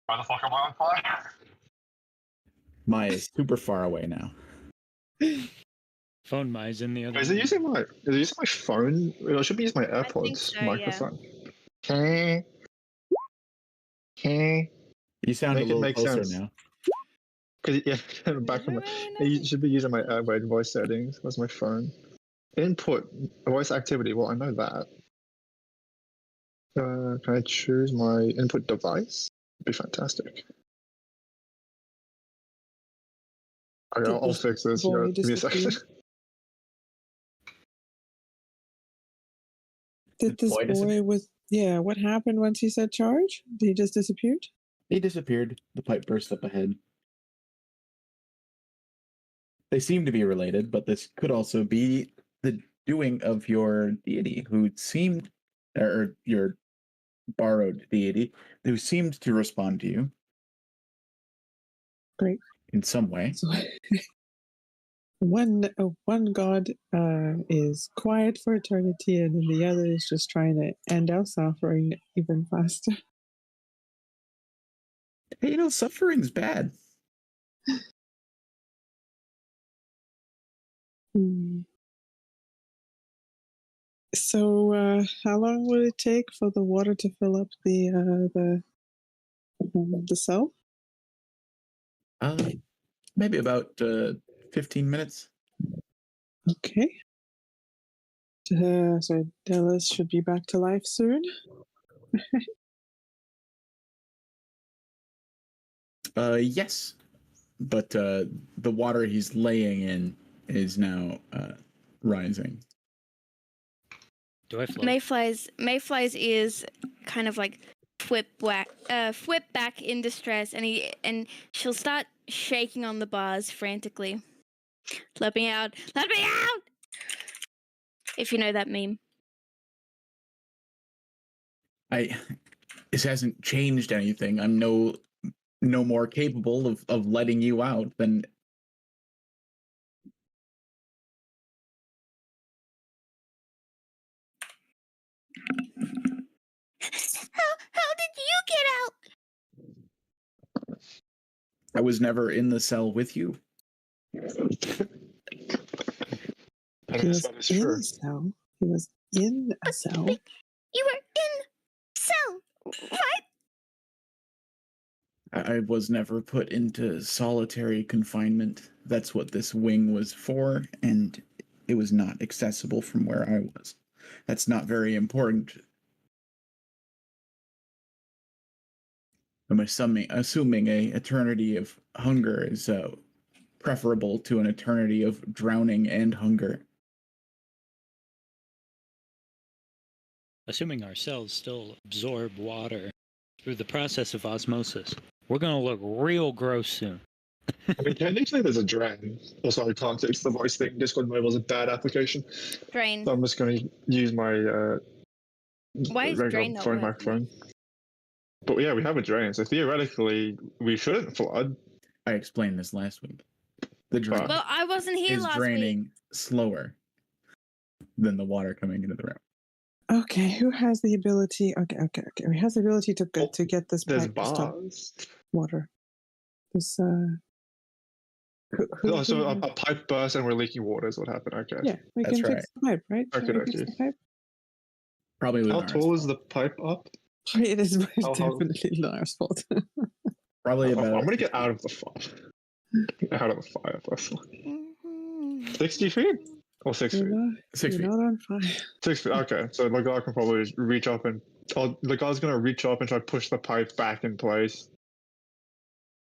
Why the fuck am I on fire? Maya is super far away now. Phone Mai's in the other Is it room. using my phone? It should be using my AirPods so, microphone. Okay. You sound Make a it little make closer sense. now. Because back from you should be using my AirPod voice settings. That's my phone. Input voice activity. Well, I know that. Can I choose my input device? It'd be fantastic. Okay, I'll fix this. Give me a second. Did this boy what happened once he said charge? Did he just disappeared? He disappeared. The pipe burst up ahead. They seem to be related, but this could also be the doing of your deity who seemed, or your borrowed deity, who seemed to respond to you. Great. In some way. So, one god is quiet for eternity, and then the other is just trying to end our suffering even faster. Hey, suffering's bad. So, how long would it take for the water to fill up the cell? Maybe about 15 minutes. Okay. So Dallas should be back to life soon. Yes, but the water he's laying in is now rising. Do I float? Mayfly's ears kind of like whip back in distress, and she'll start shaking on the bars frantically. Let me out! Let me out! If you know that meme. This hasn't changed anything. I'm no more capable of letting you out than. How did you get out? I was never in the cell with you. He was in a cell. He was in a cell. You were in cell, right? I was never put into solitary confinement. That's what this wing was for, and it was not accessible from where I was. That's not very important. I'm assuming a eternity of hunger is preferable to an eternity of drowning and hunger. Assuming our cells still absorb water through the process of osmosis, we're going to look real gross soon. I mean, technically there's a drain. Also, I can't fix the voice thing. Discord Mobile is a bad application. Drain. So I'm just going to use my Why is drain not phone working? microphone. But yeah, we have a drain, so theoretically we shouldn't flood. I explained this last week. The drain Well, I wasn't here is last draining week. slower than the water coming into the room. Okay, who has the ability? Okay. Who has the ability to get this There's pipe to stop bars. water? This So a pipe burst and we're leaking water is what happened. Okay. Yeah, we That's can fix the pipe, right? Okay. Fix the pipe? Probably How Lunar's tall is fault. the pipe up? It is How- definitely Lunar's fault. Probably I'm about. going to get out of the fire. Get out of the fire first. Mhm. 60 feet? Or 6 feet? 6 feet. You're not on fire. 6 feet. Okay, so the guy can probably reach up and. Oh, the guy's going to reach up and try to push the pipe back in place.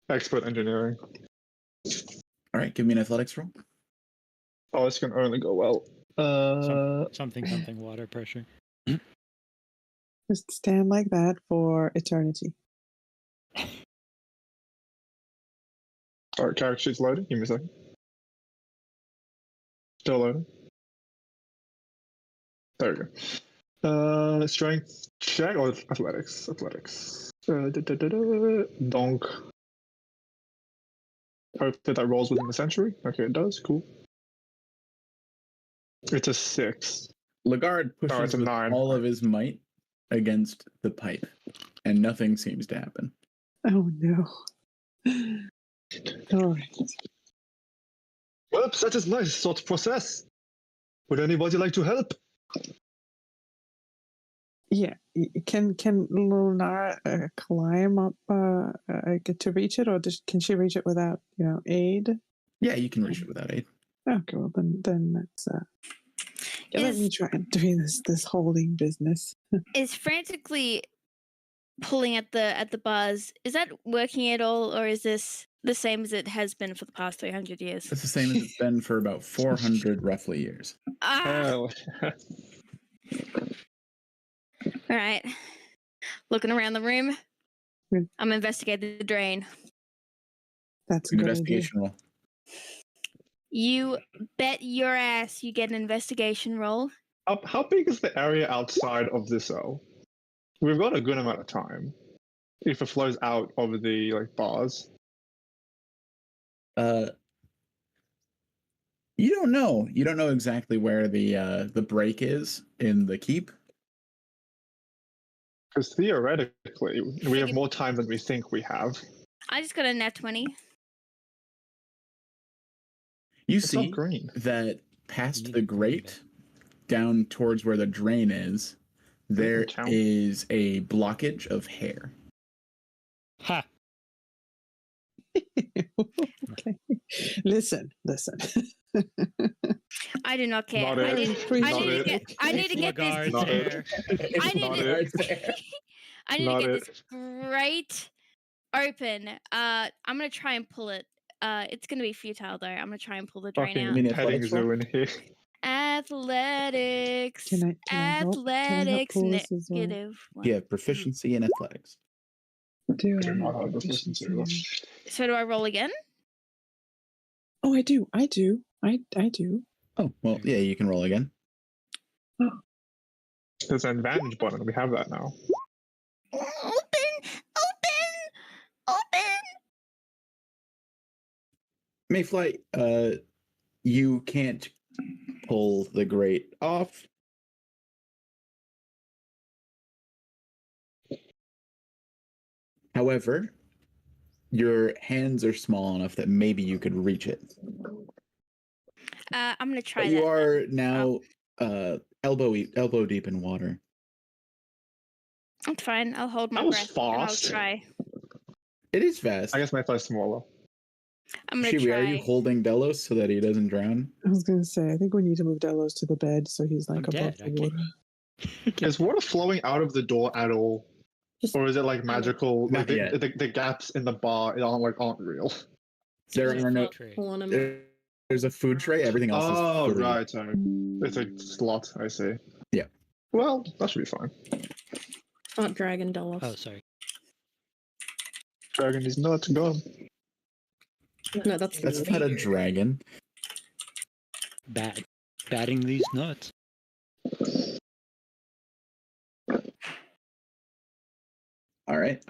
Expert engineering. All right, give me an athletics roll. Oh, this can only go well. Something water pressure. Just stand like that for eternity. Alright, character sheet's loading. Give me a second. Still loading. There we go. Strength check or athletics? Athletics. Donk. Hopefully that rolls within the century. Okay, it does. Cool. It's a 6. Lagarde it's pushes a with 9. all of his might against the pipe, and nothing seems to happen. Oh no. All right. Well, that is nice thought process. Would anybody like to help? Yeah. Can Lunara climb up get to reach it, or can she reach it without aid? Yeah, you can reach it without aid. Okay, well then that's let me try and do this holding business. Is frantically pulling at the bars, is that working at all, or is this the same as it has been for the past 300 years? It's the same as it's been for about 400 roughly years. Hell. All right. Looking around the room. Hmm. I'm investigating the drain. That's a An good idea. investigation roll. You bet your ass you get an investigation roll. How big is the area outside of this cell? We've got a good amount of time. If it flows out of the bars. You don't know. You don't know exactly where the break is in the keep. Because theoretically, we have more time than we think we have. I just got a nat 20. You It's not see green. that past need the to grade grate, it. down towards where the drain is, there count. is a blockage of hair. Ha! Okay. Listen. I do not care. Not I it. need Not to it. get I need to get this Not it. there. I need Not to- it. I need Not to get it. this grate open. I'm gonna try and pull it. It's gonna be futile though. I'm gonna try and pull the drain Fucking out. mean petting athletics roll? zoo in here. Athletics. Can I help? Athletics pull this as well? negative. You have proficiency in athletics. Do I do I not have have proficiency proficiency. in- So do I roll again? Oh, I do. I do. Oh, well, yeah, you can roll again. There's an advantage button. We have that now. Open. Mayfly, you can't pull the grate off. However, your hands are small enough that maybe you could reach it. I'm gonna try But that. you are then. now elbow deep in water. That's fine. I'll hold my That was breath. And I'll fast. try. It is fast. I guess my fly's smaller. I'm gonna Shiwi, try. are you holding Delos so that he doesn't drown? I was gonna say, I think we need to move Delos to the bed so he's like I'm above dead. the I water. Is water flowing out of the door at all? Just- Or is it like magical? Not Like yet. the gaps in the bar aren't real. There There's are a no. tray. Pulling him. There's a food tray. Everything else Oh, is free. right. Sorry. It's a slot. I see. Yeah. Well, that should be fine. Not Dragon Delos. Oh, sorry. Dragon is not gone. No, that's That's not a dragon. Batting these nuts. All right.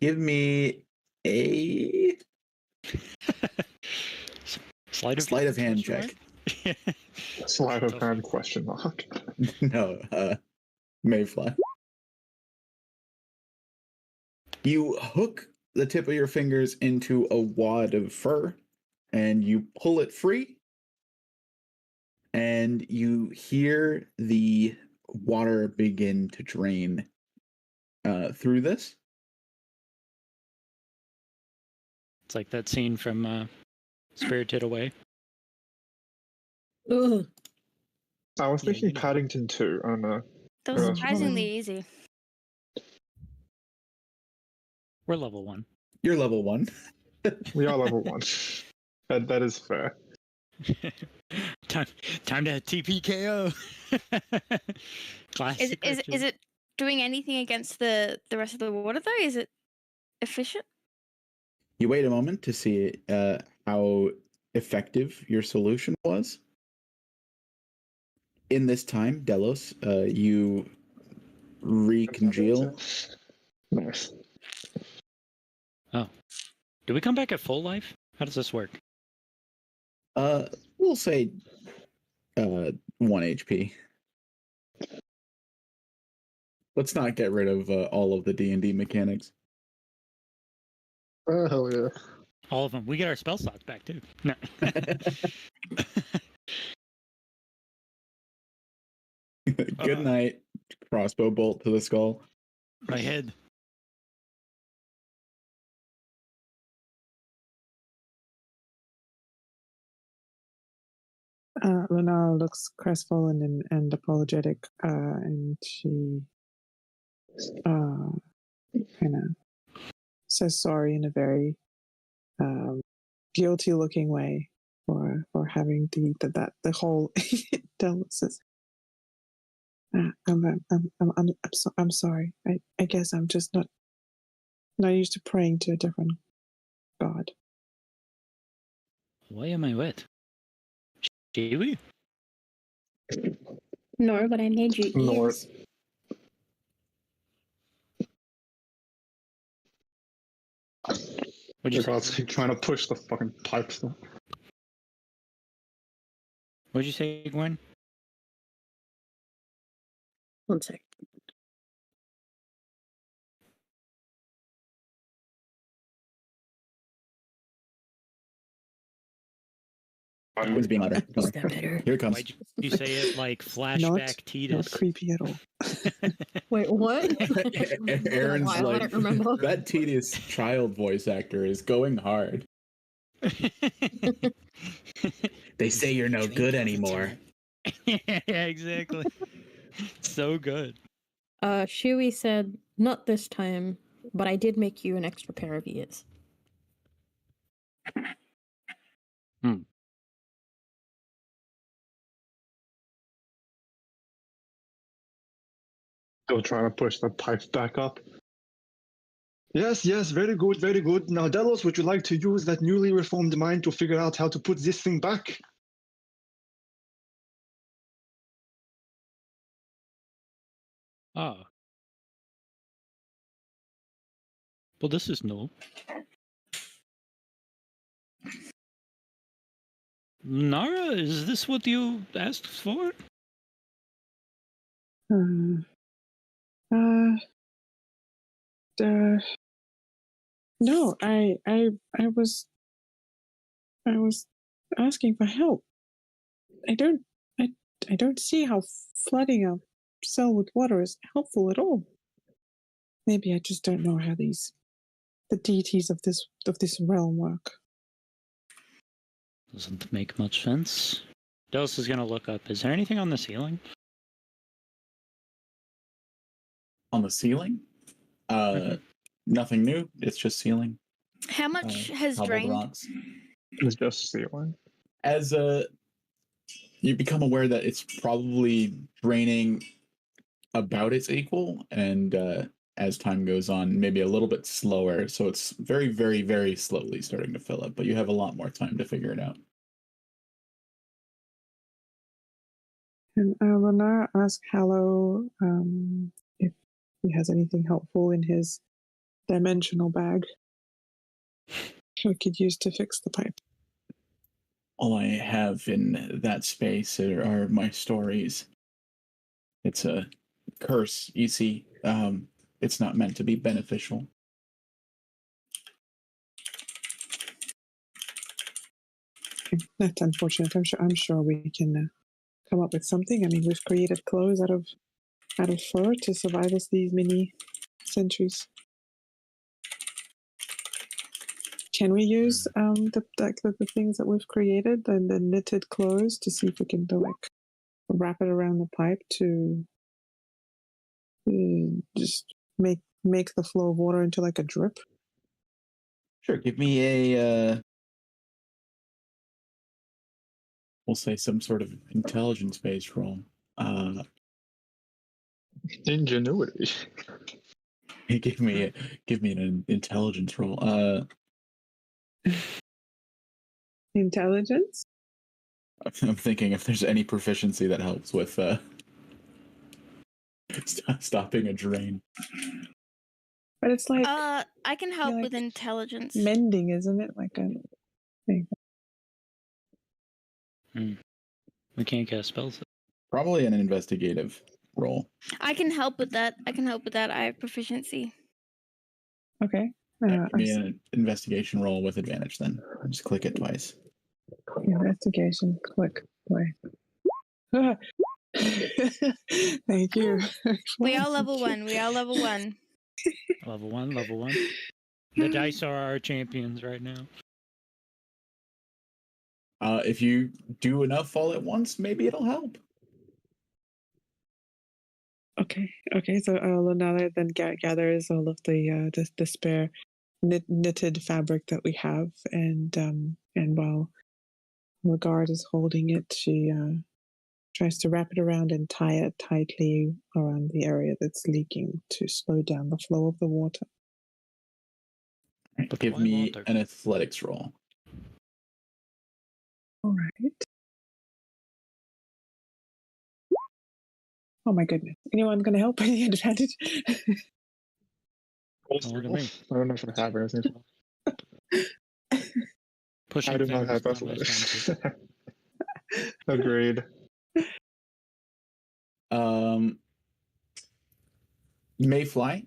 Give me a Sleight of hand question check. mark? Sleight of hand question mark. No, Mayfly. You hook the tip of your fingers into a wad of fur and you pull it free. And you hear the water begin to drain through this. It's like that scene from Spirited Away. Ugh. I was Yeah, thinking you know. Paddington 2. I don't know. That was Yeah. surprisingly easy. We're level 1. You're level 1. We are level 1. That is fair. time to TPKO. Classic. Is Richard. it doing anything against the rest of the water though? Is it efficient? You wait a moment to see how effective your solution was. In this time, Delos, you recongeal. Nice. Do we come back at full life? How does this work? We'll say 1 HP. Let's not get rid of all of the D&D mechanics. Oh, hell yeah. All of them. We get our spell slots back too. No. Good night. Crossbow bolt to the skull. My head. Lenara looks crestfallen and apologetic, and she kind of says sorry in a very guilty-looking way for having the whole dialysis. I'm sorry. I guess I'm just not used to praying to a different god. Why am I wet? Shiwi? No, but I made you North. ears. What'd you The say? god's trying to push the fucking pipes. Though. What'd you say, Gwen? One sec. Gwen's being louder. Is that better? Here it comes. Why'd you say it like flashback Not Titus? creepy at all. Wait, what? Aaron's While, I like, don't remember. that tedious child voice actor is going hard. They say you're no good anymore. Yeah, exactly. So good. Shui said, not this time, but I did make you an extra pair of ears. Still trying to push the pipes back up. Yes, very good, very good. Now, Delos, would you like to use that newly reformed mind to figure out how to put this thing back? Ah. Well, this is new. Nara, is this what you asked for? No, I was asking for help. I don't see how flooding a cell with water is helpful at all. Maybe I just don't know how the deities of this realm work. Doesn't make much sense. Delos is gonna look up. Is there anything on the ceiling? On the ceiling? Nothing new. It's just ceiling. How much has Cobbled drained? rocks. It's just ceiling. As you become aware that it's probably draining about its equal, and as time goes on, maybe a little bit slower. So it's very, very, very slowly starting to fill up, but you have a lot more time to figure it out. And Lenara asked Hallow if he has anything helpful in his dimensional bag he could use to fix the pipe. All I have in that space are my stories. It's a curse, you see. It's not meant to be beneficial. That's unfortunate. I'm sure we can come up with something. I mean, we've created clothes out of fur to survive us these many centuries. Can we use the things that we've created and the knitted clothes to see if we can wrap it around the pipe to just make the flow of water into like a drip? Sure, give me a we'll say some sort of intelligence-based roll. Ingenuity. Give me an intelligence roll. Intelligence? I'm thinking if there's any proficiency that helps with stopping a drain. But it's like I can help like with intelligence. mending, isn't it? Like a We can't cast spells. Probably an investigative roll. I can help with that. I have proficiency. okay. Give me an investigation roll with advantage then. Just click it twice. Investigation. Click. Play. Thank you. We are level 1. We are level 1. Level 1, level 1. The dice are our champions right now. If you do enough all at once, maybe it'll help. Okay. So Lunala then gathers all of the spare knitted fabric that we have, and while Regard is holding it, she tries to wrap it around and tie it tightly around the area that's leaking to slow down the flow of the water. But Give why me water? an athletics roll. All right. Oh my goodness. Anyone going to help? Any advantage? Look at me. I don't know if I have anything. Pushing I do not fingers, have not my strong suit. athletics. Agreed. Mayfly,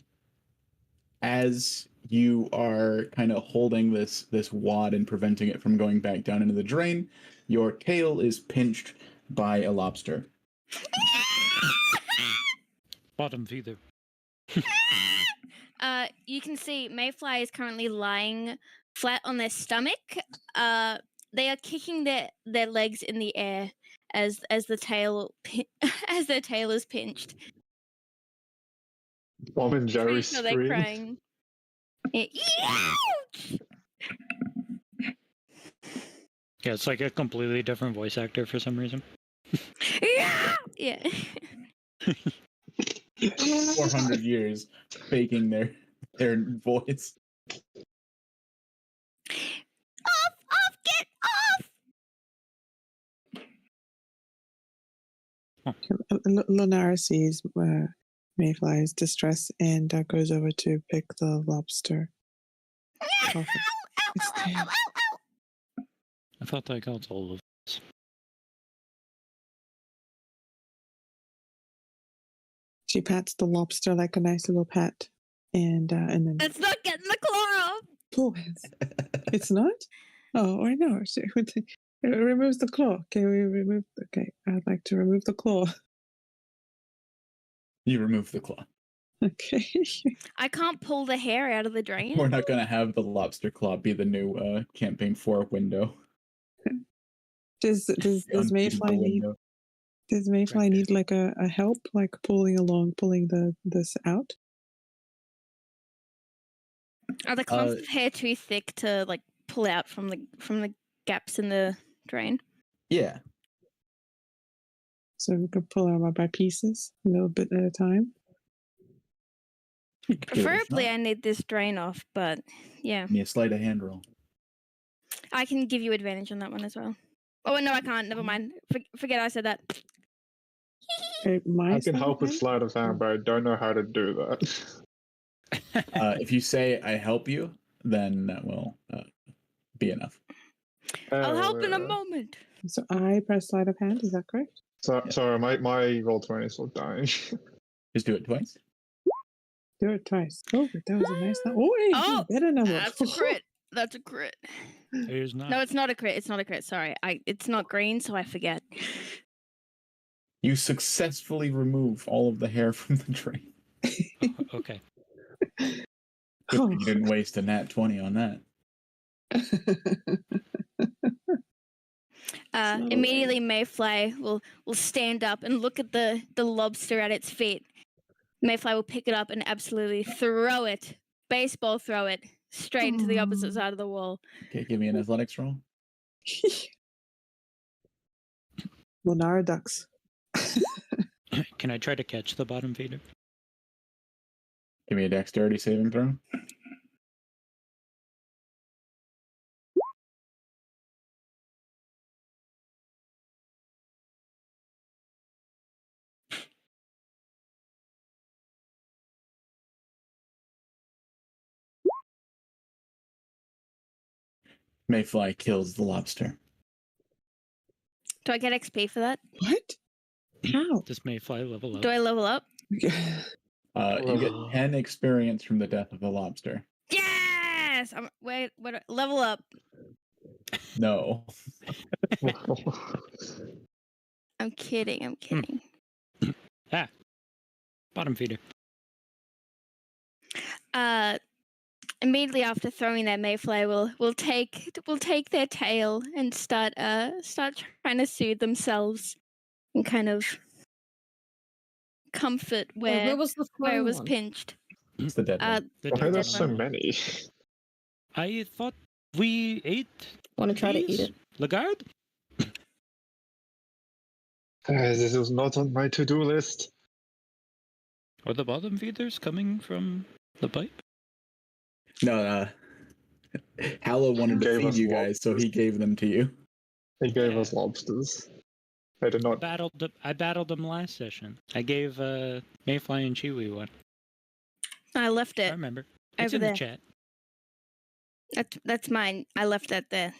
as you are kind of holding this wad and preventing it from going back down into the drain, your tail is pinched by a lobster. Bottom feeder. You can see Mayfly is currently lying flat on their stomach. They are kicking their legs in the air as the tail as their tail is pinched. Mom and Jerry Pretty sure they're scream. crying. Ouch! Yeah, it's like a completely different voice actor for some reason. Yeah. 400 years faking their voice. Off! Get off! Lunara sees Mayfly's distress and goes over to pick the lobster. Ow, Off its ow, tail. ow, ow, ow. I thought I got all of this. She pats the lobster like a nice little pet, and then It's not getting the claw off. pulls. It's not. Oh, I know. It removes the claw. Okay, Okay, I'd like to remove the claw. You remove the claw. Okay. I can't pull the hair out of the drain. We're not going to have the lobster claw be the new camping for window. Does Unbeatable Mayfly need? window. Does Mayfly need like a help, like pulling this out? Are the clumps of hair too thick to like pull out from the gaps in the drain? Yeah. So we could pull them out by pieces, a little bit at a time. You could give it a Preferably, shot. I need this drain off, but yeah, Give me a sleight of hand roll. I can give you advantage on that one as well. Oh no, I can't. Never mind. Forget I said that. Okay, I can help with sleight of hand, but I don't know how to do that. If you say I help you, then that will be enough. I'll help in a moment. So I press sleight of hand. Is that correct? Sorry, my roll 20 is still dying. Just do it twice. Do it twice. Oh, but that was a nice. Oh, hey, Oh, better number. That's a crit. That's a crit. Here's not. No, it's not a crit. It's not a crit. Sorry, it's not green, so I forget. You successfully remove all of the hair from the drain. Okay. Good thing you didn't waste a nat 20 on that. Immediately, Mayfly will stand up and look at the lobster at its feet. Mayfly will pick it up and absolutely baseball throw it straight into the opposite side of the wall. Okay, give me an athletics roll. Lunara ducks. Can I try to catch the bottom feeder? Give me a dexterity saving throw. Mayfly kills the lobster. Do I get XP for that? What? How? Does Mayfly level up? Do I level up? You get 10 experience from the death of the lobster. Yeah! Yes, wait, level up. No. I'm kidding. I'm kidding. Bottom feeder. Immediately after throwing that mayfly, we'll take their tail and start trying to soothe themselves and kind of comfort Where was the where it flying was one? pinched. It's the dead one. The Why dead there's so one. many? I thought we ate. Want to try to eat these? it? Lagarde? This was not on my to-do list. Are the bottom feeders coming from the pipe? No, Hallow wanted to Gave feed us you guys, so he gave them to you. He gave Yeah. us lobsters. I did not. I battled them last session. I gave Mayfly and Chewy one. I left I it remember. It's over in there. the chat. That's mine. I left that there.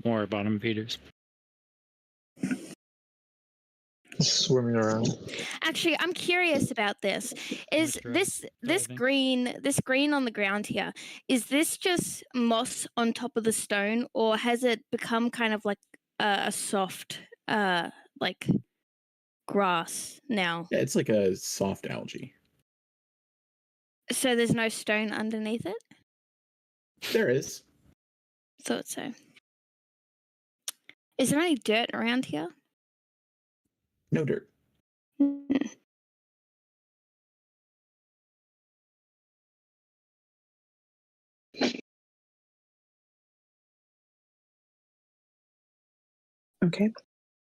More bottom feeders. Swimming around. Actually, I'm curious about this. Is More this driving. green on the ground here? Is this just moss on top of the stone, or has it become kind of like a soft, like grass now? Yeah, it's like a soft algae. So there's no stone underneath it? There is. Thought so. Is there any dirt around here? No dirt. Hmm. Okay.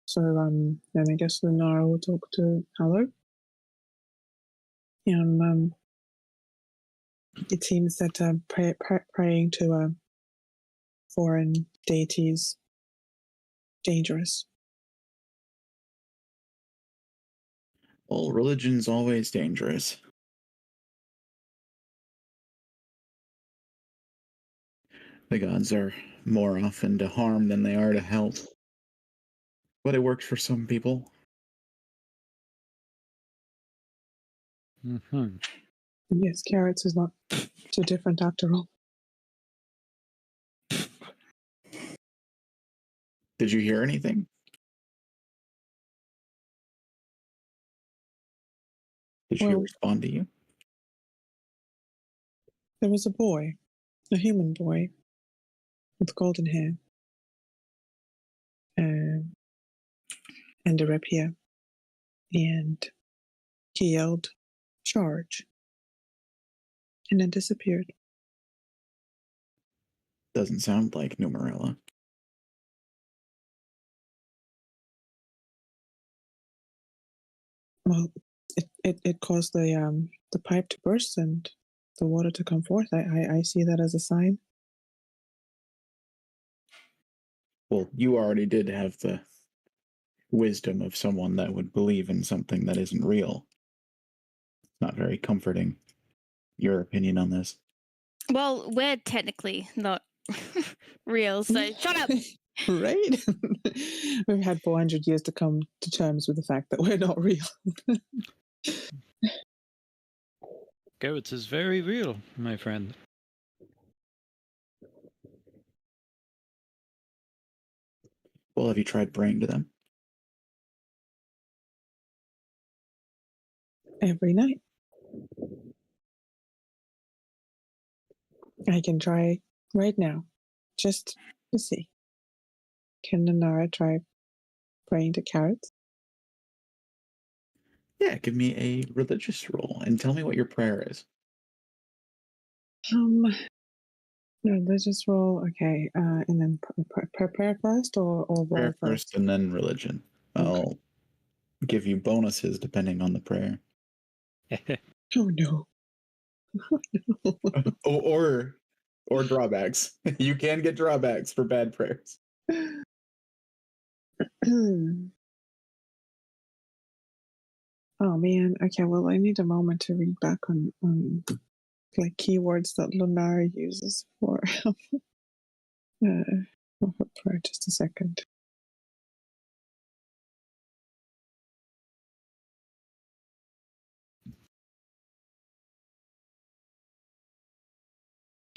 So then I guess Lunara will talk to Hallow. And it seems that praying to foreign deities dangerous. Well, religion's always dangerous. The gods are more often to harm than they are to help. But it works for some people. Mm-hmm. Yes, carrots is not too different after all. Did you hear anything? Did she Well- respond to you? There was a boy, a human boy, with golden hair, and a rapier, and he yelled, "Charge!" and then disappeared. Doesn't sound like Numerella. Well, it caused the pipe to burst and the water to come forth. I see that as a sign. Well, you already did have the wisdom of someone that would believe in something that isn't real. Not very comforting. Your opinion on this? Well, we're technically not real, so shut up. Right? We've had 400 years to come to terms with the fact that we're not real. Goats is very real, my friend. Well, have you tried praying to them? Every night. I can try right now, just to see. Can Nanara try praying to carrots? Yeah, give me a religious roll and tell me what your prayer is. Religious roll, okay, and then prayer first or roll Prayer first? first and then religion. Okay. I'll give you bonuses depending on the prayer. Oh no. or drawbacks. You can get drawbacks for bad prayers. Oh man. Okay, well I need a moment to read back on like keywords that Lunara uses for for her prayer. Just a second.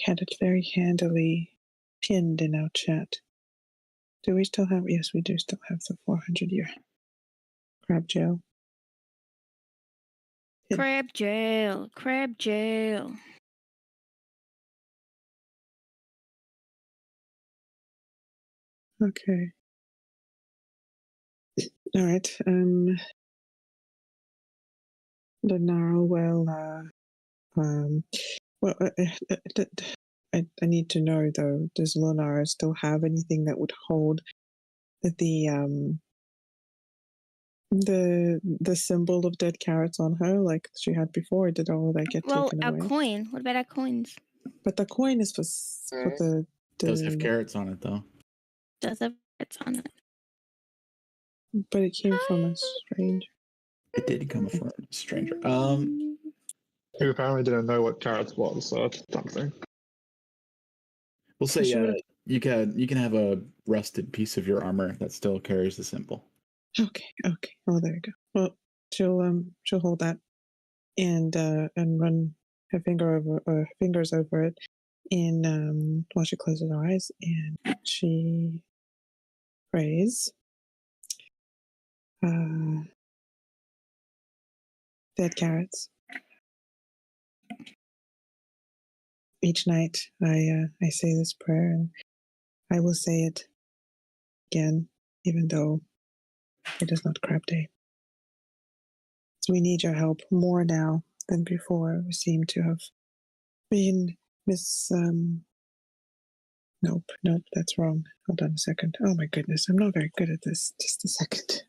had it very handily pinned in our chat. Do we still have? Yes, we do still have the 400-year crab jail. It- Crab jail. Crab jail. Okay. All right. Lenaro will. Well, I need to know though. Does Lenaro still have anything that would hold the symbol of dead carrots on her, like she had before? Or did all of that get Well, taken our away? coin. What about our coins? But the coin is for the. Does have carrots on it though. Does have it's on it? But it came from a stranger. It did come from a stranger. Who apparently didn't know what carrots was, so that's something. We'll say She would've- you can have a rusted piece of your armor that still carries the symbol. Okay. Oh, there you go. Well, she'll hold that and run her fingers over it, and while she closes her eyes, and she prays. Dead carrots. Each night I say this prayer, and I will say it again, even though it is not crab day. So we need your help more now than before. We seem to have been nope, that's wrong. Hold on a second. Oh my goodness, I'm not very good at this. Just a second.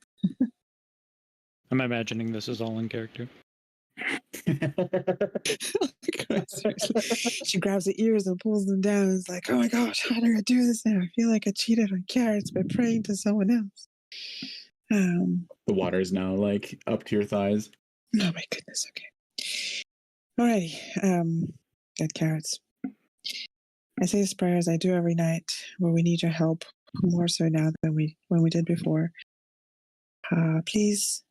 I'm imagining this is all in character. Oh my God, seriously. She grabs the ears and pulls them down and is like, oh my gosh, how do I do this now? I feel like I cheated on carrots by praying to someone else. The water is now like up to your thighs. Oh my goodness, okay. Alrighty. Dead carrots. I say this prayer as I do every night, where we need your help more so now than when we did before. Please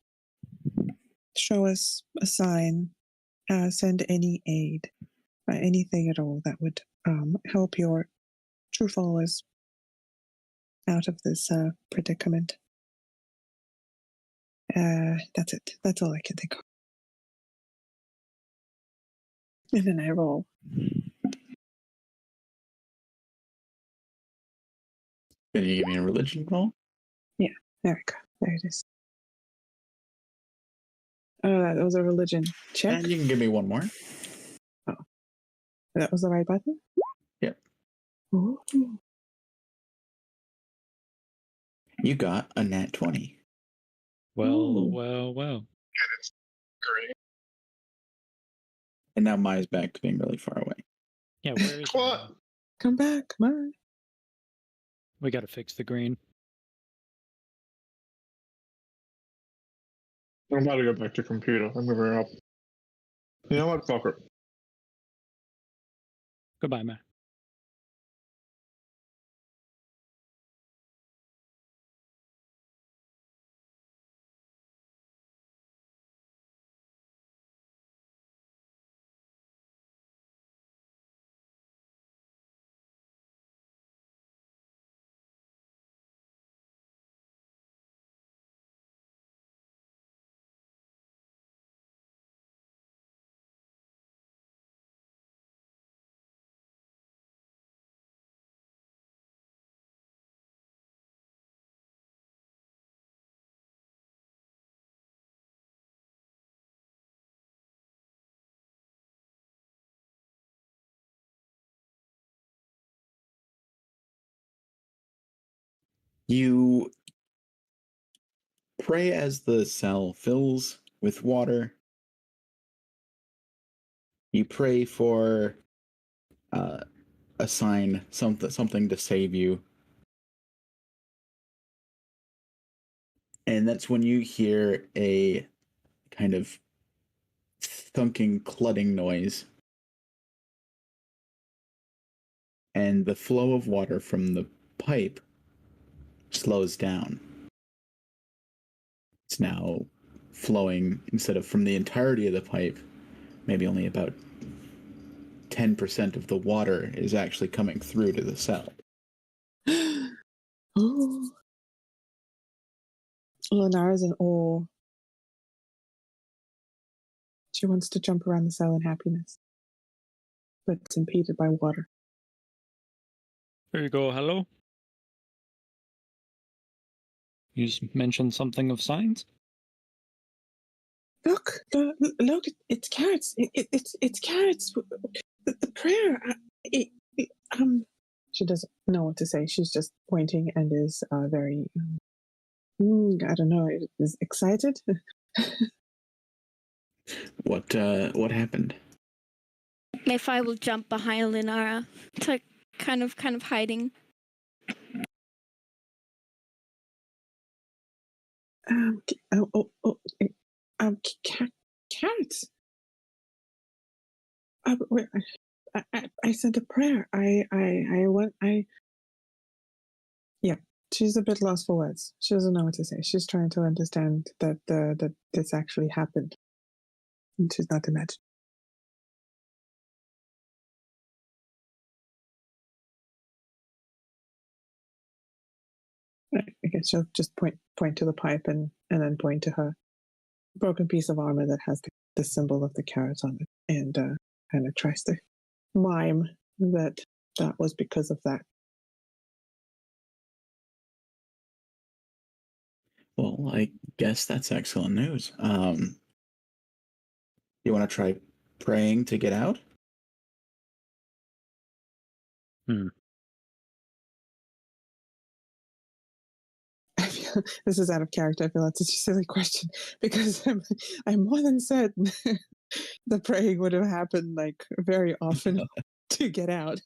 show us a sign, send any aid, anything at all that would help your true followers out of this predicament. That's it. That's all I can think of. And then I roll. Can you give me a religion roll? There we go. There it is. Oh, that was a religion check. And you can give me one more. That was the right button? Yep. Ooh. You got a nat 20. Well. Great. And now Maya's back to being really far away. Yeah, where is What? Come back, come on. We gotta fix the green. I'm about to go back to computer. I'm moving up. You know what? Fuck it. Goodbye, Matt. You pray as the cell fills with water. You pray for a sign, something to save you. And that's when you hear a kind of thunking, cludding noise. And the flow of water from the pipe slows down. It's now flowing, instead of from the entirety of the pipe, maybe only about 10% of the water is actually coming through to the cell. Oh. Lenara's in awe. She wants to jump around the cell in happiness, but it's impeded by water. There you go. Hello. You mentioned something of signs. Look, look! It's carrots. It's carrots. The prayer. She doesn't know what to say. She's just pointing and is very. I don't know. Is excited. What happened? Mayfly will jump behind Linara, to kind of hiding. Carrots. I said a prayer. Yeah. She's a bit lost for words. She doesn't know what to say. She's trying to understand that this actually happened. And she's not imagining. I guess she'll just point to the pipe and then point to her broken piece of armor that has the symbol of the carrots on it, and kind of tries to mime that was because of that. Well, I guess that's excellent news. You want to try praying to get out? This is out of character. I feel that's such a silly question because I'm more than certain the praying would have happened like very often to get out.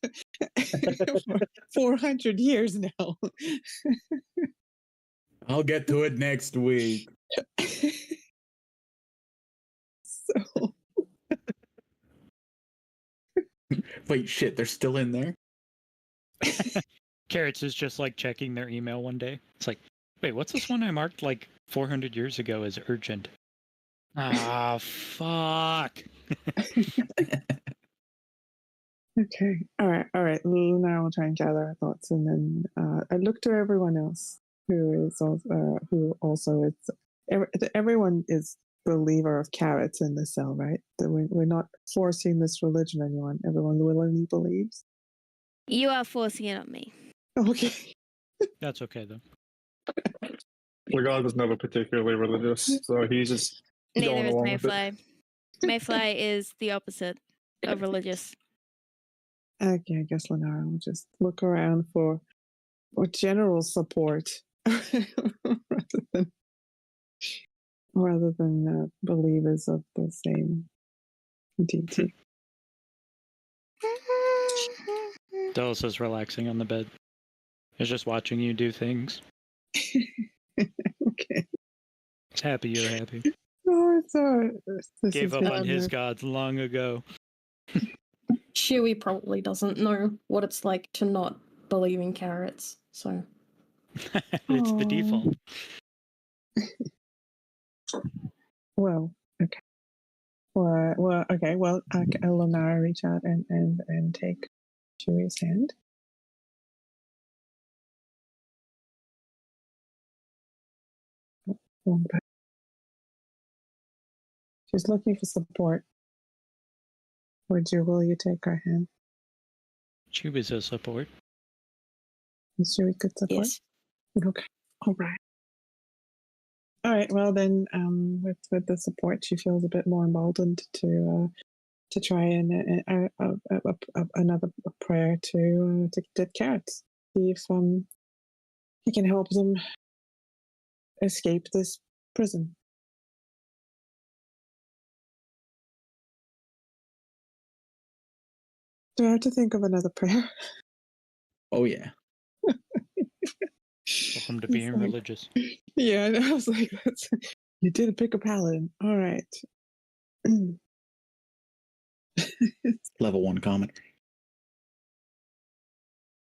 400 years now. I'll get to it next week. So. Wait, shit, they're still in there? Carrots is just like checking their email one day. It's like, wait, what's this one I marked like 400 years ago as urgent? Ah, fuck. Okay. All right. Now we'll try and gather our thoughts, and then I look to everyone else who also is. Everyone is believer of carrots in the cell, right? That we're not forcing this religion on anyone. Everyone willingly believes. You are forcing it on me. Okay. That's okay though. The god was never particularly religious, so he's just Neither going is along with it. Mayfly. Mayfly is the opposite of religious. Okay, I guess Lenara will just look around for general support rather than believers of the same deity. Delos is relaxing on the bed. He's just watching you do things. Okay. He's happy you're happy. Oh, it's all right. Gave up on his gods long ago. Chewie probably doesn't know what it's like to not believe in carrots, so. It's the default. Well, okay. Well, okay. Well, Lenara reach out and take Chewie's hand. She's looking for support. Will you take her hand? Chewie's a support. Is Chewie good support? Yes. Okay. All right. Well, then, with the support, she feels a bit more emboldened to try and another prayer to Dead Carrots. See if he can help them escape this prison. Do I have to think of another prayer? Oh, yeah. Welcome to being religious. Yeah, I was like, you didn't pick a paladin. All right. Level 1 commoner.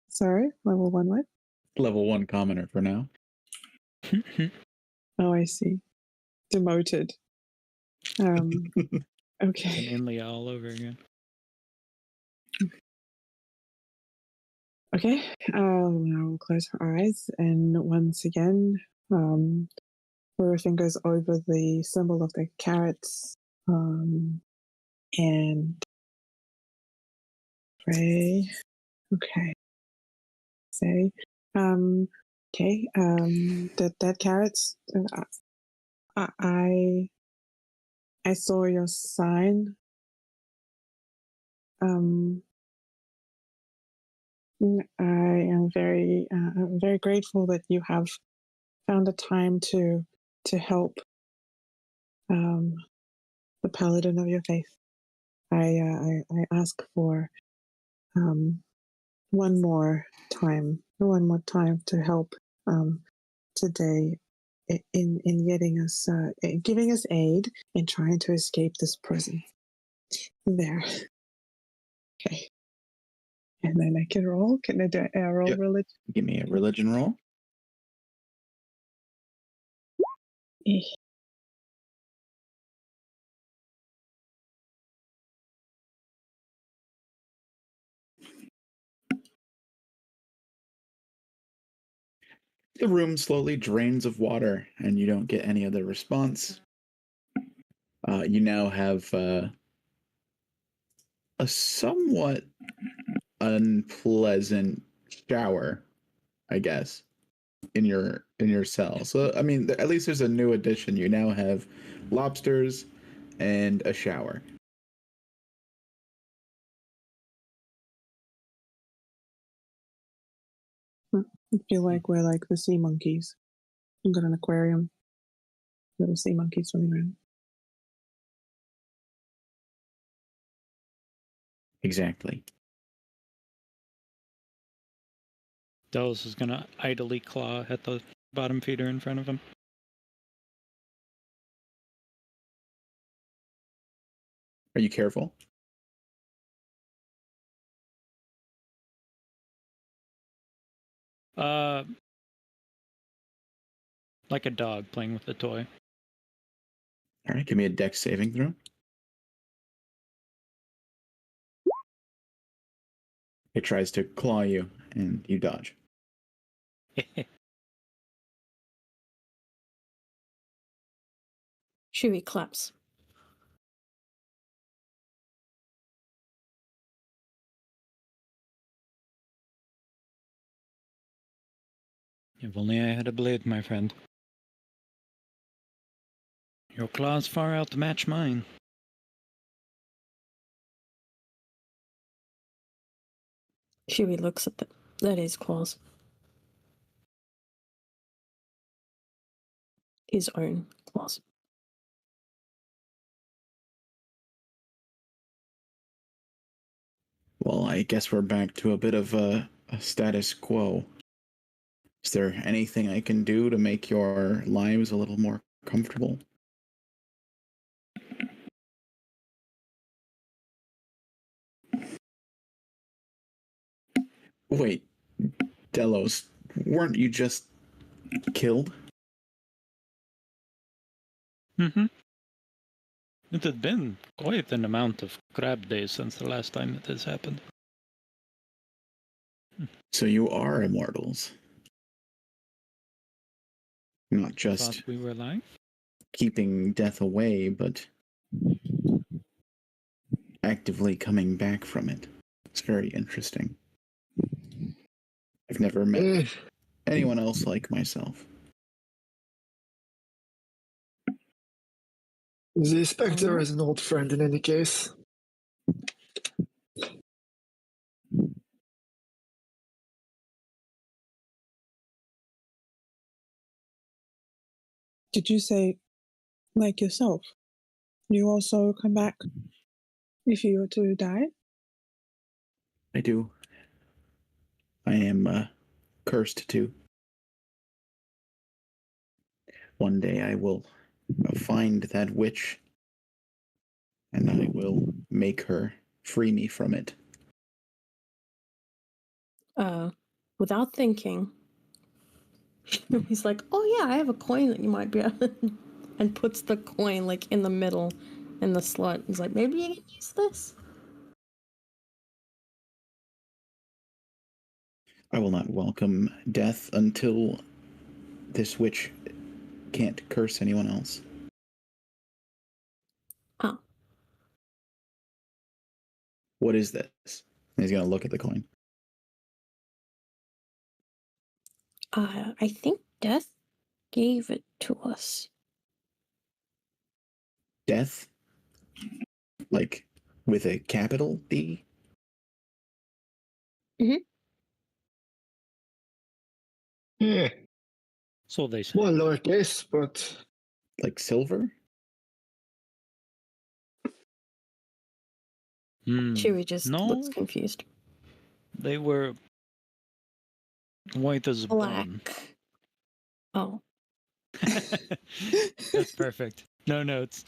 Sorry, level 1 what? Level 1 commoner for now. Oh, I see. Demoted. Okay. And Inlia all over again. Okay, now we'll close our eyes, and once again, put our fingers over the symbol of the carrots, and pray. Okay, say, okay, that carrots. I saw your sign. I am very grateful that you have found the time to help the paladin of your faith. I ask for one more time to help today in getting us giving us aid in trying to escape this prison. There. Okay. And then I can roll. Can I do a roll Yep. religion? Give me a religion roll. Eh. The room slowly drains of water, and you don't get any other response. You now have a somewhat unpleasant shower, I guess, in your cell. So I mean, at least there's a new addition. You now have lobsters and a shower. I feel like we're like the sea monkeys. We've got an aquarium. Little sea monkeys swimming around. Exactly. Delos is gonna idly claw at the bottom feeder in front of him. Are you careful? Like a dog playing with a toy. All right, give me a dex saving throw. It tries to claw you, and you dodge. Chewie claps. If only I had a blade, my friend. Your claws far outmatch mine. Chewie looks at his claws. His own claws. Well, I guess we're back to a bit of a status quo. Is there anything I can do to make your lives a little more comfortable? Wait, Delos, weren't you just killed? Mm-hmm. It had been quite an amount of crab days since the last time that this happened. So you are immortals. Not just Thought we were lying? keeping death away, but actively coming back from it. It's very interesting. I've never met anyone else like myself. The Spectre is an old friend in any case. Did you say, like yourself, you also come back if you were to die? I do. I am cursed too. One day I will find that witch, and I will make her free me from it. Without thinking, he's like, "Oh yeah, I have a coin that you might be," and puts the coin like in the middle, in the slot. He's like, "Maybe you can use this." I will not welcome death until this witch can't curse anyone else. Oh. What is this? And he's going to look at the coin. I think Death gave it to us. Death? Like with a capital D? Yeah, So they say. more lowercase, but Like silver? Chewie just No, looks confused. they were white as Black. bone. Oh. That's perfect. No notes.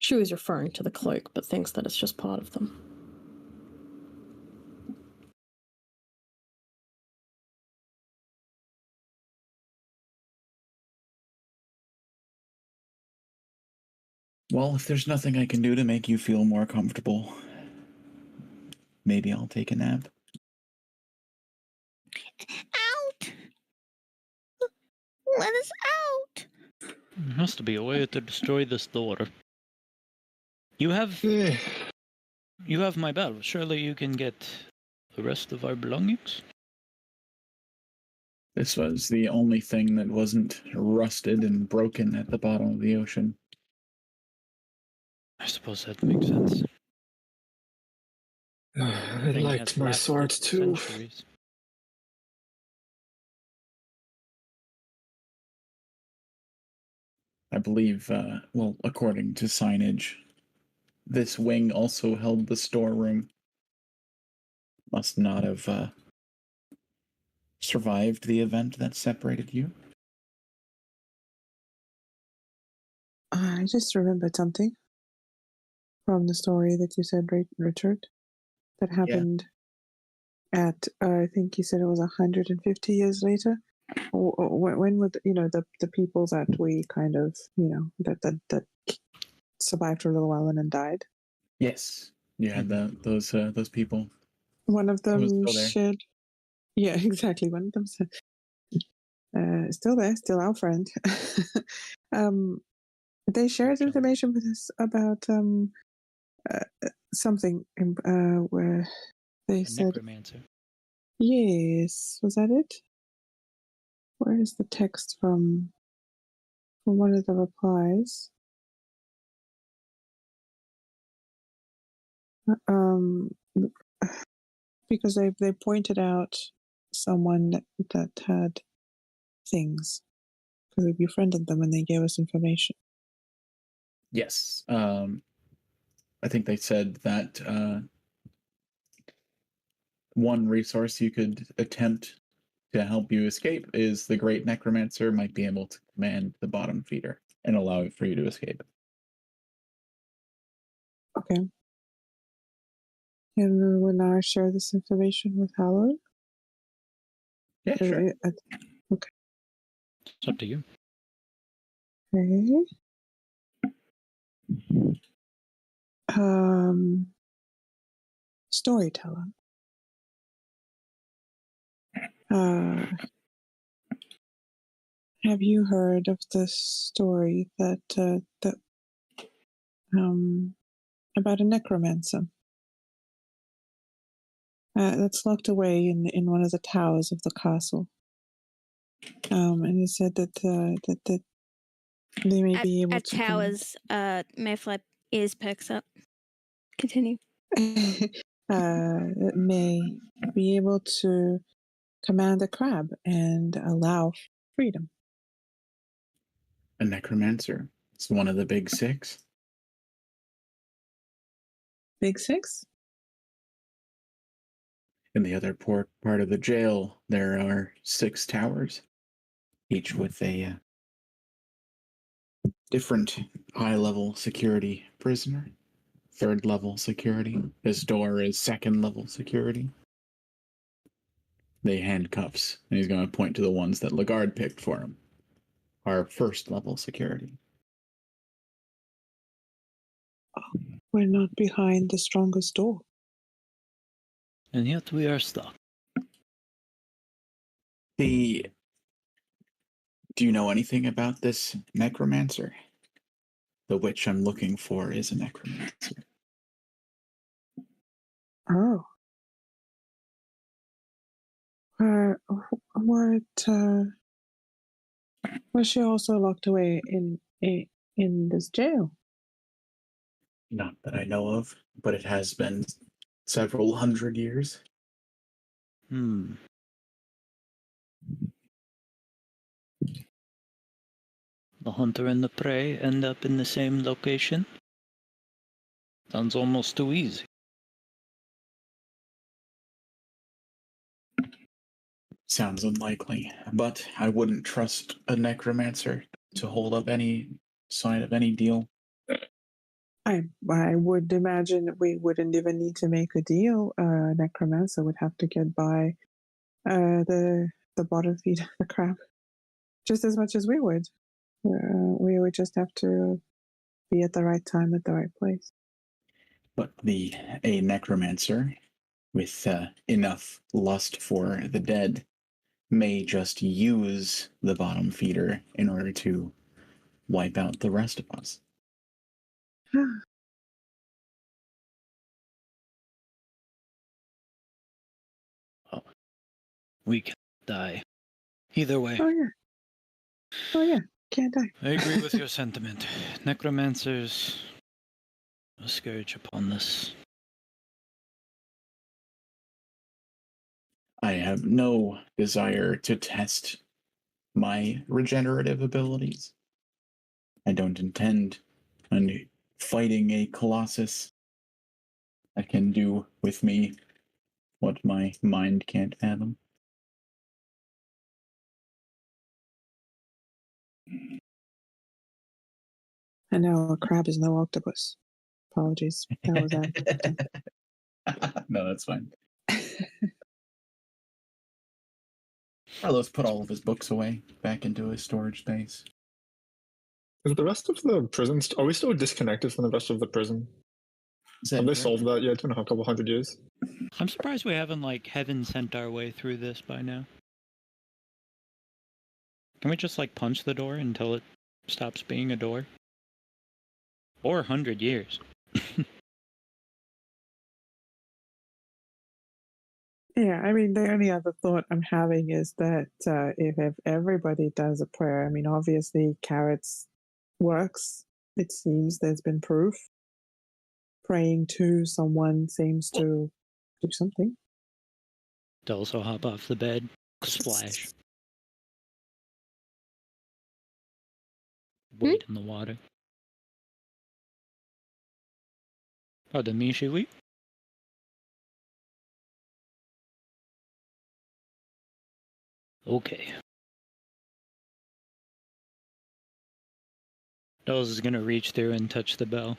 Chewie's referring to the cloak, but thinks that it's just part of them. Well, if there's nothing I can do to make you feel more comfortable, maybe I'll take a nap. Out! Let us out! There has to be a way to destroy this door. You have yeah. my bell. Surely you can get the rest of our belongings? This was the only thing that wasn't rusted and broken at the bottom of the ocean. I suppose that makes sense. I Thing liked has my lasted sword too. centuries. I believe, well, according to signage, this wing also held the storeroom. Must not have survived the event that separated you. I just remembered something from the story that you said, Richard, that happened at, I think you said it was 150 years later. When would, the people that we kind of, that survived for a little while and then died? Yes, you had those people. One of Who was them still there. shared. Yeah, exactly. One of them said, still there, still our friend. They shared information with us about something where they A said, necromancer. yes, was that it? Where is the text from one of the replies? Because they pointed out someone that had things, because we befriended them and they gave us information. Yes. I think they said that one resource you could attempt to help you escape is the Great Necromancer might be able to command the bottom feeder and allow it for you to escape. Okay. And will I share this information with Hallowed? Yeah, sure. It's up to you. Okay. Storyteller. Have you heard of the story that about a necromancer that's locked away in one of the towers of the castle? And he said that that they may be able At to towers, Mayfly ears perks up. Continue. may be able to command a crab and allow freedom. A necromancer. It's one of the big six. Big six? In the other part of the jail, there are 6 towers, each with a different high-level security prisoner. 3rd level security. This door is 2nd level security. They handcuffs, and he's going to point to the ones that Lagarde picked for him. Are 1st level security. We're not behind the strongest door. And yet we are stuck. Do you know anything about this necromancer? The witch I'm looking for is a necromancer. Oh. What, was she also locked away in this jail? Not that I know of, but it has been several hundred years. Hmm. The hunter and the prey end up in the same location? Sounds almost too easy. Sounds unlikely, but I wouldn't trust a necromancer to hold up any sign of any deal. I would imagine we wouldn't even need to make a deal. Necromancer would have to get by the bottom feed of the crab just as much as we would. We would just have to be at the right time at the right place. But a necromancer with enough lust for the dead may just use the bottom feeder in order to wipe out the rest of us. We can die. Either way. Oh yeah, can't die. I agree with your sentiment. Necromancers, a scourge upon us. I have no desire to test my regenerative abilities. I don't intend on fighting a colossus that can do with me what my mind can't fathom. I know a crab is no octopus. Apologies. That was that. No, that's fine. Carlos put all of his books away back into his storage space. Is the rest of the prison? Are we still disconnected from the rest of the prison? Have they solved that yet? It's been a couple hundred years. I'm surprised we haven't, like, heaven sent our way through this by now. Can we just, like, punch the door until it stops being a door? Or 100 years. Yeah, I mean, the only other thought I'm having is that if everybody does a prayer, I mean, obviously Carrots works. It seems there's been proof. Praying to someone seems to do something. To also hop off the bed. Splash. Wade in the water. Pardon me, Shiwi? Okay. Dolls is gonna reach through and touch the bell.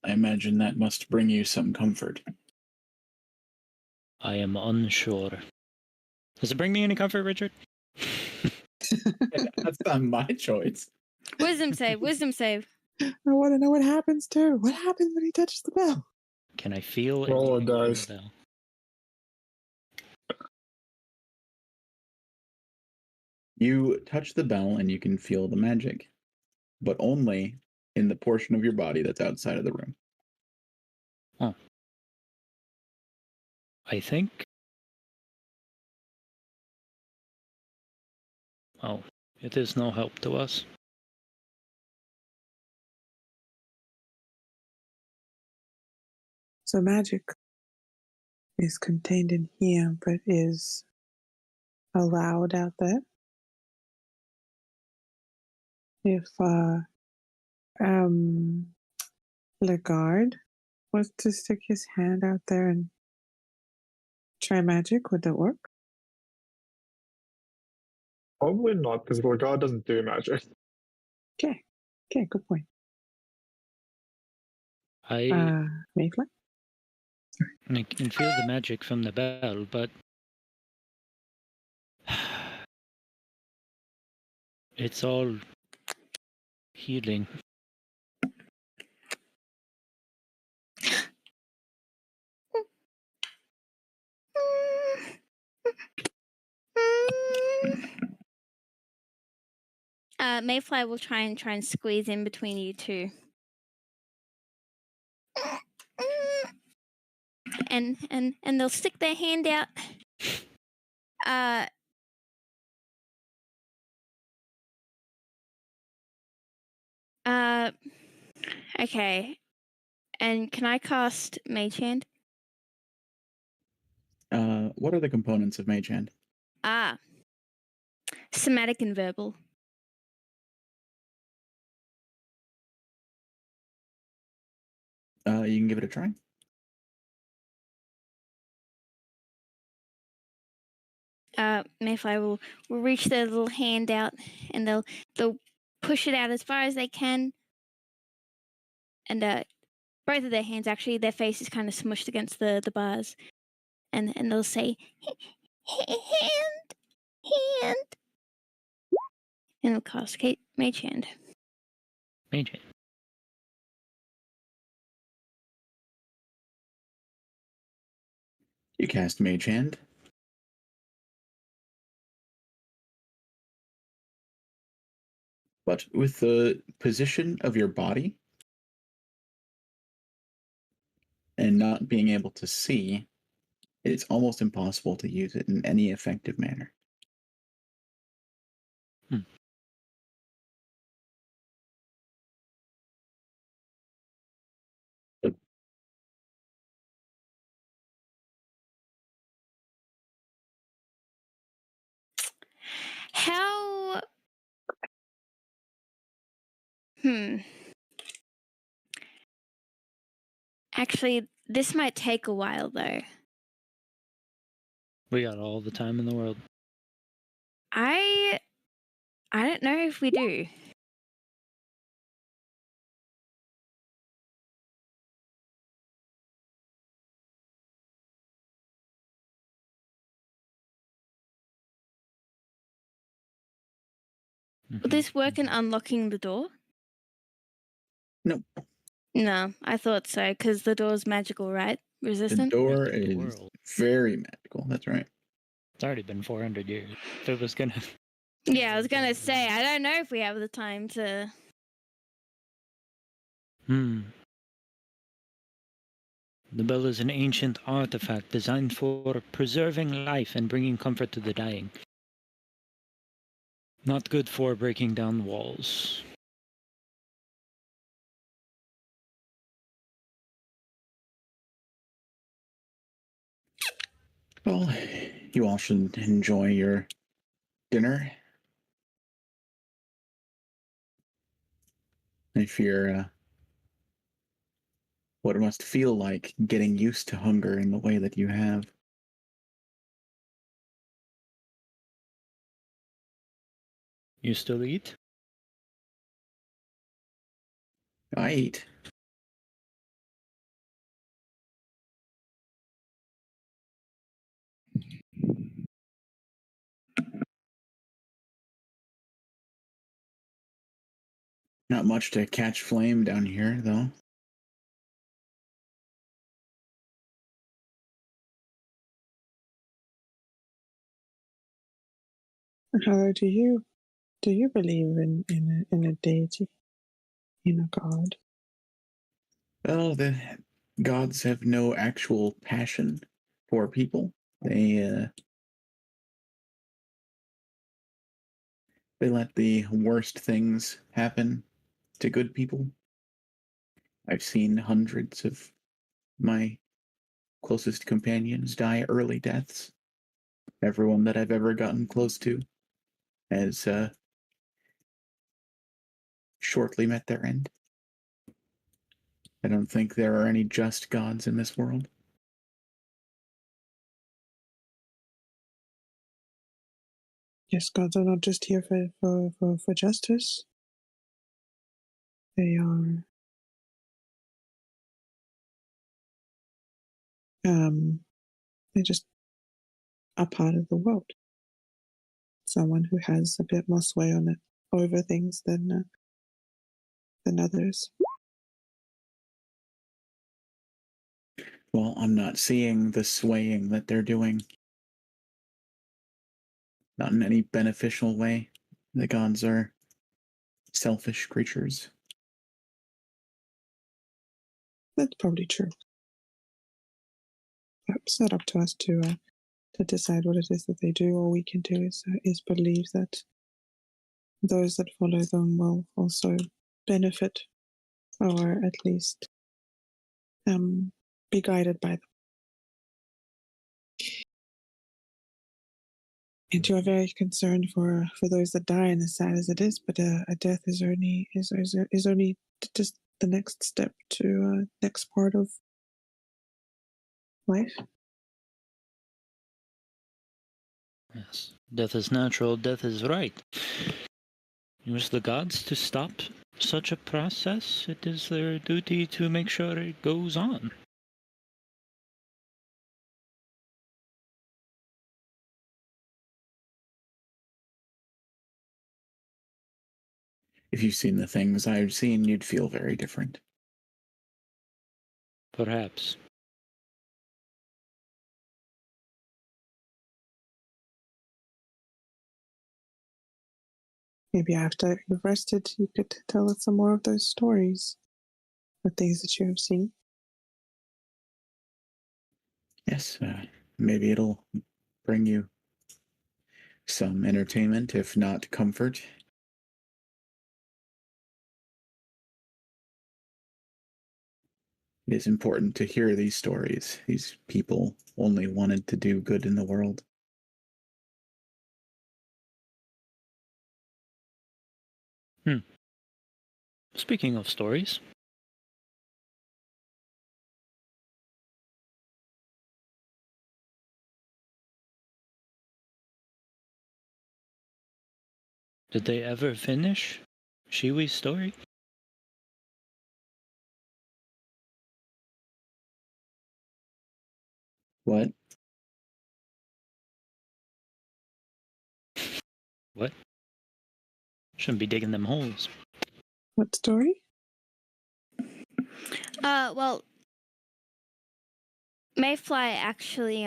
I imagine that must bring you some comfort. I am unsure. Does it bring me any comfort, Richard? That's not my choice. Wisdom save. Wisdom save. I want to know what happens too. What happens when he touches the bell? Can I feel Roll a anything from dice. the bell? You touch the bell and you can feel the magic, but only in the portion of your body that's outside of the room. Oh. I think... Oh, it is no help to us. So magic is contained in here, but is allowed out there. If Legard was to stick his hand out there and try magic, would that work? Probably not, because God doesn't do magic. Okay, good point. I Mayfly? can feel the magic from the bell, but It's all healing. Mayfly will try and squeeze in between you two. And they'll stick their hand out. Okay. And can I cast Mage Hand? What are the components of Mage Hand? Somatic and verbal. You can give it a try. Mayfly will reach their little hand out and they'll push it out as far as they can. And both of their hands, actually, their face is kind of smushed against the bars. And they'll say, hand. And they'll cast Mage Hand. Mage Hand. You cast Mage Hand. But with the position of your body and not being able to see, it's almost impossible to use it in any effective manner. How... Actually, this might take a while, though. We got all the time in the world. I don't know if we do. Will this work in unlocking the door? No. Mm-hmm. No, I thought so, because the door's magical, right? The Resistant? door The is world. very magical. That's right. It's already been 400 years. If it was gonna... Yeah, I was gonna say, I don't know if we have the time to... The bell is an ancient artifact designed for preserving life and bringing comfort to the dying. Not good for breaking down walls. Well, you all should enjoy your dinner. If you're what it must feel like getting used to hunger in the way that you have. You still eat? I eat. Not much to catch flame down here, though. How do you believe in a deity, in a god? Well, the gods have no actual passion for people. They let the worst things happen to good people. I've seen hundreds of my closest companions die early deaths. Everyone that I've ever gotten close to has shortly met their end. I don't think there are any just gods in this world. Yes, gods are not just here for justice. They are they're just a part of the world. Someone who has a bit more sway on it over things than others. Well, I'm not seeing the swaying that they're doing. Not in any beneficial way. The gods are selfish creatures. That's probably true. But it's not up to us to decide what it is that they do. All we can do is believe that those that follow them will also benefit, or at least be guided by them. And you are very concerned for those that die, and as sad as it is, but a death is only just the next step to next part of life. Yes. Death is natural, death is right. It was the gods to stop such a process. It is their duty to make sure it goes on. If you've seen the things I've seen, you'd feel very different. Perhaps. Maybe after you've rested, you could tell us some more of those stories, the things that you have seen. Yes, maybe it'll bring you some entertainment, if not comfort. It is important to hear these stories. These people only wanted to do good in the world. Speaking of stories, did they ever finish Shiwi's story? What? What? Shouldn't be digging them holes. What story? Well, Mayfly actually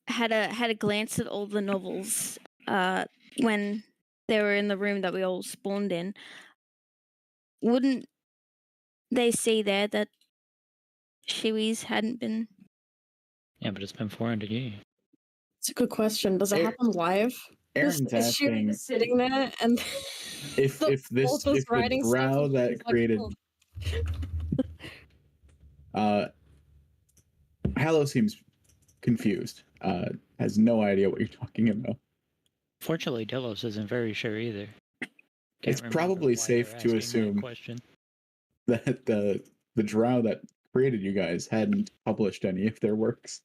had a glance at all the novels when they were in the room that we all spawned in. Wouldn't they see there that Shiwi's hadn't been? Yeah, but it's been 400 years. It's a good question. Does it happen live? Aaron's Is she asking just sitting there and if Volta's the writing stuff drow and that she's like, created Hallow seems confused. Has no idea what you're talking about. Fortunately, Delos isn't very sure either. It's Remember probably why safe they're to asking that assume question. that the drow that created you guys hadn't published any of their works.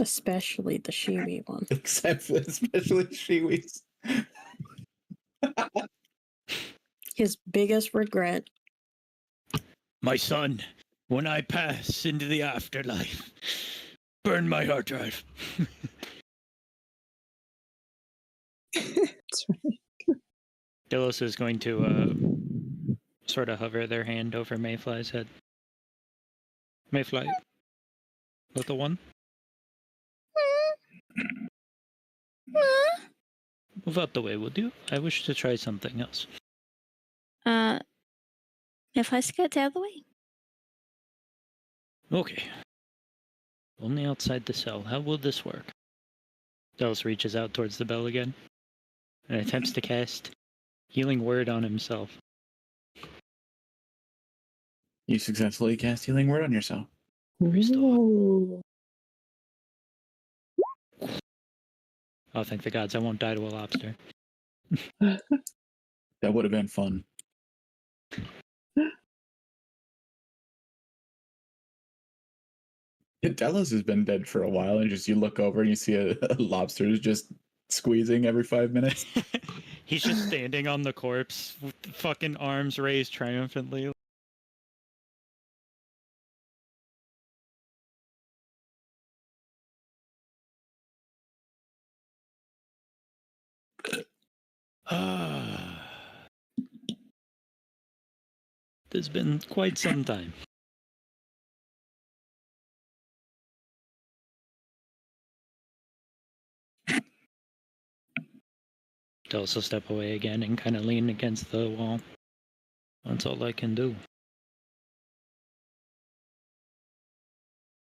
especially the Shiwi one. Especially Shiwi's. His biggest regret. My son, when I pass into the afterlife, burn my hard drive. That's right. Delos is going to sort of hover their hand over Mayfly's head. Mayfly, little one, move out the way, would you? I wish to try something else. If I get out of the way. Okay. Only outside the cell. How will this work? Delos reaches out towards the bell again and attempts to cast Healing Word on himself. You successfully cast Healing Word on yourself. Ooh. Oh, thank the gods, I won't die to a lobster. That would have been fun. Delos has been dead for a while, and just you look over and you see a lobster is just squeezing every 5 minutes. He's just standing on the corpse with the fucking arms raised triumphantly. It's been quite some time. To also step away again and kind of lean against the wall. That's all I can do.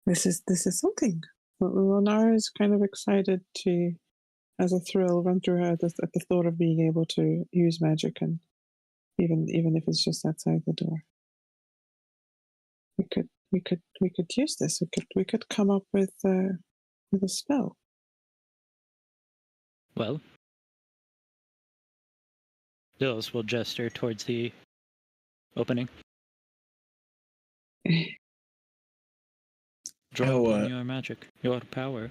This is something. Lenara is kind of excited to, as a thrill, run through her at the thought of being able to use magic, and even if it's just outside the door. We could use this. We could come up with a spell. Well, Dillis will gesture towards the opening. Draw on your magic, your power.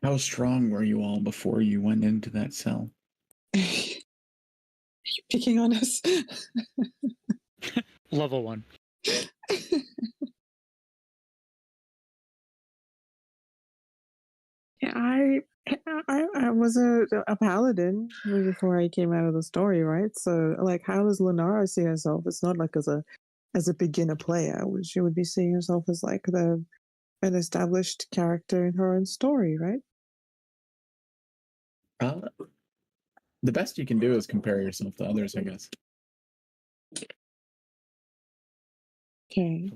How strong were you all before you went into that cell? Are you picking on us? Level 1. Yeah, I was a paladin before I came out of the story, right? So, like, how does Lenara see herself? It's not like as a beginner player. She would be seeing herself as like an established character in her own story, right? The best you can do is compare yourself to others, I guess. Okay.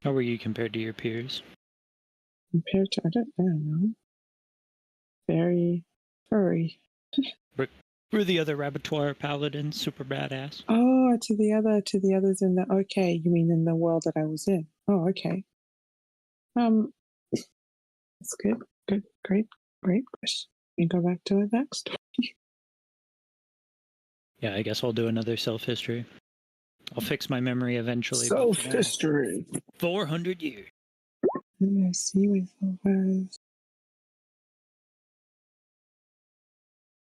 How were you compared to your peers? Compared to I don't know. Very furry. Were the other Rabatoire paladins super badass? Oh, to the others in the okay. You mean in the world that I was in? Oh, okay. That's good. Good. Great question. We go back to it next. Yeah, I guess I'll do another self-history. I'll fix my memory eventually. Self-history. 400 years. Let's see myself as.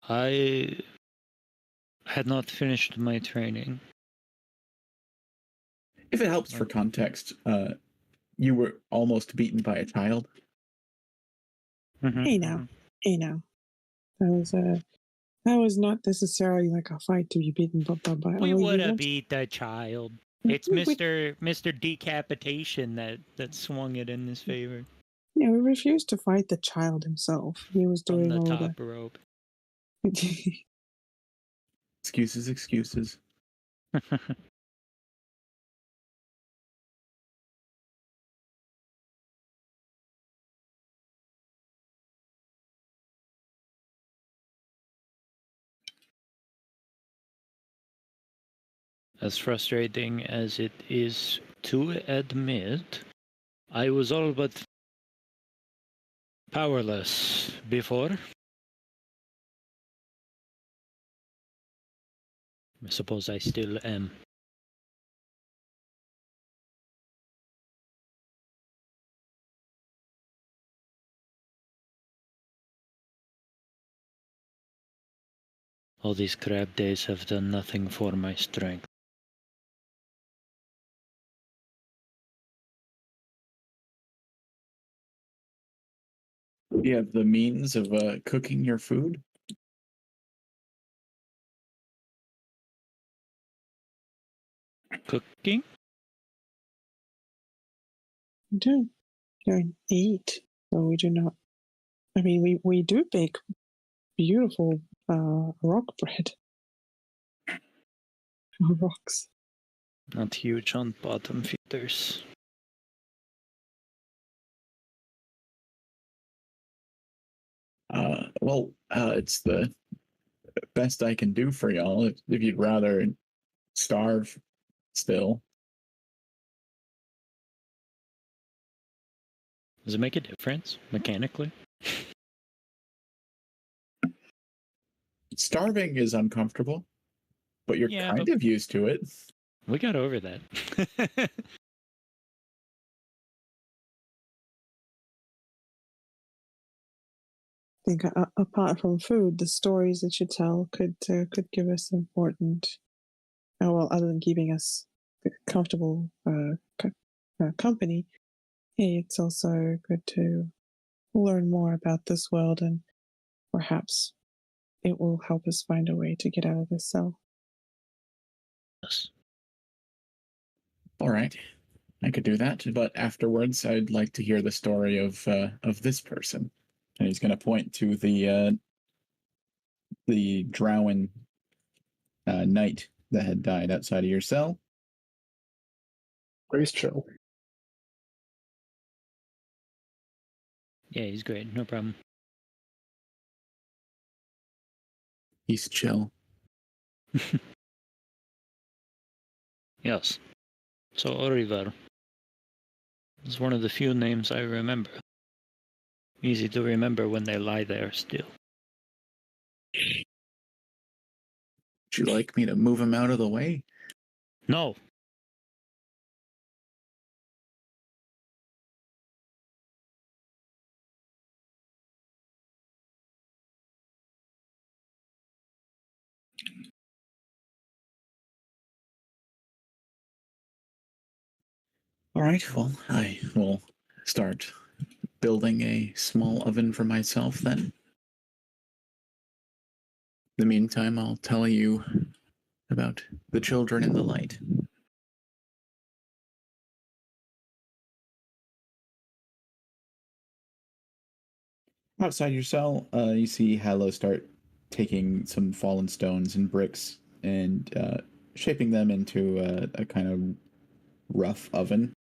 I had not finished my training. If it helps for context, you were almost beaten by a child. Hey now. That was not necessarily like a fight to be beaten by. We would have beat the child. It's Mr. Decapitation that swung it in his favor. Yeah, we refused to fight the child himself. He was doing From the all top rope. Excuses. As frustrating as it is to admit, I was all but powerless before. I suppose I still am. All these crab days have done nothing for my strength. Do you have the means of cooking your food? Cooking? We don't eat, so we do not. I mean, we do bake beautiful rock bread. Rocks. Not huge on bottom feeders. It's the best I can do for y'all. If you'd rather starve still. Does it make a difference mechanically? Starving is uncomfortable, but you're kind of used to it. We got over that. I think apart from food, the stories that you tell could give us important. Other than keeping us comfortable company, hey, it's also good to learn more about this world, and perhaps it will help us find a way to get out of this cell. Yes. All right, I could do that, but afterwards, I'd like to hear the story of this person. And he's going to point to the Drowan knight that had died outside of your cell. Grace chill. Yeah, he's great. No problem. He's chill. Yes. So Orivar is one of the few names I remember. Easy to remember when they lie there still. Would you like me to move him out of the way? No. All right, well, I will start building a small oven for myself then. In the meantime, I'll tell you about the children in the light. Outside your cell, you see Hallow start taking some fallen stones and bricks and shaping them into a kind of rough oven.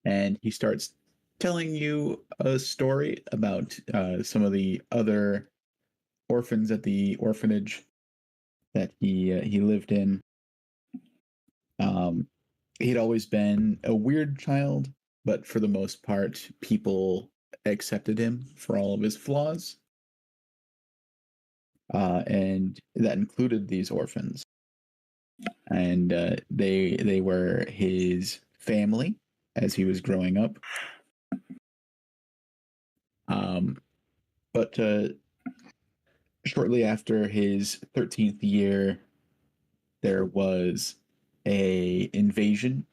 And he starts telling you a story about some of the other orphans at the orphanage that he lived in. He'd always been a weird child, but for the most part, people accepted him for all of his flaws. And that included these orphans. And they were his family as he was growing up. But shortly after his 13th year, there was a invasion,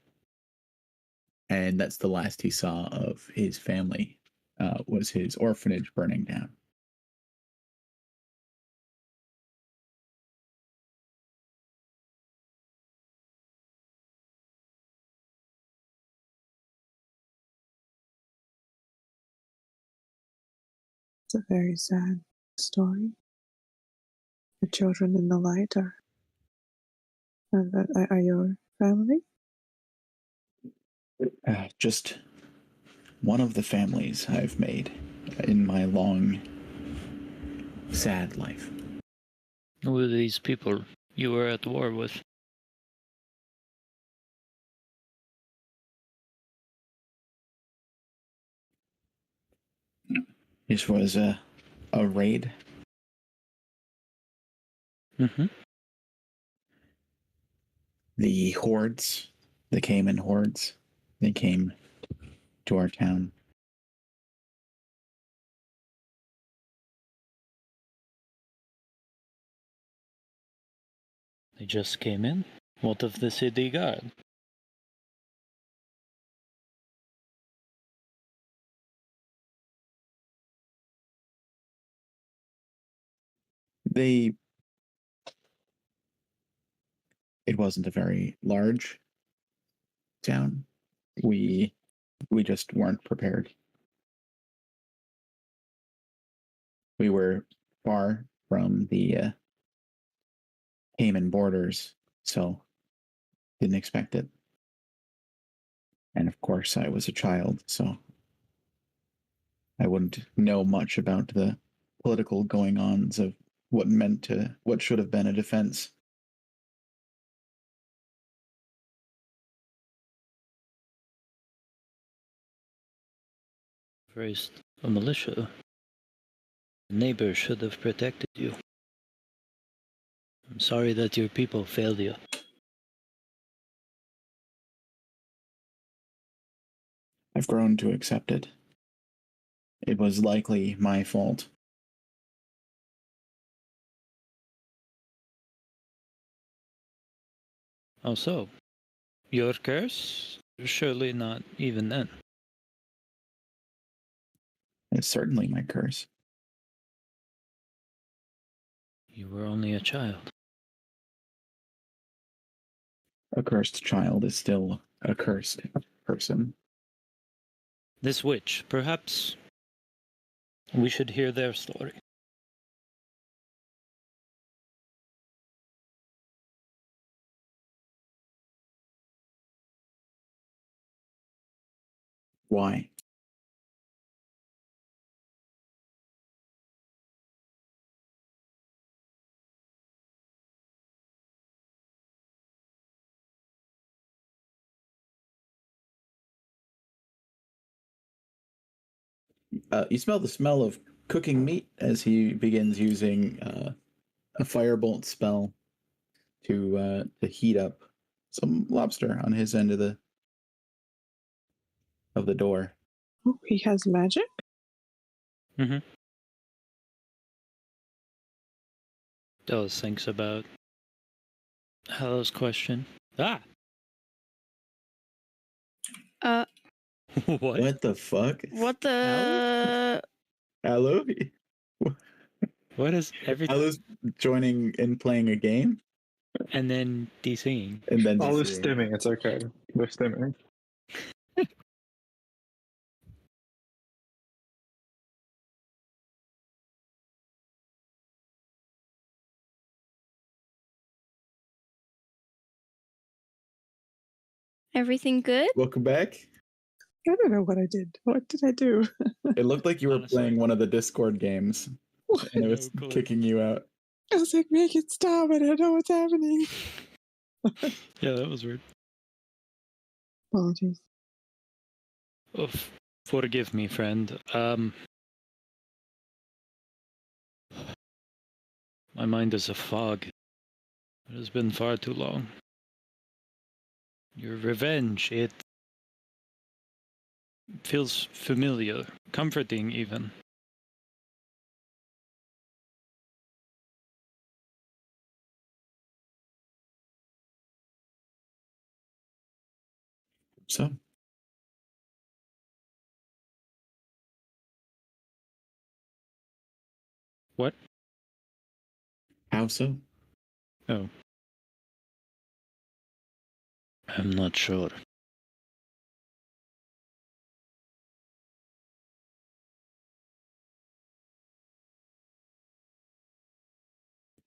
and that's the last he saw of his family, was his orphanage burning down. It's a very sad story. The children in the light are your family? Just one of the families I've made in my long, sad life. Who are these people you were at war with? This was a raid. Mm-hmm. The hordes, the Cayman hordes, they came to our town. They just came in? What of the city guard? It wasn't a very large town. We just weren't prepared. We were far from the Cayman borders, so didn't expect it. And of course, I was a child, so I wouldn't know much about the political going-ons of what should have been a defense. Raised a militia. The neighbors should have protected you. I'm sorry that your people failed you. I've grown to accept it. It was likely my fault. Also, your curse? Surely not even then. It's certainly my curse. You were only a child. A cursed child is still a cursed person. This witch, perhaps we should hear their story. Why? You smell the smell of cooking meat as he begins using a firebolt spell to heat up some lobster on his end of the door. Oh, he has magic? Mm-hmm. Dallas thinks about Hallow's question. Ah! What? What the fuck? What the? Hello? What is everything? Hallow's joining and playing a game? And then DCing. And then All is DCing. stimming. It's okay. We're stimming. Everything good? Welcome back. I don't know what I did. What did I do? It looked like you were Honestly. playing one of the Discord games, and it was No clue. kicking you out. I was like, make it stop. I don't know what's happening. Yeah, that was weird. Apologies. Oh, forgive me, friend. My mind is a fog. It has been far too long. Your revenge, it feels familiar, comforting even. So, What? how so? Oh. I'm not sure.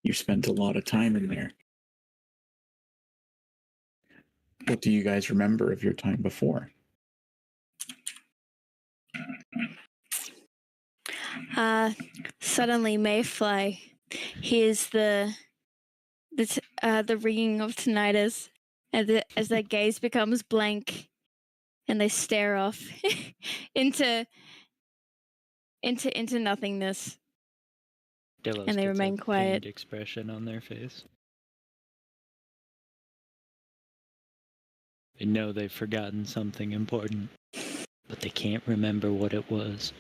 You spent a lot of time in there. What do you guys remember of your time before? Suddenly Mayfly hears the ringing of tinnitus, as their gaze becomes blank, and they stare off into nothingness. Delos And they gets remain a quiet. pained expression on their face. They know they've forgotten something important, but they can't remember what it was.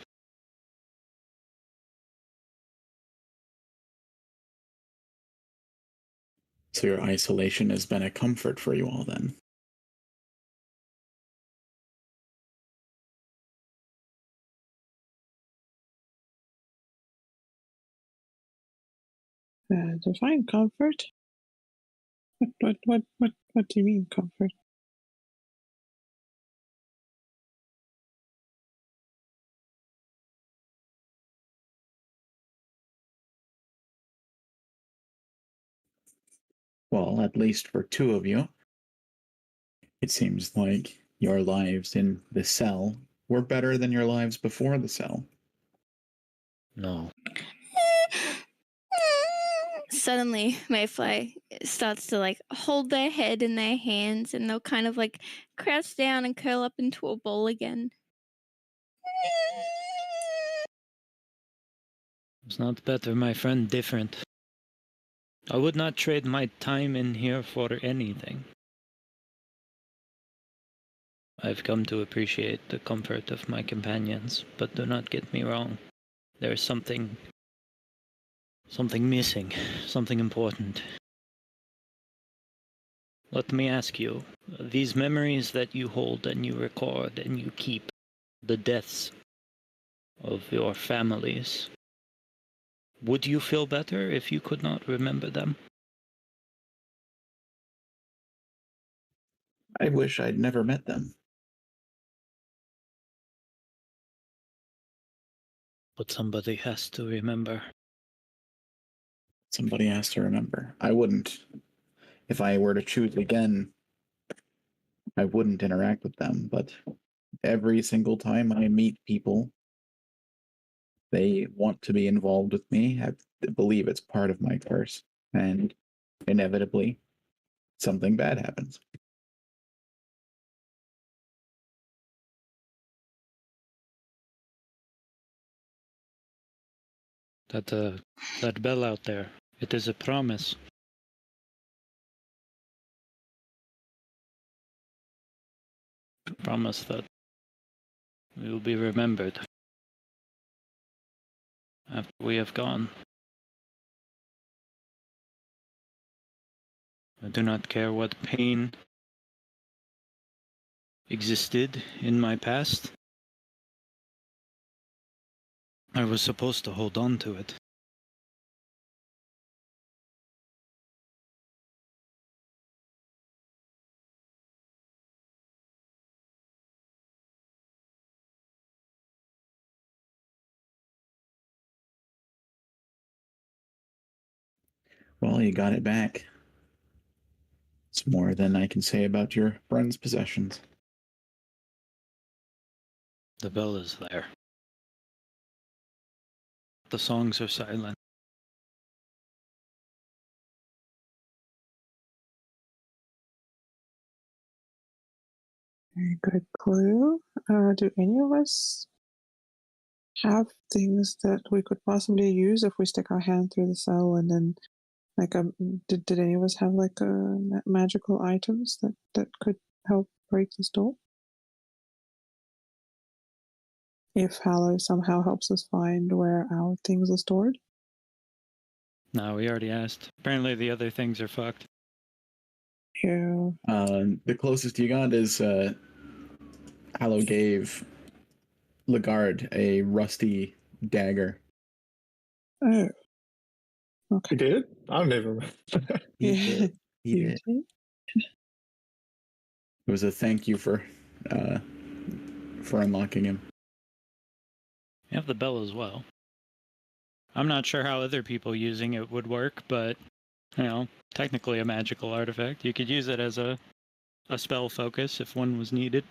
So your isolation has been a comfort for you all then. Define comfort. What do you mean comfort? Well, at least for two of you, it seems like your lives in the cell were better than your lives before the cell. No. Suddenly, Mayfly starts to like hold their head in their hands, and they'll kind of like crouch down and curl up into a ball again. It's not better, my friend, different. I would not trade my time in here for anything. I've come to appreciate the comfort of my companions, but do not get me wrong. There is something missing, something important. Let me ask you, these memories that you hold and you record and you keep, the deaths of your families, would you feel better if you could not remember them? I wish I'd never met them. But somebody has to remember. Somebody has to remember. I wouldn't. If I were to choose again, I wouldn't interact with them. But every single time I meet people, they want to be involved with me. I believe it's part of my curse. And inevitably, something bad happens. That bell out there, it is a promise. A promise that we will be remembered after we have gone. I do not care what pain existed in my past. I was supposed to hold on to it. Well, you got it back. It's more than I can say about your friend's possessions. The bell is there. The songs are silent. Very good clue. Do any of us have things that we could possibly use if we stick our hand through the cell and then, like, did any of us have like magical items that could help break this door? If Hallow somehow helps us find where our things are stored. No, we already asked. Apparently the other things are fucked. Yeah. The closest you got is Hallow gave Lagarde a rusty dagger. Oh. Okay. You did? I don't even remember. He Yeah. did. He You did. did? It was a thank you for unlocking him. You have the bell as well. I'm not sure how other people using it would work, but, you know, technically a magical artifact. You could use it as a spell focus if one was needed.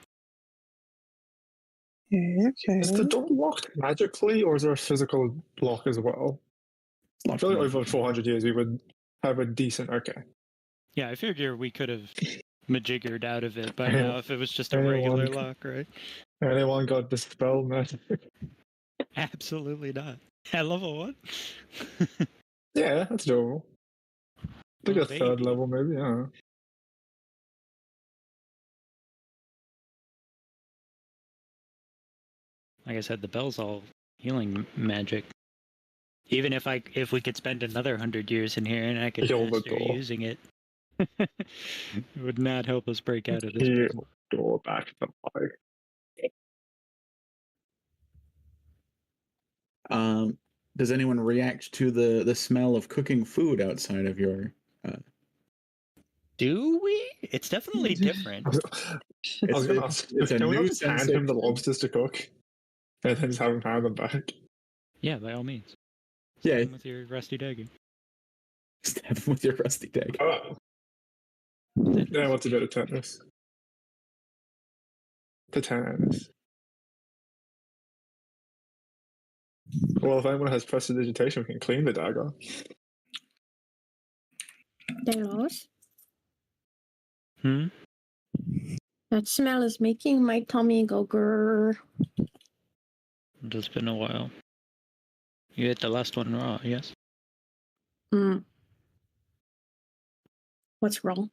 Yeah, okay. Is the door locked magically, or is there a physical lock as well? It's I locked feel like from over 400 years we would have a decent. Okay. Yeah, I figure we could have majiggered out of it by Yeah. now if it was just a Anyone regular could- lock, right? Anyone got dispel magic? Absolutely not. At level 1? Yeah, that's doable. I think Oh, a third baby. level, maybe. Yeah. Like I said, the bell's all healing magic. Even if we could spend another 100 years in here and I could Heal the master door. using it, it would not help us break out of this. Heal prison. the door back to life. Does anyone react to the smell of cooking food outside of your? Do we? It's definitely different. I was going to ask, it's a can we new not just hand him the sensation. lobsters to cook? And then just have him hand them back? Yeah, by all means. Yeah, Same with your rusty dagger. stab him with your rusty dagger. Oh, yeah, what's a bit of tetanus? Tetanus. Well, if anyone has prestidigitation, we can clean the dagger. Delos, Hmm? that smell is making my tummy go grrr. It's been a while. You ate the last one raw, yes? Mm. What's wrong?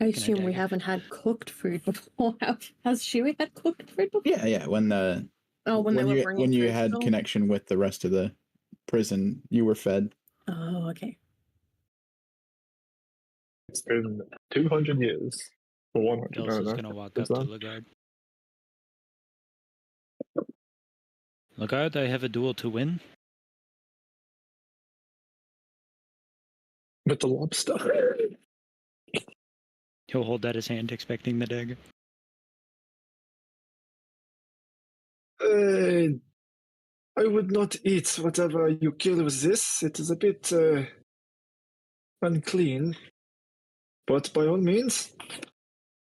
I Can I assume we dagger? haven't had cooked food before. Has Shui had cooked food before? Yeah. When when they were bringing when you food had still? connection with the rest of the prison, you were fed. Oh, okay. It's been 200 years. Or 100, I Dels don't is know. going to walk What's up to that? Lagarde. Lagarde, I have a duel to win. With the lobster. He'll hold out his hand, expecting the dagger. I would not eat whatever you kill with this. It is a bit unclean. But by all means,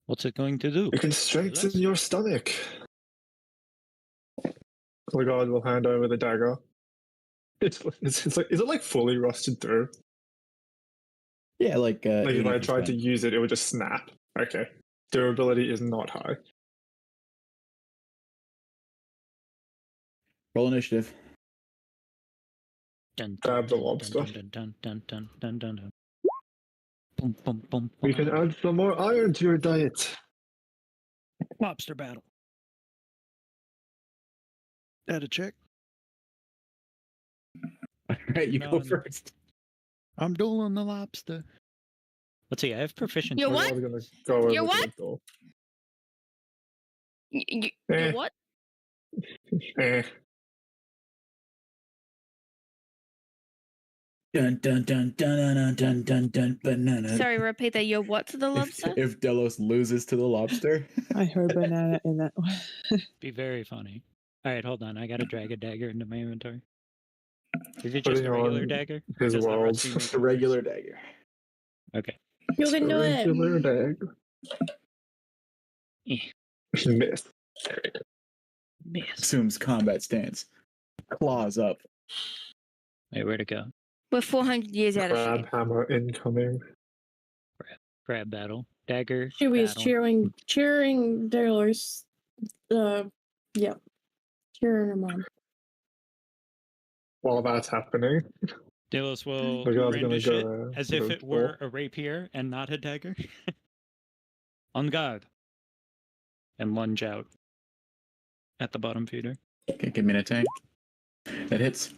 What's it going to do? it can strengthen Yes. your stomach. The guard will hand over the dagger. It's like, is it like fully rusted through? Yeah, like Like if I tried to 80%. use it, it would just snap. Okay. Durability is not high. Roll initiative. Dun, Grab the dun, lobster. Dun, dun, dun, dun, dun, dun, dun. Boom, boom, boom, We boom. can add some more iron to your diet. Lobster battle. Add a check. All right, you go None. first. I'm dueling the lobster. Let's see, I have proficiency. You're I'm what? gonna go over You're to what? the door. You're what? Eh. Dun dun dun dun dun dun dun dun banana. Sorry, repeat that. You're what to the If, lobster? if Delos loses to the lobster, I heard banana in that one. Be very funny. All right, hold on. I gotta drag a dagger into my inventory. Is it Putting just a regular on dagger? his Does the world. rusty make it's a it regular worse? dagger. Okay. You can do it. Regular dagger. Eh, Miss. miss. Assumes combat stance. Claws up. Wait, where'd it go? We're 400 years out of Crab shape. hammer incoming. Crab battle. Dagger. Chewy's battle. cheering Delos. Yeah. Cheering him on. While that's happening, Delos will the guy's gonna brandish it go as to if the it were door. a rapier and not a dagger. On guard. And lunge out at the bottom feeder. Okay, give me an attack. That hits.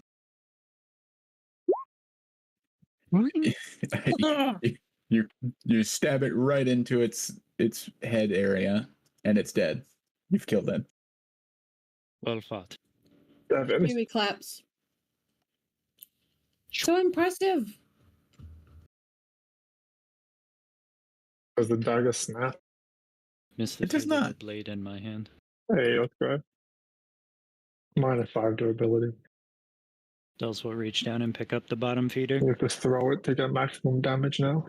You stab it right into its head area, and it's dead. You've killed it. Well fought. Seven. Chewy claps. So impressive. Does the dagger snap? Missed the It does feel of the not. blade in my hand. Hey, let's go. -5 durability. Dels will reach down and pick up the bottom feeder. You have to throw it to get maximum damage now.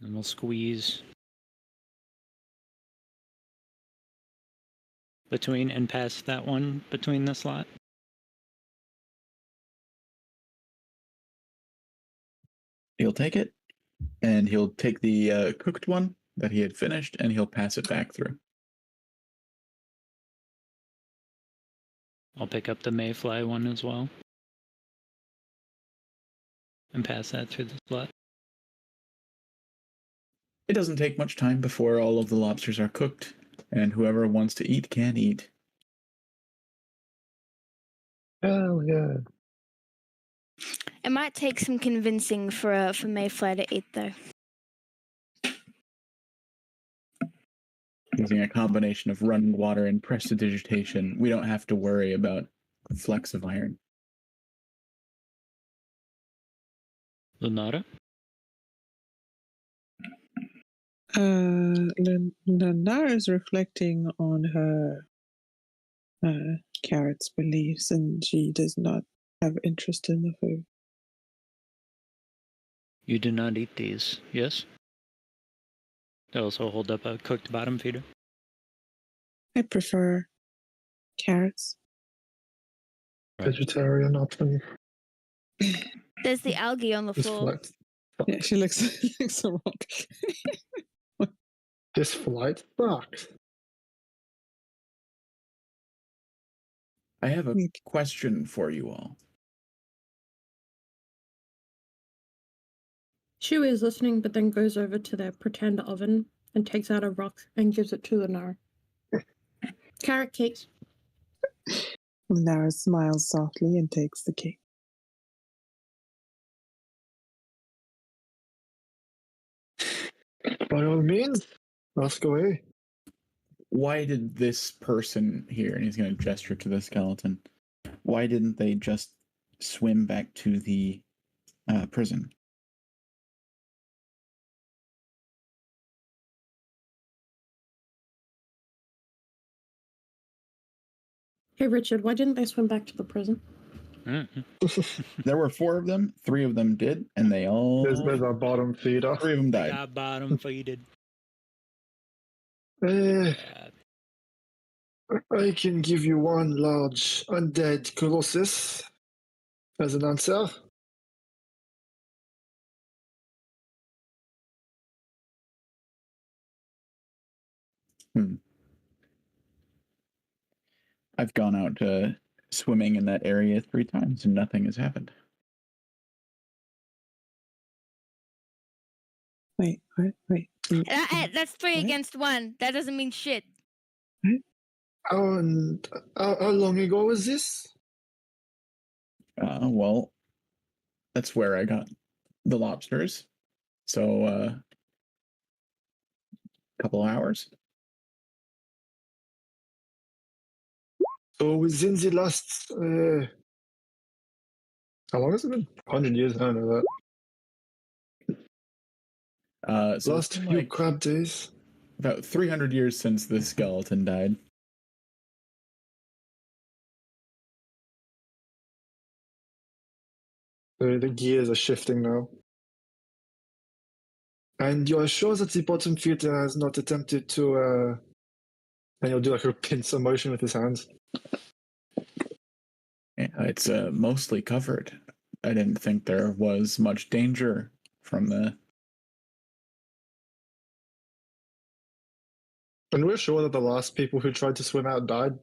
And we'll squeeze between and past that one between the slot. He'll take it, and he'll take the cooked one that he had finished, and he'll pass it back through. I'll pick up the mayfly one as well. And pass that through the slot. It doesn't take much time before all of the lobsters are cooked, and whoever wants to eat can eat. Hell yeah. It might take some convincing for Mayfly to eat, though. Using a combination of running water and prestidigitation, we don't have to worry about flecks of iron. Lunara? Lunara is reflecting on her Carrot's beliefs, and she does not have interest in the food. You do not eat these, yes? They also hold up a cooked bottom feeder. I prefer carrots. Vegetarian option. There's the algae on the This floor. flight. Yeah, she looks looks a rock. This flight sucks. I have a question for you all. Chewy is listening, but then goes over to their pretend oven and takes out a rock and gives it to Lunara. Carrot cakes. Lunara smiles softly and takes the cake. By all means, ask away. Why did this person here, and he's going to gesture to the skeleton, why didn't they just swim back to the prison. Hey, Richard, why didn't they swim back to the prison? There were 4 of them. 3 of them did, and they all There's our bottom feeder. 3 of them I died. got bottom feeded. Eh, Uh, I can give you one large undead colossus as an answer. I've gone out swimming in that area 3 times, and nothing has happened. Wait. That's 3 What? against 1. That doesn't mean shit. How long ago was this? Well, that's where I got the lobsters. So, a couple hours. So within the last how long has it been? 100 years. I don't know that. So Last it's been few like crab days. about 300 years since the skeleton died. The gears are shifting now. And you are sure that the bottom feeder has not attempted to and he'll do like a pincer motion with his hands. Yeah, it's mostly covered. I didn't think there was much danger from the. And we're sure that the last people who tried to swim out died.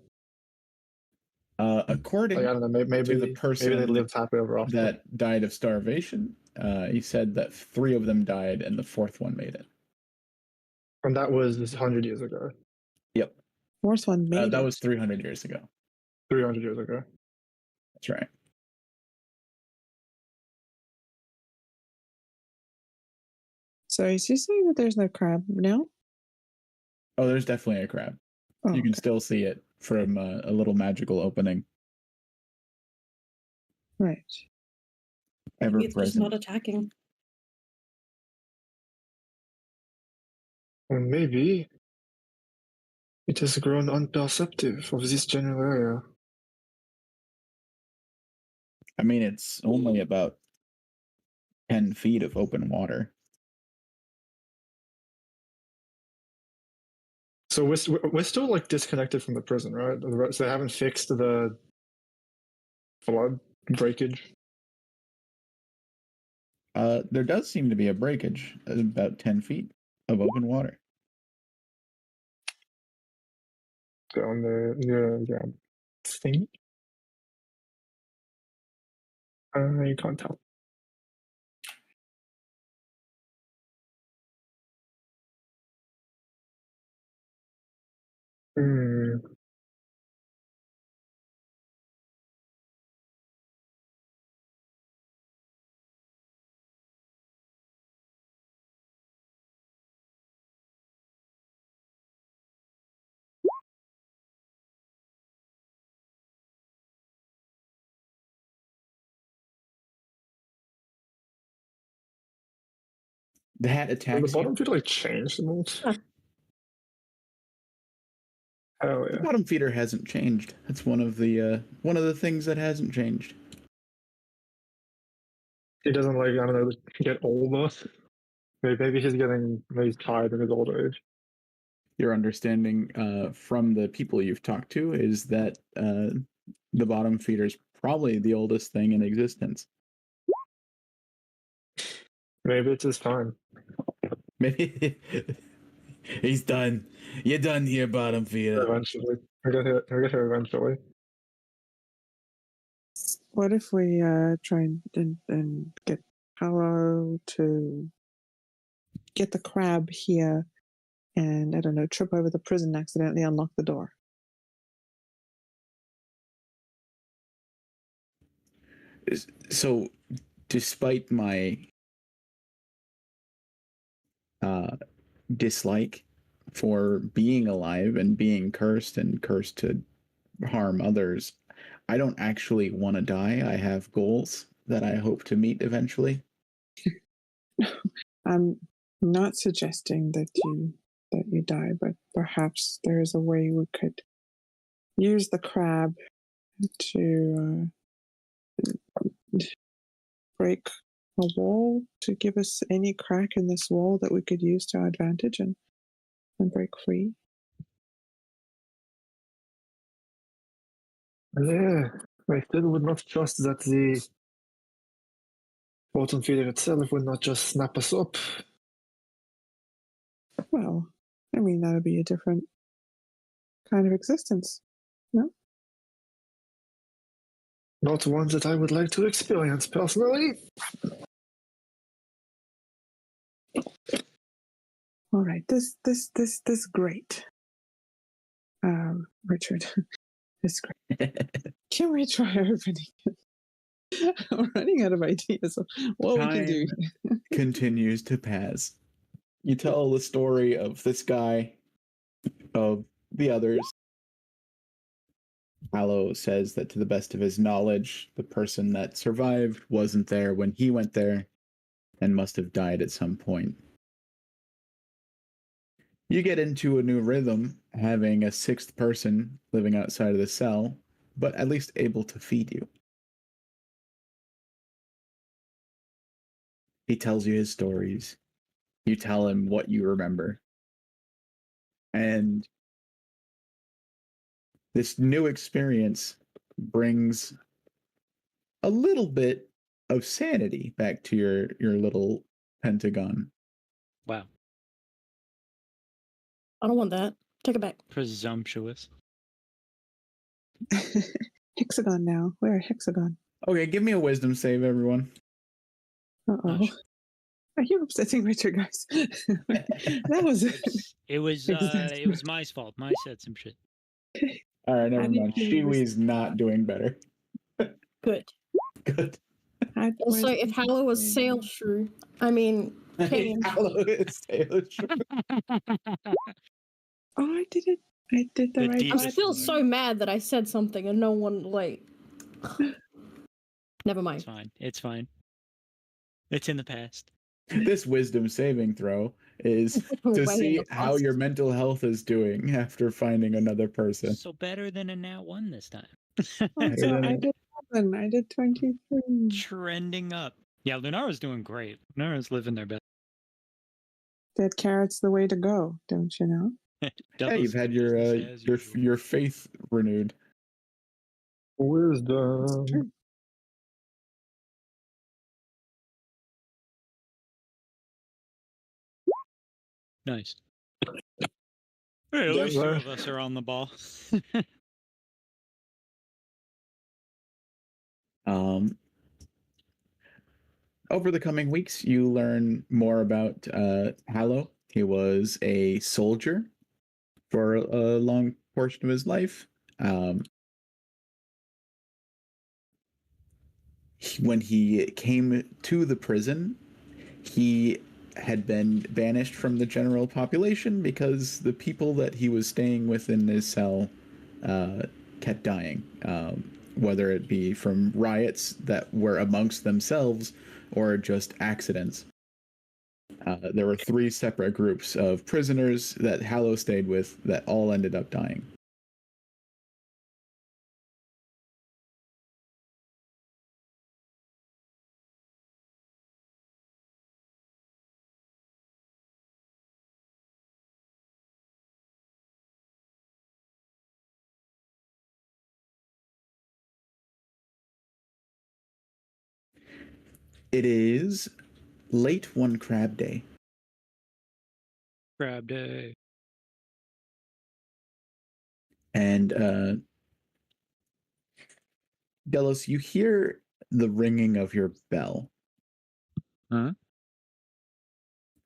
According Like, I don't know, maybe to the person maybe they lived happily ever after. that died of starvation, he said that 3 of them died and the 4th one made it. And that was 100 years ago. Yep. 4th one made That it. was 300 years ago. 300 years ago. That's right. So is he saying that there's no crab now? Oh, there's definitely a crab. Oh, You can okay. still see it from a little magical opening Right. ever It's just not present. attacking. And maybe it has grown unperceptive of this general area. I mean, it's only about 10 feet of open water. So we're still like disconnected from the prison, right? So they haven't fixed the flood breakage. There does seem to be a breakage at about 10 feet of open water. So on the thing. You can't tell. Hmm. That Did attacks the you. bottom feeder like change the most? Huh. Hell The yeah. bottom feeder hasn't changed. That's one of the things that hasn't changed. He doesn't like, I don't know, get older. Maybe maybe he's tired in his old age. Your understanding from the people you've talked to is that the bottom feeder is probably the oldest thing in existence. Maybe it's his time. Maybe he's done. You're done here, bottom feeder. Eventually. He'll get here eventually. What if we try and get Paolo to get the crab here and, I don't know, trip over the prison and accidentally unlock the door? So, despite my dislike for being alive and being cursed and cursed to harm others, I don't actually want to die. I have goals that I hope to meet eventually. I'm not suggesting that you die, but perhaps there is a way we could use the crab to break a wall, to give us any crack in this wall that we could use to our advantage and break free. Yeah, I still would not trust that the bottom feeder itself would not just snap us up. Well, I mean, that would be a different kind of existence. No? Not one that I would like to experience personally. All right, this great. Richard, this great. Can we try opening? I'm running out of ideas of what we can do. Continues to pass. You tell the story of this guy, of the others. Hallow says that to the best of his knowledge, the person that survived wasn't there when he went there and must have died at some point. You get into a new rhythm, having a sixth person living outside of the cell, but at least able to feed you. He tells you his stories. You tell him what you remember. And this new experience brings a little bit of sanity back to your little pentagon. Wow. I don't want that. Take it back. Presumptuous. Hexagon now. We're a hexagon. Okay, give me a wisdom save, everyone. Uh-oh. Gosh. Are you upsetting Richard, guys? That was it. It was my fault. I said some shit. All right, never I didn't mind. hear you. Shiwi's not doing better. Good. Good. Also, if Hallow was sail shrew, I mean, Kane. Hallow is Taylor Swift. Oh, I did it. I did the The right deep- I'm button. still so mad that I said something and no one, like. Never It's mind. fine. It's fine. It's in the past. This wisdom saving throw is Way to in see the how past. your mental health is doing after finding another person. So better than a nat 1 this time. Oh, so I did 7. I did 23. Trending up. Yeah, Lunara's doing great. Lunara's living their best. That carrot's the way to go, don't you know? Yeah, Doubles you've had the your business as usual. your faith renewed. Wisdom. True. Nice. Hey, at least two Denver. of us are on the ball. Over the coming weeks, you learn more about Hallow. He was a soldier for a long portion of his life. When he came to the prison, he had been banished from the general population because the people that he was staying with in his cell kept dying, whether it be from riots that were amongst themselves or just accidents. There were 3 separate groups of prisoners that Hallow stayed with that all ended up dying. It is late one crab day. Crab day. And Delos, you hear the ringing of your bell. Huh?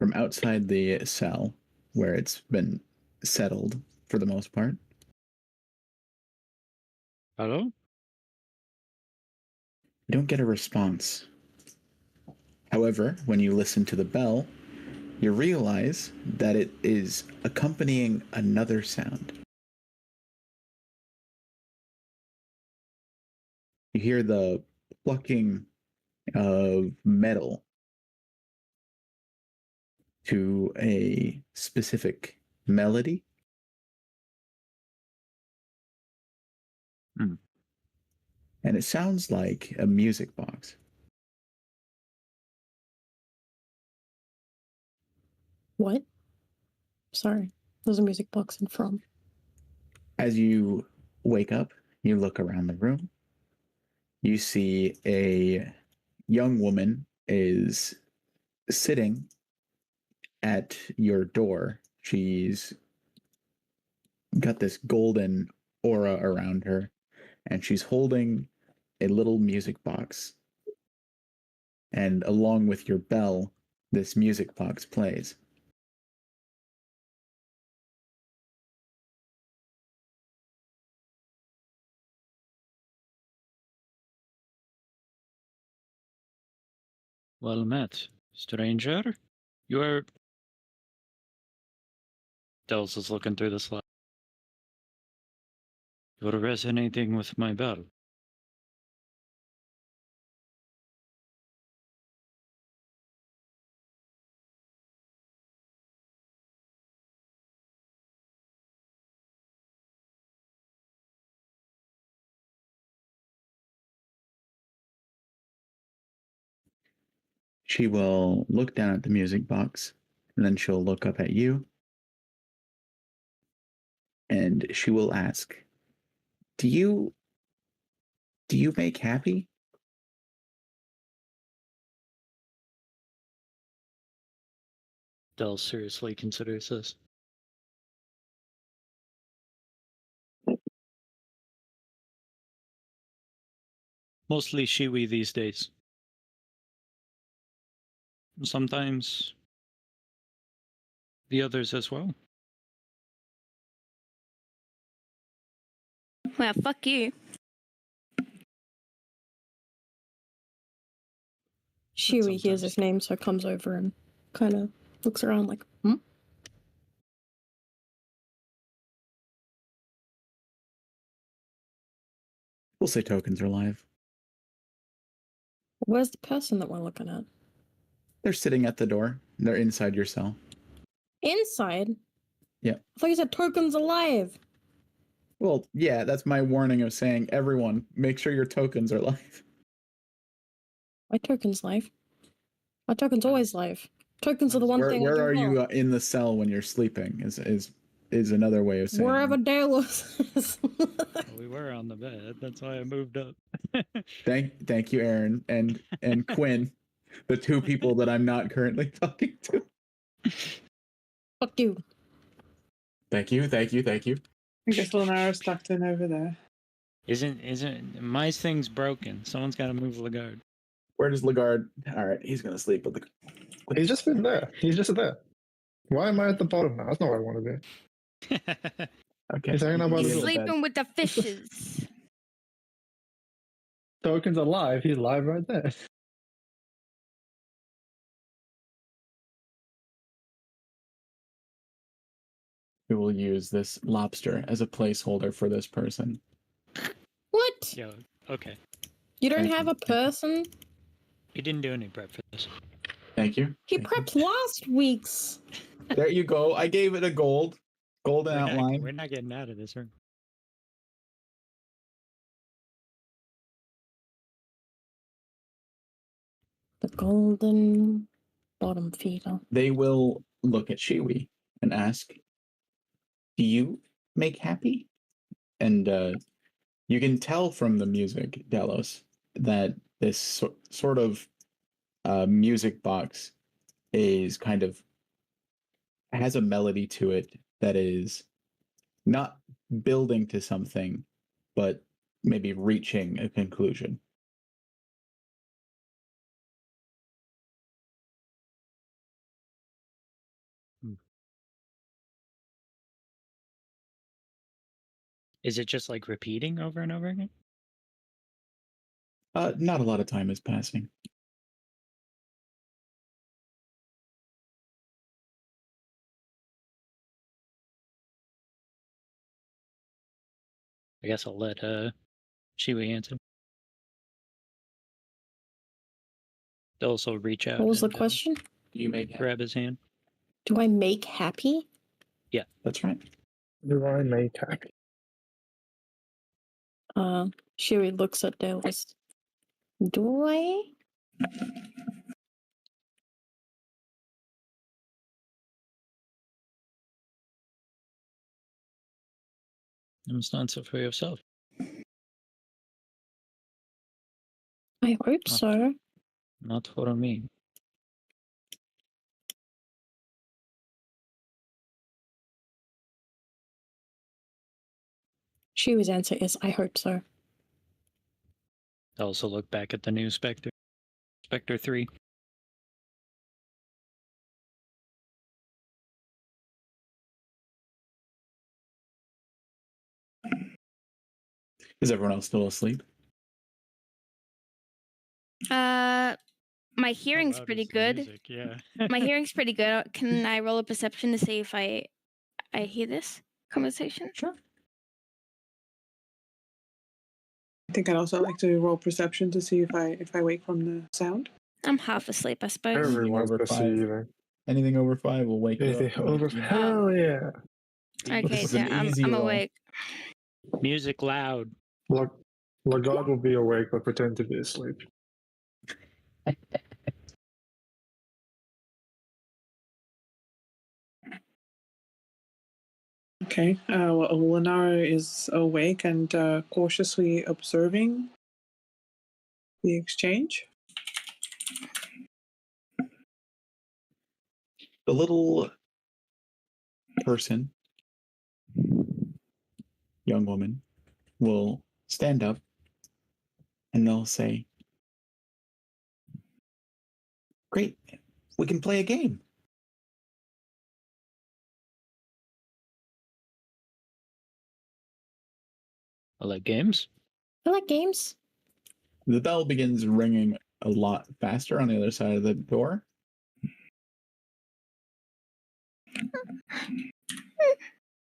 From outside the cell, where it's been settled for the most part. Hello? You don't get a response. However, when you listen to the bell, you realize that it is accompanying another sound. You hear the plucking of metal to a specific melody. Hmm. And it sounds like a music box. What? Sorry. There's a music box in front. As you wake up, you look around the room. You see a young woman is sitting at your door. She's got this golden aura around her, and she's holding a little music box. And along with your bell, this music box plays. Well met, stranger. You are. Dels is looking through the slide. You're resonating with my bell. She will look down at the music box, and then she'll look up at you, and she will ask, Do you make happy? Dels seriously considers this. Mostly Shiwi these days. Sometimes the others as well. Well, fuck you. Shui hears sometimes. his name, so comes over and kind of looks around like, hmm? We'll say tokens are live. Where's the person that we're looking at? They're sitting at the door. They're inside your cell. Inside? Yeah. I thought you said tokens alive. Well, yeah, that's my warning of saying, everyone, make sure your tokens are live. My token's live. My token's always live. Tokens are the one Where, thing. where I are do you well. in the cell when you're sleeping? Is another way of saying. Wherever Delos is. We were on the bed. That's why I moved up. Thank you, Aaron and Quinn, the two people that I'm not currently talking to. Fuck you. Thank you. I guess Lenara's tucked in over there. Isn't my thing's broken? Someone's got to move Lagarde. Where does Lagarde? All right, he's gonna sleep with the. He's just been there. He's just there. Why am I at the bottom now? That's not where I want to be. Okay. He's hanging out by You the go to door. bed. Sleeping with the fishes. Tokens are live. He's live right there. We will use this lobster as a placeholder for this person. What? Yo, okay. You don't Thank have you. a person? He didn't do any prep for this. Thank you. He Thank you. prepped last week's. There you go. I gave it a golden We're outline. not getting out of this room. The golden bottom feeder. They will look at Shiwi and ask, "Do you make happy?" And you can tell from the music, Delos, that this sort of music box is kind of has a melody to it that is not building to something, but maybe reaching a conclusion. Is it just like repeating over and over again? Not a lot of time is passing. I guess I'll let Shiwi answer. Also reach out. What was the and, question? Do you make grab his hand. Do I make happy? That's right. Do I make happy? Shiri looks at Dallas. Do I? You must answer for yourself. I hope Not- so. Not for me. Shiri's answer is, I hope so. Also look back at the new Spectre. Spectre 3. Is everyone else still asleep? My hearing's pretty good. Yeah. My hearing's pretty good. Can I roll a perception to see if I hear this conversation? Sure. I think I'd also like to roll perception to see if I wake from the sound. I'm half asleep, I suppose. Everyone's over 5. perceiving. Anything over 5 will wake you Anything up. over? Hell yeah! Okay, This is so an easy I'm roll. awake. Music loud. Lagard will be awake but pretend to be asleep. Okay. Well, Lenara is awake and cautiously observing the exchange. The little person, young woman, will stand up and they'll say, "Great, we can play a game." I like games. I like games. The bell begins ringing a lot faster on the other side of the door.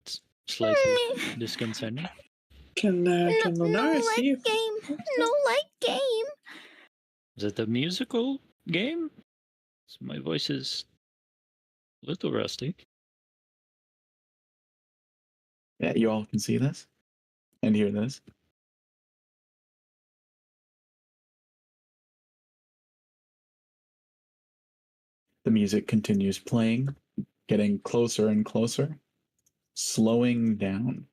It's slightly disconcerting. Can No Lenara like see if game. No like game. Is it a musical game? So my voice is a little rusty. Yeah, you all can see this and hear this. The music continues playing, getting closer and closer, slowing down.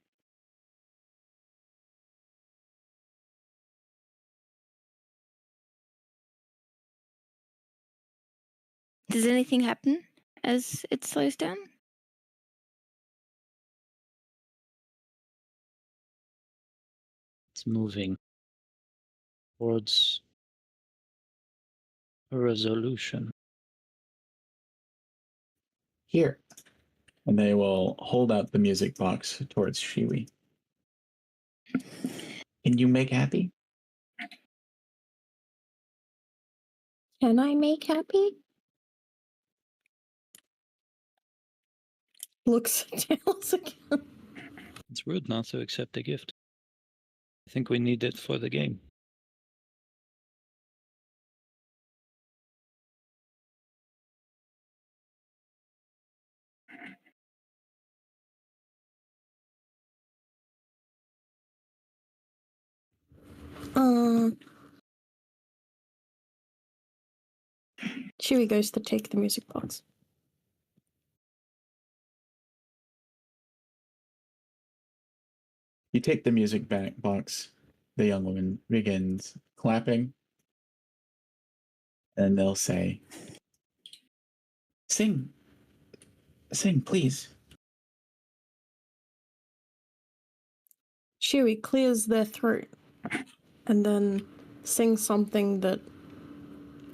Does anything happen as it slows down? It's moving towards a resolution. Here. And they will hold out the music box towards Shiwi. Can you make happy? Can I make happy? Looks at Dallas again. It's rude not to accept the gift. I think we need it for the game. Shiri goes to take the music box. You take the music box. The young woman begins clapping. And they'll say, "Sing. Sing, please." Shiri clears their throat and then sings something that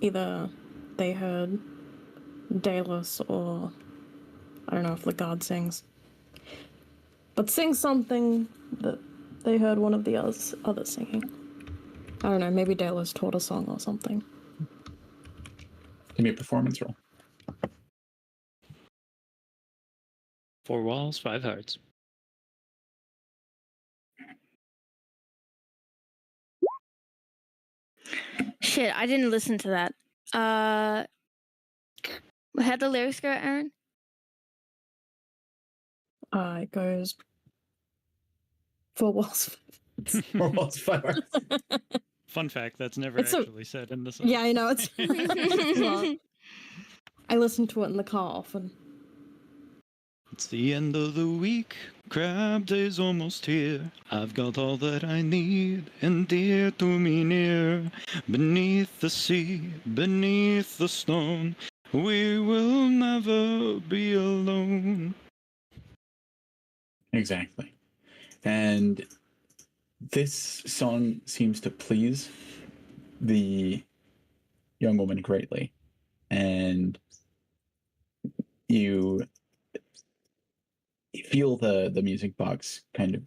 either they heard Dallas or I don't know if Lagard sings. But sing something that they heard one of the others singing. I don't know, maybe Dallas taught a song or something. Give me a performance roll. 4 walls, 5 hearts. Shit, I didn't listen to that. How'd the lyrics go, Aaron? It goes 4 walls. Or what's 5 hours? Fun fact, that's never It's a- actually said in the song. Yeah, I know. It's not. I listen to it in the car often. It's the end of the week, crab day's almost here. I've got all that I need and dear to me near. Beneath the sea, beneath the stone, we will never be alone. Exactly. And this song seems to please the young woman greatly. And you feel the music box kind of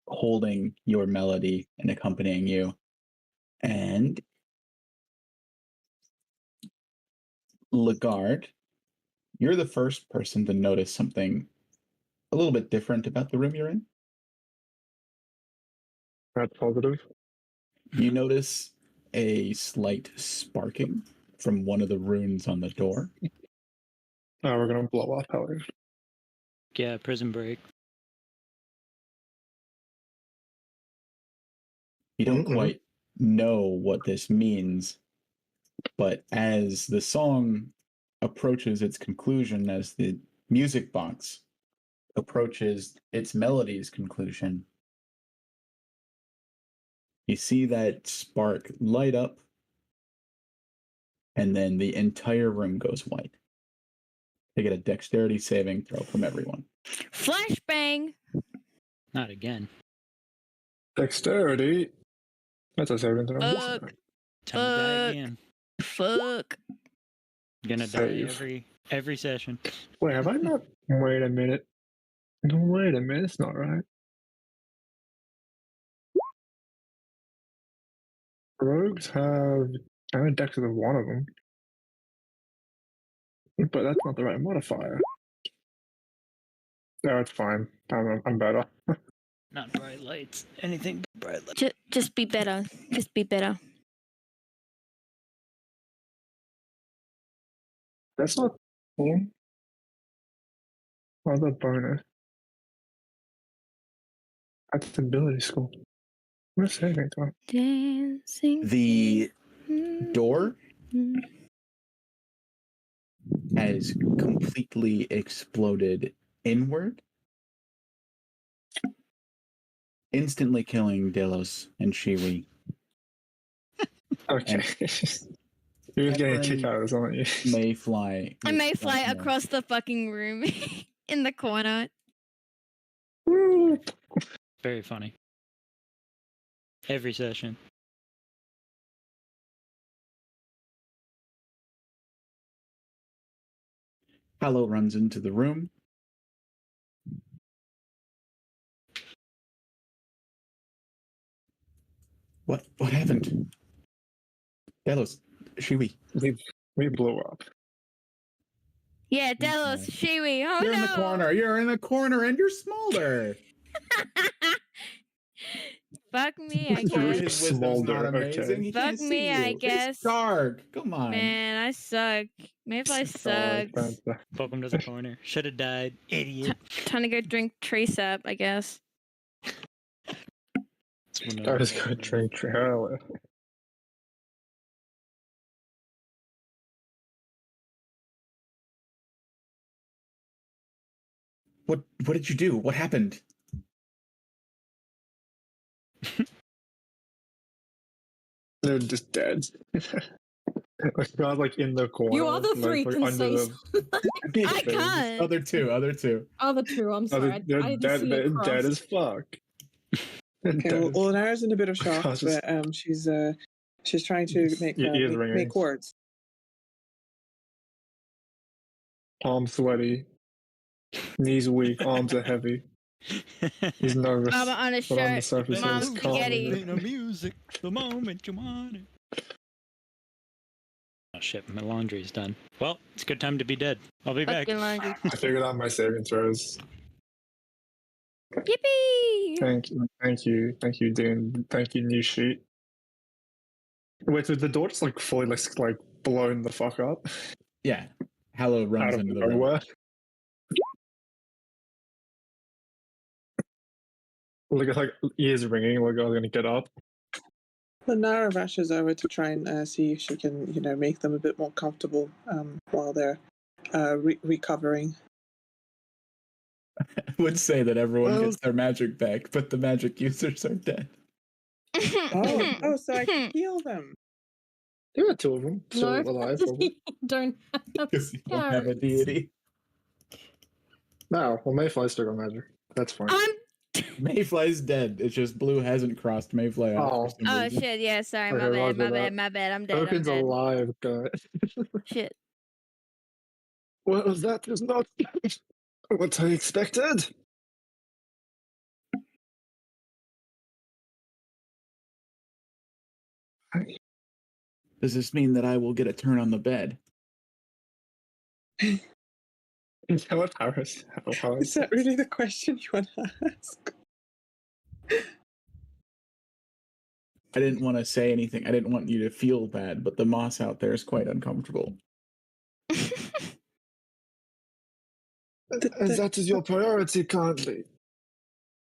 holding your melody and accompanying you. And Lagarde, you're the first person to notice something a little bit different about the room you're in. That's positive. You notice a slight sparking from one of the runes on the door. Oh, we're gonna blow up, Ellie. Yeah, Prison Break. You don't Mhm. quite know what this means, but as the song approaches its conclusion, as the music box approaches its melody's conclusion, you see that spark light up, and then the entire room goes white. They get a dexterity saving throw from everyone. Flashbang. Not again. Dexterity. That's a saving throw. Fuck. Time to die Fuck. again. Fuck. Gonna Save. die every session. Wait, have I not? Wait a minute. No, wait a minute. It's not right. Rogues have. I have a dex of one of them. But that's not the right modifier. No, it's fine. I'm better. Not bright lights. Anything but bright lights. Just be better. Just be better. That's not cool. Other bonus. That's ability score. What a saving throw. Dancing. The door has completely exploded inward, instantly killing Delos and Shiwi. Okay. You're getting a kick out of this, aren't you? Mayfly. I may fly Mayfly- across the fucking room in the corner. Woo! Very funny. Every session. Hallow runs into the room. What happened? Delos, Shiwi. We blew up. Yeah, Delos, Shiwi. Oh You're no! in the corner. You're in the corner, and you're smaller. Fuck me, I It's really guess. His wisdom's not Smolder, amazing. okay. He Fuck can't me, see I you. guess. It's dark. Come on. Man, I suck. Mayfly sucks. Welcome to the corner. Should have died. Idiot. Time to go drink Trace up, I guess. That's when I was going to drink trailer. What did you do? What happened? They're just dead. Like God, like in the corner. You other three like, can under say the- I can't. Other two. Other two, I'm sorry. They're I didn't dead. see They're it dead cross. as fuck. They're Okay, dead well, as- Nara's in a bit of shock, Gosh, it's- but she's trying to make Your ears ringing. make words. Arms sweaty. Knees weak. Arms are heavy. He's nervous. Mama on a But on the shirt. surface, Mom's it's calm. spaghetti. The music, the moment you want it. Oh shit, my laundry's done. Well, it's a good time to be dead. I'll be back. Fucking laundry. I figured out my saving throws. Yippee! Thank you, Dean. Thank you, new sheet. Wait, so the door just like fully like blown the fuck up Yeah. Hallow out runs of into the room. nowhere. Like it's like ears ringing. Like I was gonna get up. Lenara rushes over to try and see if she can, make them a bit more comfortable while they're recovering. I would say that everyone Well- gets their magic back, but the magic users are dead. Oh, so I can heal them. There are two of them still No, alive. you don't have Because you don't have a parents. deity. No, well Mayfly's still got magic. That's fine. I'm. Mayfly's dead. It's just Blue hasn't crossed Mayfly out. Oh. For some Oh reason. shit! Yeah, sorry, my Okay, bad, my roger bad, that. my bad. I'm dead. I'm Token's dead. alive, guys. Shit. Well, that is not what I expected. Does this mean that I will get a turn on the bed? Is that what Harris? Is that really the question you want to ask? I didn't want to say anything. I didn't want you to feel bad, but the moss out there is quite uncomfortable. And that is your priority currently.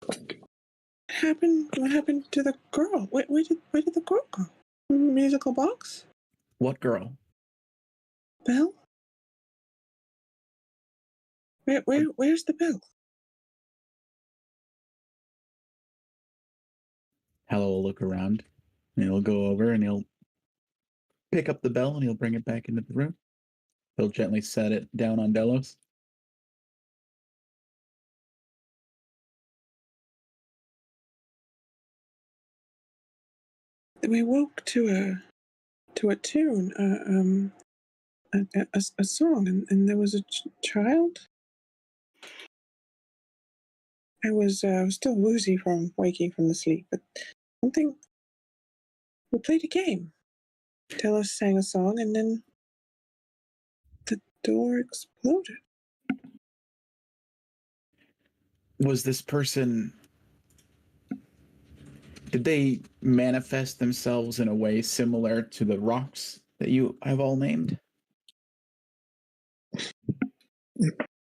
What happened to the girl? Where did the girl go? Musical box? What girl? Bell? Where's the bell? Hallow will look around, and he'll go over and he'll pick up the bell and he'll bring it back into the room. He'll gently set it down on Delos. We woke to a tune, a song, and there was a child. I was still woozy from waking from the sleep, but something. We played a game. Delos sang a song, and then the door exploded. Was this person... Did they manifest themselves in a way similar to the rocks that you have all named?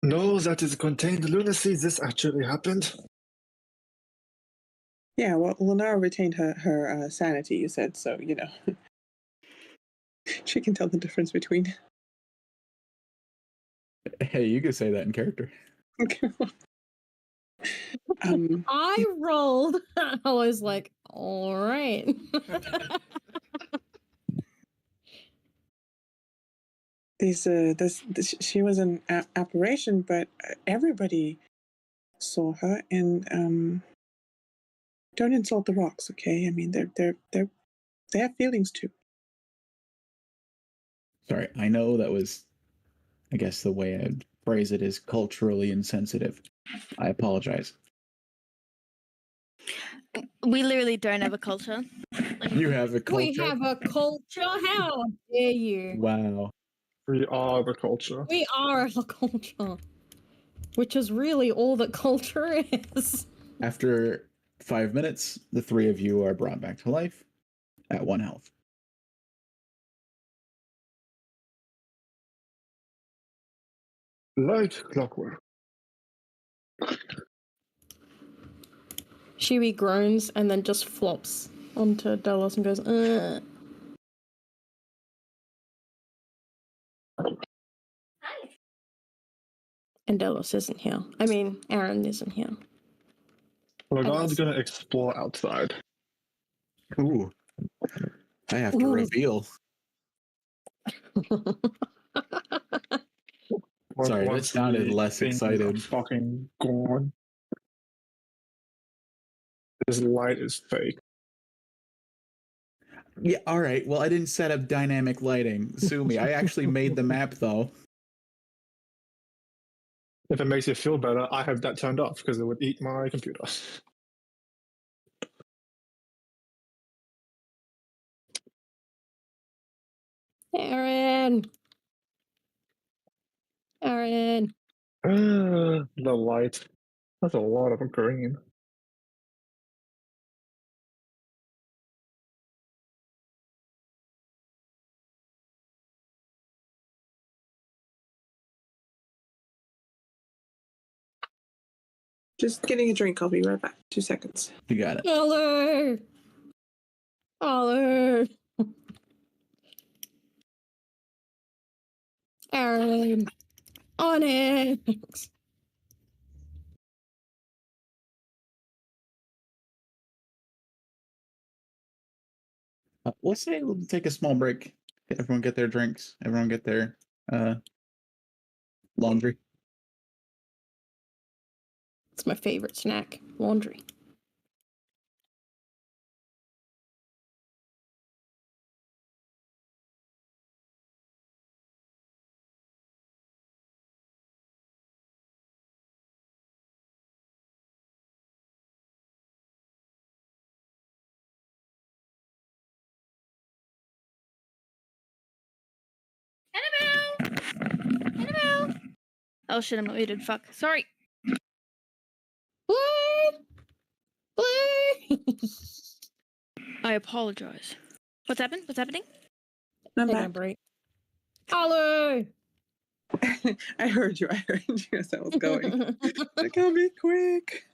No, that is contained lunacy. This actually happened. Yeah, well, Lenara retained her sanity, you said, so, she can tell the difference between... Hey, you could say that in character. I rolled. I was like, all right. She was an apparition, but everybody saw her, and don't insult the rocks, okay? I mean, they have feelings too. Sorry, I know that was, I guess the way I'd phrase it is culturally insensitive. I apologize. We literally don't have a culture. You have a culture. We have a culture. How dare you? Wow. We are the culture. We are a culture, which is really all that culture is. After 5 minutes, the three of you are brought back to life at 1 health. Like clockwork. Shiwi groans and then just flops onto Delos and goes, And Delos isn't here. I mean, Aaron isn't here. Lagarde's gonna explore outside. Ooh. I have to Ooh. reveal. Sorry, that Once sounded the less things are excited. Fucking gone. This light is fake. Yeah, all right. Well, I didn't set up dynamic lighting. Sue me. I actually made the map, though. If it makes you feel better, I have that turned off because it would eat my computer. Aaron! Aaron! The light. That's a lot of green. Just getting a drink. I'll be right back. 2 seconds. You got it. Aller! Aller! Aaron! Onyx! We'll say we'll take a small break. Everyone get their drinks. Everyone get their laundry. It's my favorite snack. Laundry. Annabelle! Annabelle! Oh shit, I'm muted. Fuck. Sorry. Blue! Blue! I apologize. What's happened? What's happening? I'm Take a back. break. Aller! I heard you. I heard you as I was going. Like, I'll be quick.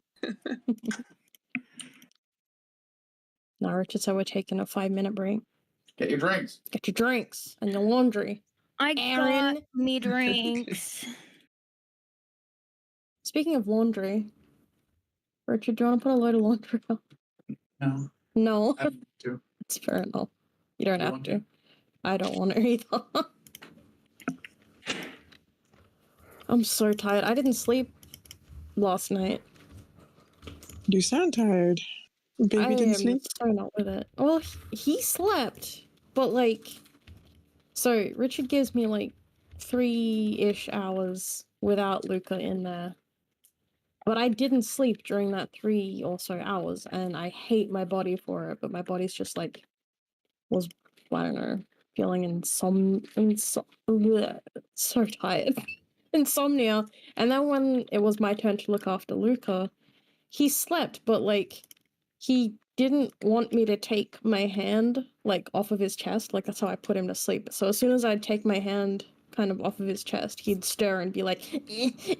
Now, Richard said we're taking a 5-minute break. Get your drinks. Get your drinks and your laundry. I Aaron. got me drinks. Speaking of laundry, Richard, do you want to put a load of laundry up? No. No, I have to. it's fair enough. You don't You have want to. I don't want to either. I'm so tired. I didn't sleep last night. You sound tired. Baby I didn't am sleep? so not with it. Well, he slept, but like, so Richard gives me like 3-ish hours without Luca in there. But I didn't sleep during that 3 or so hours, and I hate my body for it, but my body's just like, was, I don't know, feeling so tired. Insomnia. And then when it was my turn to look after Luca, he slept, but like, he didn't want me to take my hand like off of his chest. Like, that's how I put him to sleep. So as soon as I'd take my hand kind of off of his chest, he'd stir and be like,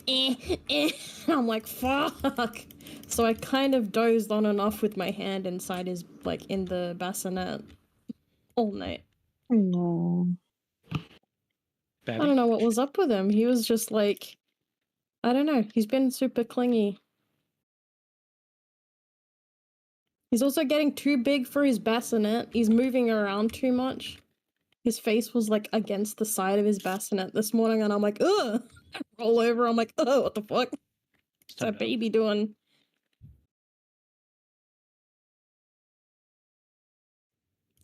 and I'm like, fuck. So I kind of dozed on and off with my hand inside his, like, in the bassinet all night. No. I don't know what was up with him. He was just like, I don't know. He's been super clingy. He's also getting too big for his bassinet. He's moving around too much. His face was like against the side of his bassinet this morning, and I'm like, ugh. I roll over. I'm like, oh, what the fuck? What's that baby doing?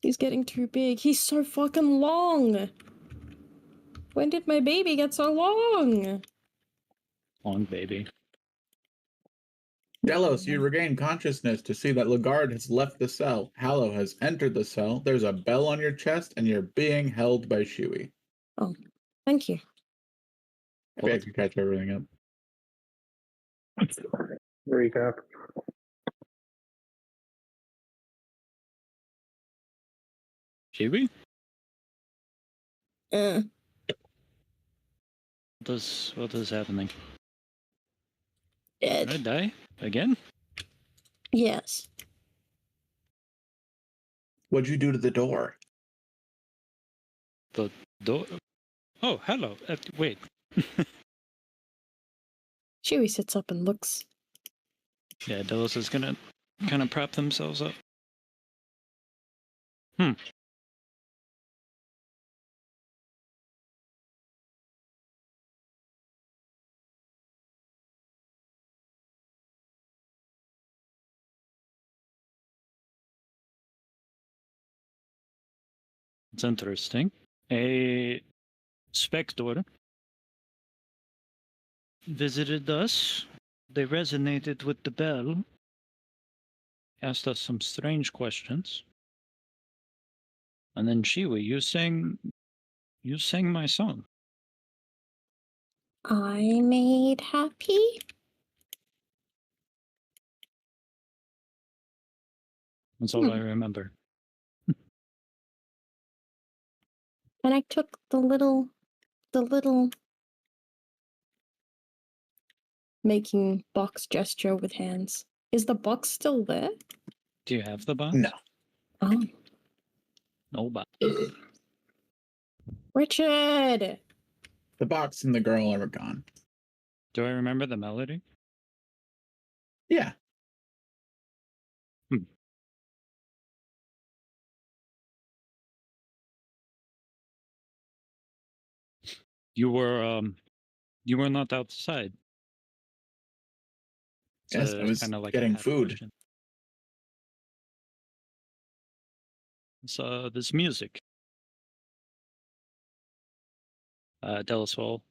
He's getting too big. He's so fucking long. When did my baby get so long? Long baby. Delos, you regain consciousness to see that Lagarde has left the cell. Hallow has entered the cell. There's a bell on your chest, and you're being held by Shuey. Thank you. Maybe I can catch everything up. Recap. Shiwi? Uh, What is happening? dead. Did I die? Again? Yes. What'd you do to the door? Door? Oh, hello. Wait. Chewie sits up and looks. Yeah, Delos is gonna kind of prop themselves up. It's interesting. A spectre visited us. They resonated with the bell. Asked us some strange questions. And then Shiwi, you sang my song. I made happy. That's all I remember. And I took the little making box gesture with hands. Is the box still there? Do you have the box? No. Oh, No box. Richard! The box and the girl are gone. Do I remember the melody? Yeah. You were not outside. Yes, I was kinda like a getting hat food. question. There's music. Delos will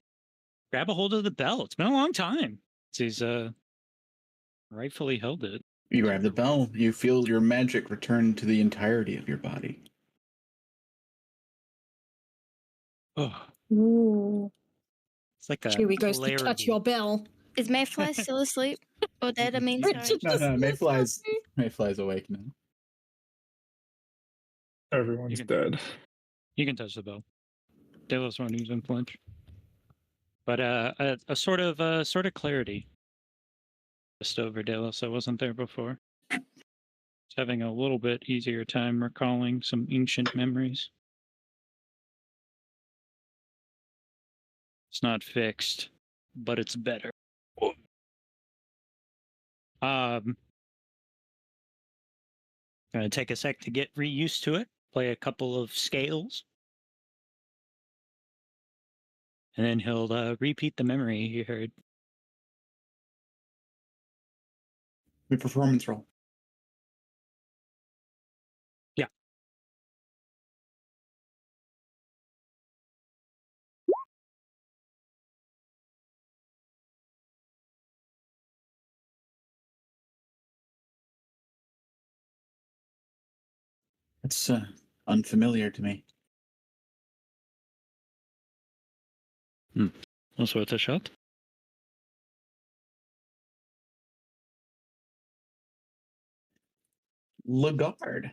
grab a hold of the bell. It's been a long time since he's rightfully held it. You grab the bell. You feel your magic return to the entirety of your body. Oh, Ooh. it's like a Chewie goes to touch clarity. your bell. Is Mayfly still asleep? Or dead, I mean, sorry. Richard No, doesn't Mayfly's listen. Mayfly's awake now. Everyone's You dead. You can touch the bell. Delos won't even flinch. But a sort of clarity just over Delos that wasn't there before. He's having a little bit easier time recalling some ancient memories. It's not fixed, but it's better. Gonna take a sec to get used to it. Play a couple of scales. And then he'll repeat the memory he heard. Your performance roll. Yeah. It's unfamiliar to me. Was worth a shot. Lagarde.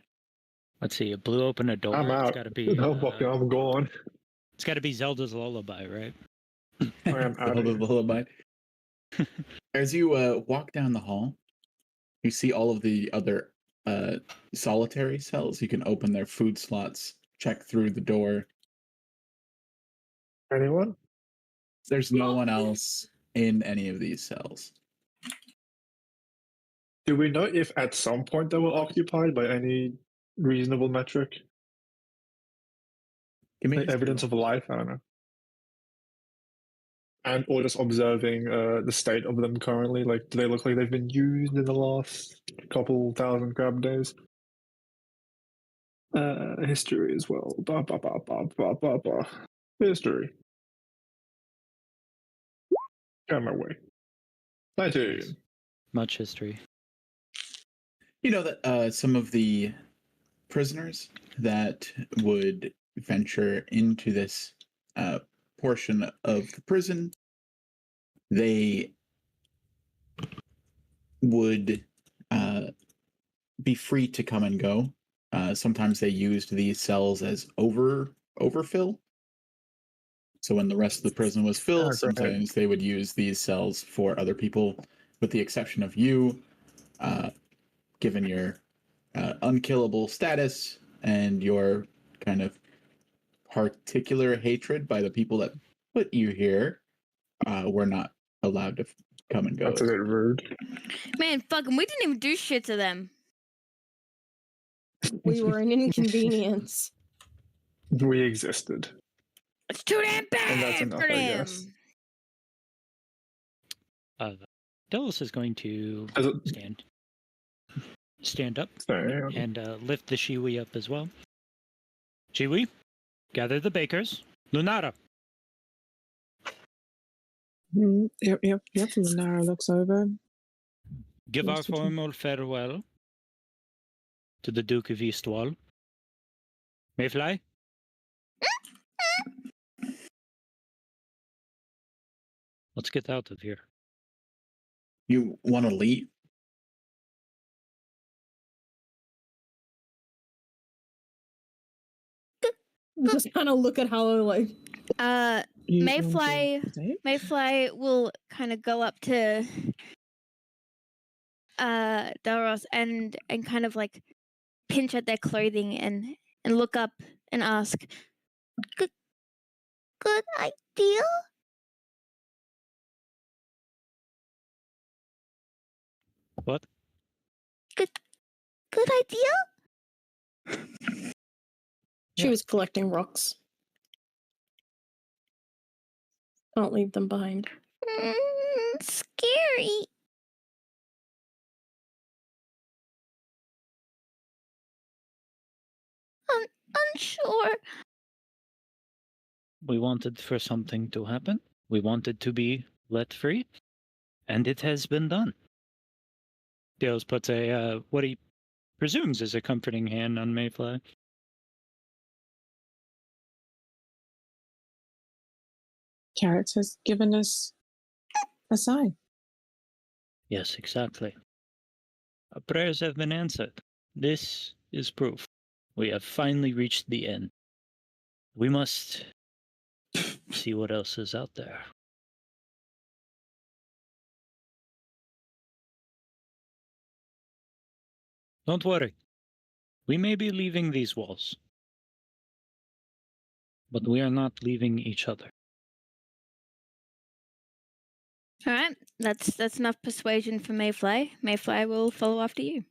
Let's see. It blew open a door. I'm It's out. got to be. No, fucking, I'm gone. It's got to be Zelda's lullaby, right? I am out of Zelda's here. lullaby. As you walk down the hall, you see all of the other solitary cells. You can open their food slots, check through the door. Anyone? There's no one else in any of these cells. Do we know if at some point they were occupied by any reasonable metric? Give me Like history evidence roll. of life? I don't know. And or just observing the state of them currently. Like, do they look like they've been used in the last couple thousand crab days? History as well. History. Get out of my way. 19. Much history. You know that some of the prisoners that would venture into this portion of the prison, they would be free to come and go. Sometimes they used these cells as overfill. So when the rest of the prison was filled, great. sometimes they would use these cells for other people, with the exception of you, given your unkillable status and your kind of particular hatred by the people that put you here, were not allowed to come and go. That's a bit rude. Man, fuck 'em, we didn't even do shit to them. We were an inconvenience. We existed. It's too damn And that's bad enough, for I them. guess. Delos is going to As a- stand up Sorry, and lift the Shiwi up as well. Shiwi, gather the bakers. Lunara, Yep. Lunara looks over. give our Yes, teacher. formal farewell to the Duke of Eastwall. Mayfly? Let's get out of here. You want to leave? Just kind of look at Hallow like, You want to Mayfly say it? Mayfly will kind of go up to Delros and kind of like pinch at their clothing and look up and ask, "Good idea?" What? Good idea? She Yeah. was collecting rocks. Don't leave them behind. Scary. Unsure. We wanted for something to happen. We wanted to be let free, and it has been done. Dales puts a what he presumes is a comforting hand on Mayfly. Carrots has given us a sign. Yes, exactly. Our prayers have been answered. This is proof. We have finally reached the end. We must see what else is out there. Don't worry. We may be leaving these walls, but we are not leaving each other. All right, that's enough persuasion for Mayfly. Mayfly will follow after you.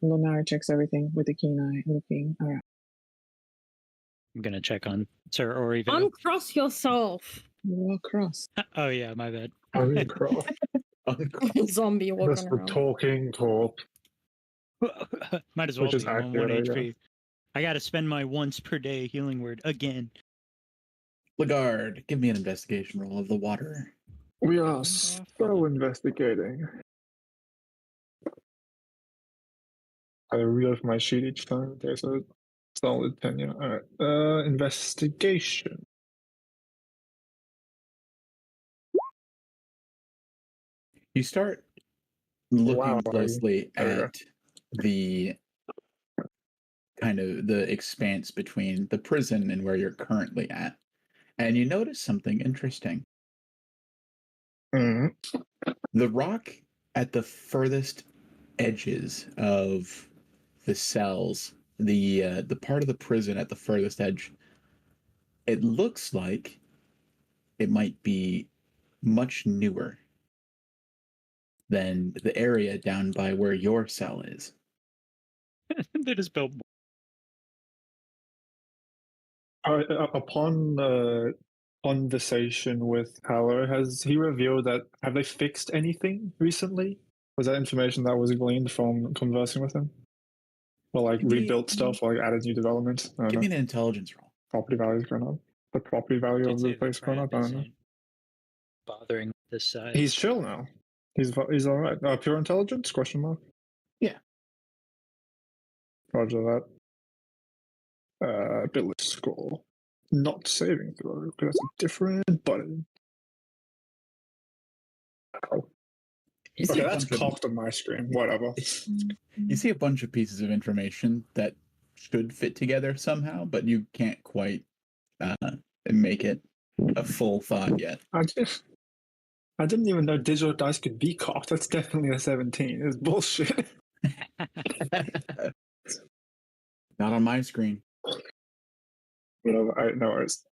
Lunara checks everything with a keen eye, looking around. I'm gonna check on Sir Orivale. Uncross yourself! You're across. Oh yeah, my bad. Uncross. Zombie walking Just the around. talking talk. Might as well Which is be. I'm on 1 accurate, I HP. I gotta spend my once per day healing word again. Lagarde, give me an investigation roll of the water. We are still investigating. I reload my sheet each time. There's a solid 10, yeah. Alright. Investigation. You start looking Wow, closely there we at the kind of the expanse between the prison and where you're currently at, and you notice something interesting. Mhm. The rock at the furthest edges of the cells, the part of the prison at the furthest edge, it looks like it might be much newer than the area down by where your cell is. They just built. Upon conversation with Haller, has he revealed that have they fixed anything recently? Was that information that was gleaned from conversing with him? Or like Give me- rebuilt stuff, or like added new developments? I don't Give know. me an intelligence roll. Property values going up. The property value of the place going up. I don't know. Bothering this side. He's chill now. He's all right. Pure intelligence? Question mark. Yeah. Roger that. Ability score. Not saving throw because that's a different button. Oh. You see Okay, a that's bunch of- cocked on my screen. Whatever. You see a bunch of pieces of information that should fit together somehow, but you can't quite make it a full thought yet. I didn't even know digital dice could be cocked. That's definitely a 17. It's bullshit. Not on my screen. Whatever. I no worries.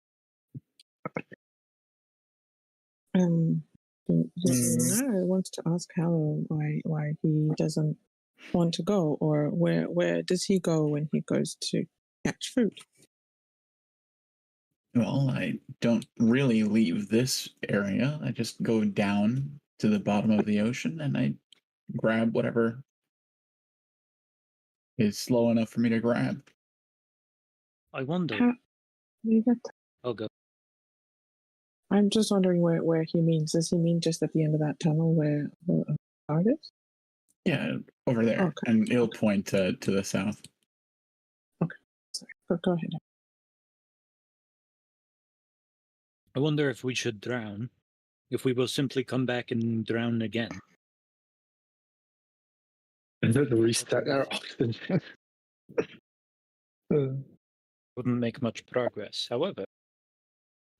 Lunara wants to ask Haller why he doesn't want to go, or where does he go when he goes to catch food? Well, I don't really leave this area. I just go down to the bottom of the ocean and I grab whatever is slow enough for me to grab. I wonder. How do you get that? I'll go. I'm just wondering where he means. Does he mean just at the end of that tunnel where the guard is? Yeah, over there. Okay. And he'll point to the south. Sorry, go ahead. I wonder if we should drown. If we will simply come back and drown again. And then restart our oxygen. Wouldn't make much progress. However,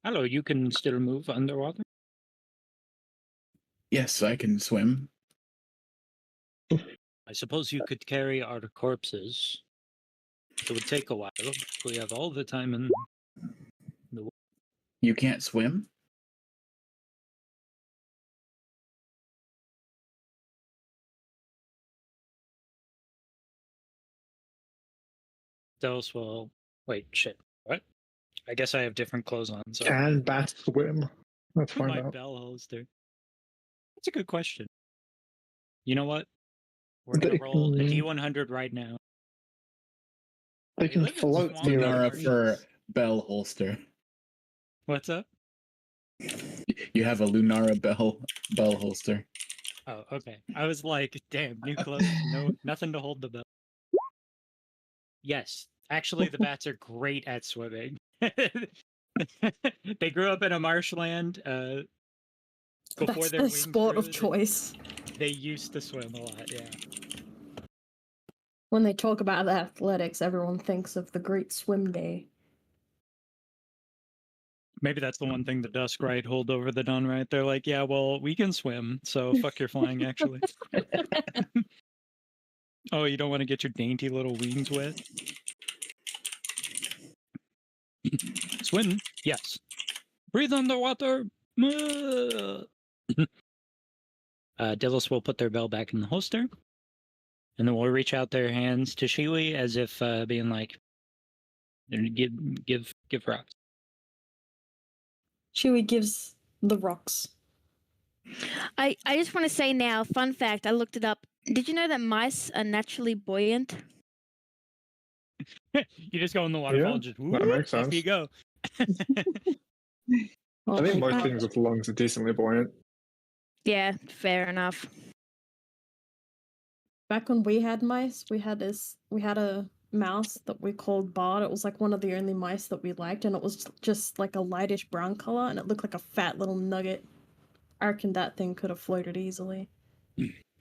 hello, you can still move underwater? Yes, I can swim. I suppose you could carry our corpses. It would take a while. We have all the time in the world. You can't swim? Else will... Wait, shit. What? I guess I have different clothes on, so... Can bats swim? Let's find My out. bell holster. That's a good question. You know what? We're gonna roll a D100 right now. They can live in float swamp Lunara theoretically. for bell holster. What's up? You have a Lunara bell holster. Oh, okay. I was like, damn, new clothes, no, nothing to hold the bell. Yes, actually, the bats are great at swimming. They grew up in a marshland. Before That's their their wings sport of grew, choice. They used to swim a lot. Yeah. When they talk about athletics, everyone thinks of the Great Swim Day. Maybe that's the one thing the Dusk Rite hold over the Dawn Rite. They're like, yeah, well, we can swim, so fuck your flying, actually. Oh, you don't want to get your dainty little wings wet? Swim? Yes. Breathe underwater. Delos will put their bell back in the holster, and then we'll reach out their hands to Shiwi as if being like, give rocks. Chewie gives the rocks. I just want to say now, fun fact, I looked it up. Did you know that mice are naturally buoyant? You just go in the waterfall, Yeah, just that whoop, makes off sense. you go. Oh, I think my most God. things with lungs are decently buoyant. Yeah, fair enough. Back when we had mice, we had a mouse that we called Bard. It was like one of the only mice that we liked, and it was just like a lightish brown color, and it looked like a fat little nugget. I reckon that thing could have floated easily.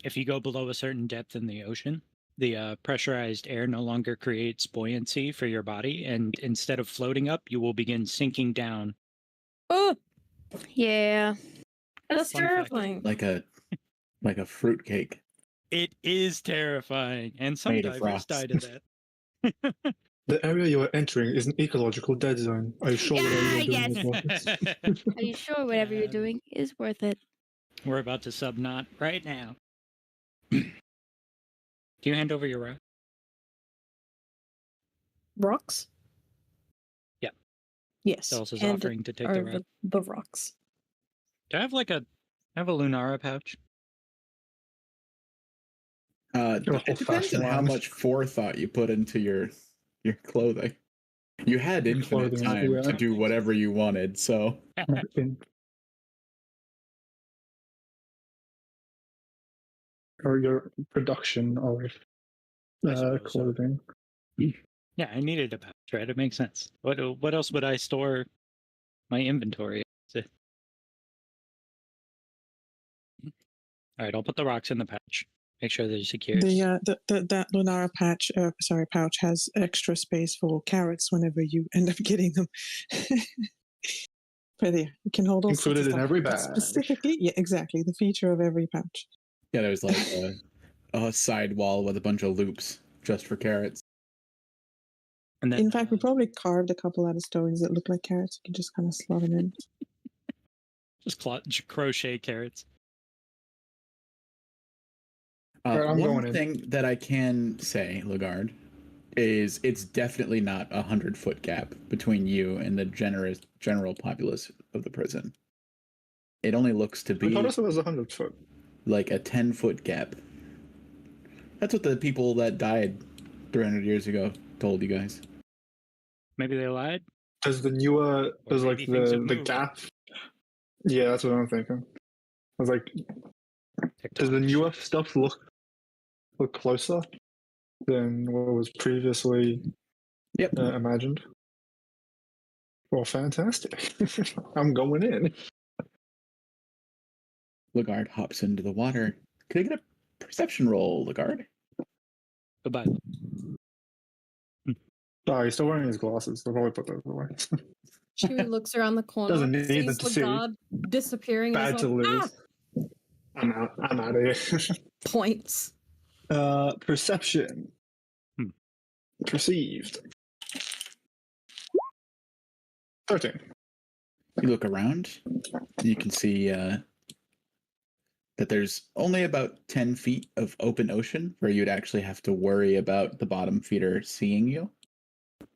If you go below a certain depth in the ocean, the pressurized air no longer creates buoyancy for your body, and instead of floating up, you will begin sinking down. Oh, Yeah. that's Fun fact. terrifying. Like a fruitcake. It is terrifying, and some Made of divers rocks. died of that. The area you are entering is an ecological dead zone. Are you sure whatever you're doing is worth it? Are you sure whatever you're doing is worth it? We're about to subknot right now. Do you hand over your rock? Rocks? Yeah. Yes. Delos is hand offering to take over the rock. the rocks. Do I have I have a Lunara pouch? It depends on how Flash much forethought you put into your clothing. You had Your infinite clothing, time yeah. to do whatever you wanted, so or your production of I suppose so. clothing. Yeah, I needed a pouch, right? It makes sense. What else would I store my inventory? All right, I'll put the rocks in the pouch. Make sure they're secure. That Lunara pouch has extra space for carrots whenever you end up getting them. But yeah, you can hold all sorts Included of in stuff. every But bag. specifically, yeah, exactly, the feature of every pouch. yeah, there's like a side wall with a bunch of loops just for carrots. And then, In fact, we probably carved a couple out of stones that look like carrots. You can just kind of slot them in. just crochet carrots. Alright, I'm going One in. thing that I can say, Lagarde, is it's definitely not 100-foot gap between you and the general populace of the prison. It only looks to I be thought it was 100 foot. like a 10-foot gap. That's what the people that died 300 years ago told you guys. Maybe they lied. Does the newer, does like maybe things have the moved. gap? Yeah, that's what I'm thinking. I was like, does the TikTok newer shit. stuff look closer than what was previously Yep. imagined? Well, fantastic. I'm going in. Lagarde hops into the water. Could I get a perception roll, Lagarde? Goodbye. Oh, he's still wearing his glasses. They'll probably put those away. Chewie looks around the corner, Doesn't need sees them to the see. guard disappearing, and Bad is to like, lose. I'm out of here. points. Perception. Hmm. Perceived. 13. You look around, you can see that there's only about 10 feet of open ocean where you'd actually have to worry about the bottom feeder seeing you.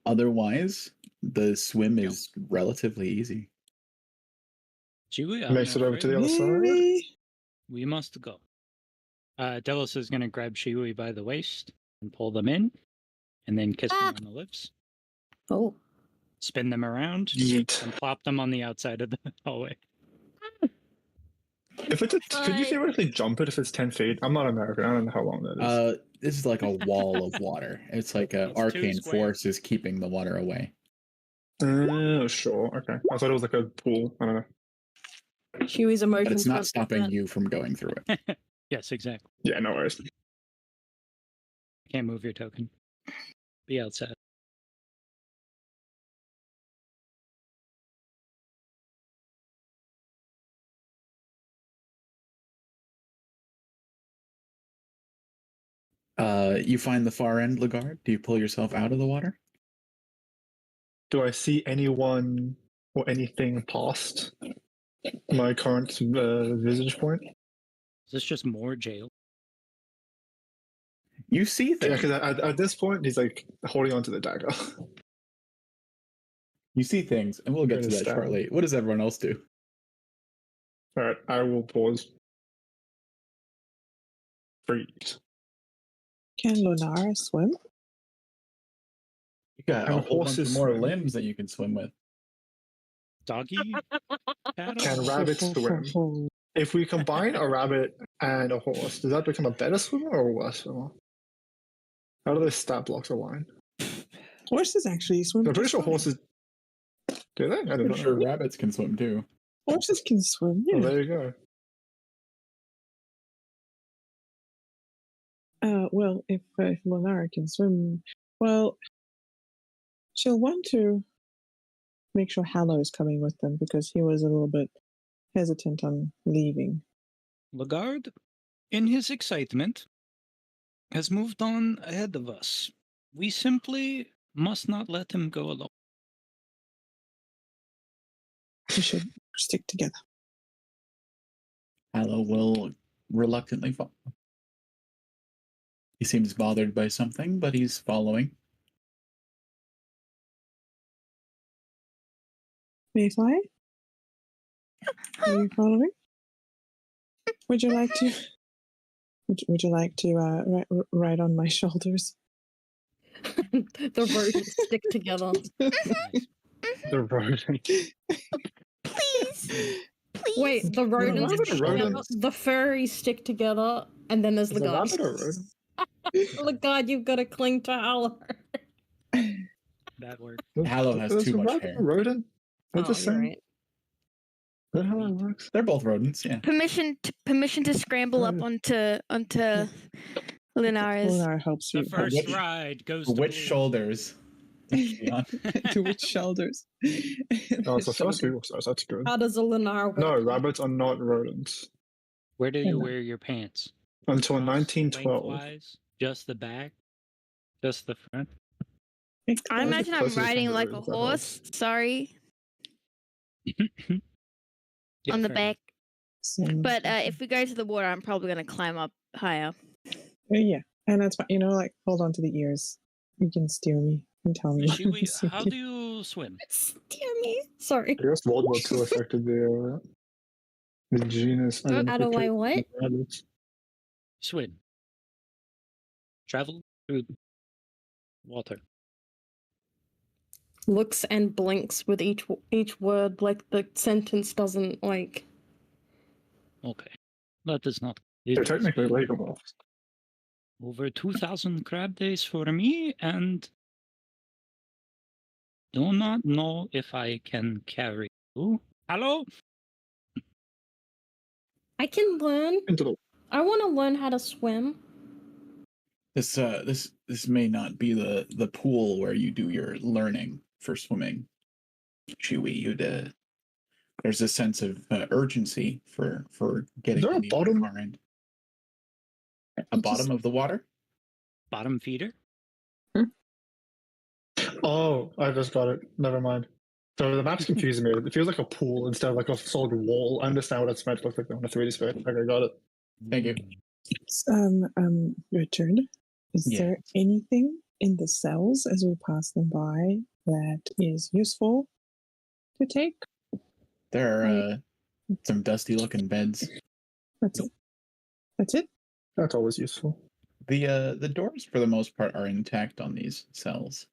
Otherwise, the swim is relatively easy. Chewie, Makes it over to the other side. Really? We must go. Delos is going to grab Chewie by the waist and pull them in, and then kiss them on the lips, Oh. spin them around, Yeet. and plop them on the outside of the hallway. If it's could you theoretically jump it if it's 10 feet? I'm not American. I don't know how long that is. This is like a wall of water. It's like an It's 2 arcane squares. force is keeping the water away. Sure. Okay. I thought it was like a pool. I don't know. Chewie's emotions. But it's not went stopping that. you from going through it. Yes, exactly. Yeah, no worries. Can't move your token. Be outside. You find the far end, Lagarde. Do you pull yourself out of the water? Do I see anyone or anything past my current visage point? Is this just more jail? You see Yeah, things. because at this point he's like holding onto the dagger. You see things, and we'll get to Gonna that stab. shortly. What does everyone else do? All right, I will pause. Freeze. Can Lunara swim? You got Can a whole bunch of horses more swim? limbs that you can swim with. Doggy? Paddle? Can rabbits swim? If we combine a rabbit and a horse, does that become a better swimmer or a worse swimmer? How do those stat blocks align? Horses actually swim. I'm pretty just sure fine. horses. Do they? I I'm don't pretty know. sure rabbits can swim too. Horses can swim. Oh, Yeah. there you go. Well, if Lunara can swim, well, she'll want to make sure Hallow is coming with them because he was a little bit hesitant on leaving. Lagarde, in his excitement, has moved on ahead of us. We simply must not let him go alone. We should stick together. Hallow will reluctantly follow. He seems bothered by something, but he's following. Mayfly? Are you following? Would you like to? Would you like to ride on my shoulders? The rodents stick together. The rodent. Please. Please. Wait, the rodents rabbit stick or together, rodents? the furries stick together, and then there's Is the a guard. rabbit or a rodent? Look, God, you've got to cling to Hallow. That worked. Hallow has Is too a much rabbit hair. a rodent? They're Oh, the you're same. right. Is that how that works? They're both rodents, yeah. Permission to scramble up onto Lunara's. Lunara helps The you. first which- ride goes For to which Blue. shoulders? Beyond. To which shoulders? Oh, it's the first Google search. That's good. How does a Lunar work? No, rabbits are not rodents. Where do you Hello. wear your pants? Until Across, 1912. lengthwise? Just the back? Just the front? I imagine I'm closest riding thing like to a it, that horse. Sorry, Yeah, on the fair back. enough. But if we go to the water, I'm probably gonna climb up higher. Yeah, and that's fine. You know, like hold on to the ears. You can steer me and tell me. when Chewie, to how steer. do you swim? Steer me. Sorry. I guess World War II affected the genus. How do I identification what? of rabbits. Swim. Travel through water. Looks and blinks with each word, like the sentence doesn't like. Okay. That is not. They're It has technically been legal. over 2,000 crab days for me, and do not know if I can carry you. Hello? I can learn. Into the I want to learn how to swim. This this may not be the pool where you do your learning for swimming. Chewie, there's a sense of urgency for getting there a to the bottom? far end. A bottom of the water? Bottom feeder? Oh, I just got it. Never mind. So the map's confusing me. It feels like a pool instead of like a solid wall. I understand what it's meant to look like on a 3D sphere. Okay, got it. Thank you. Richard, is Yeah. there anything in the cells as we pass them by that is useful to take? There are some dusty looking beds. That's it. That's it. That's always useful. The doors for the most part are intact on these cells.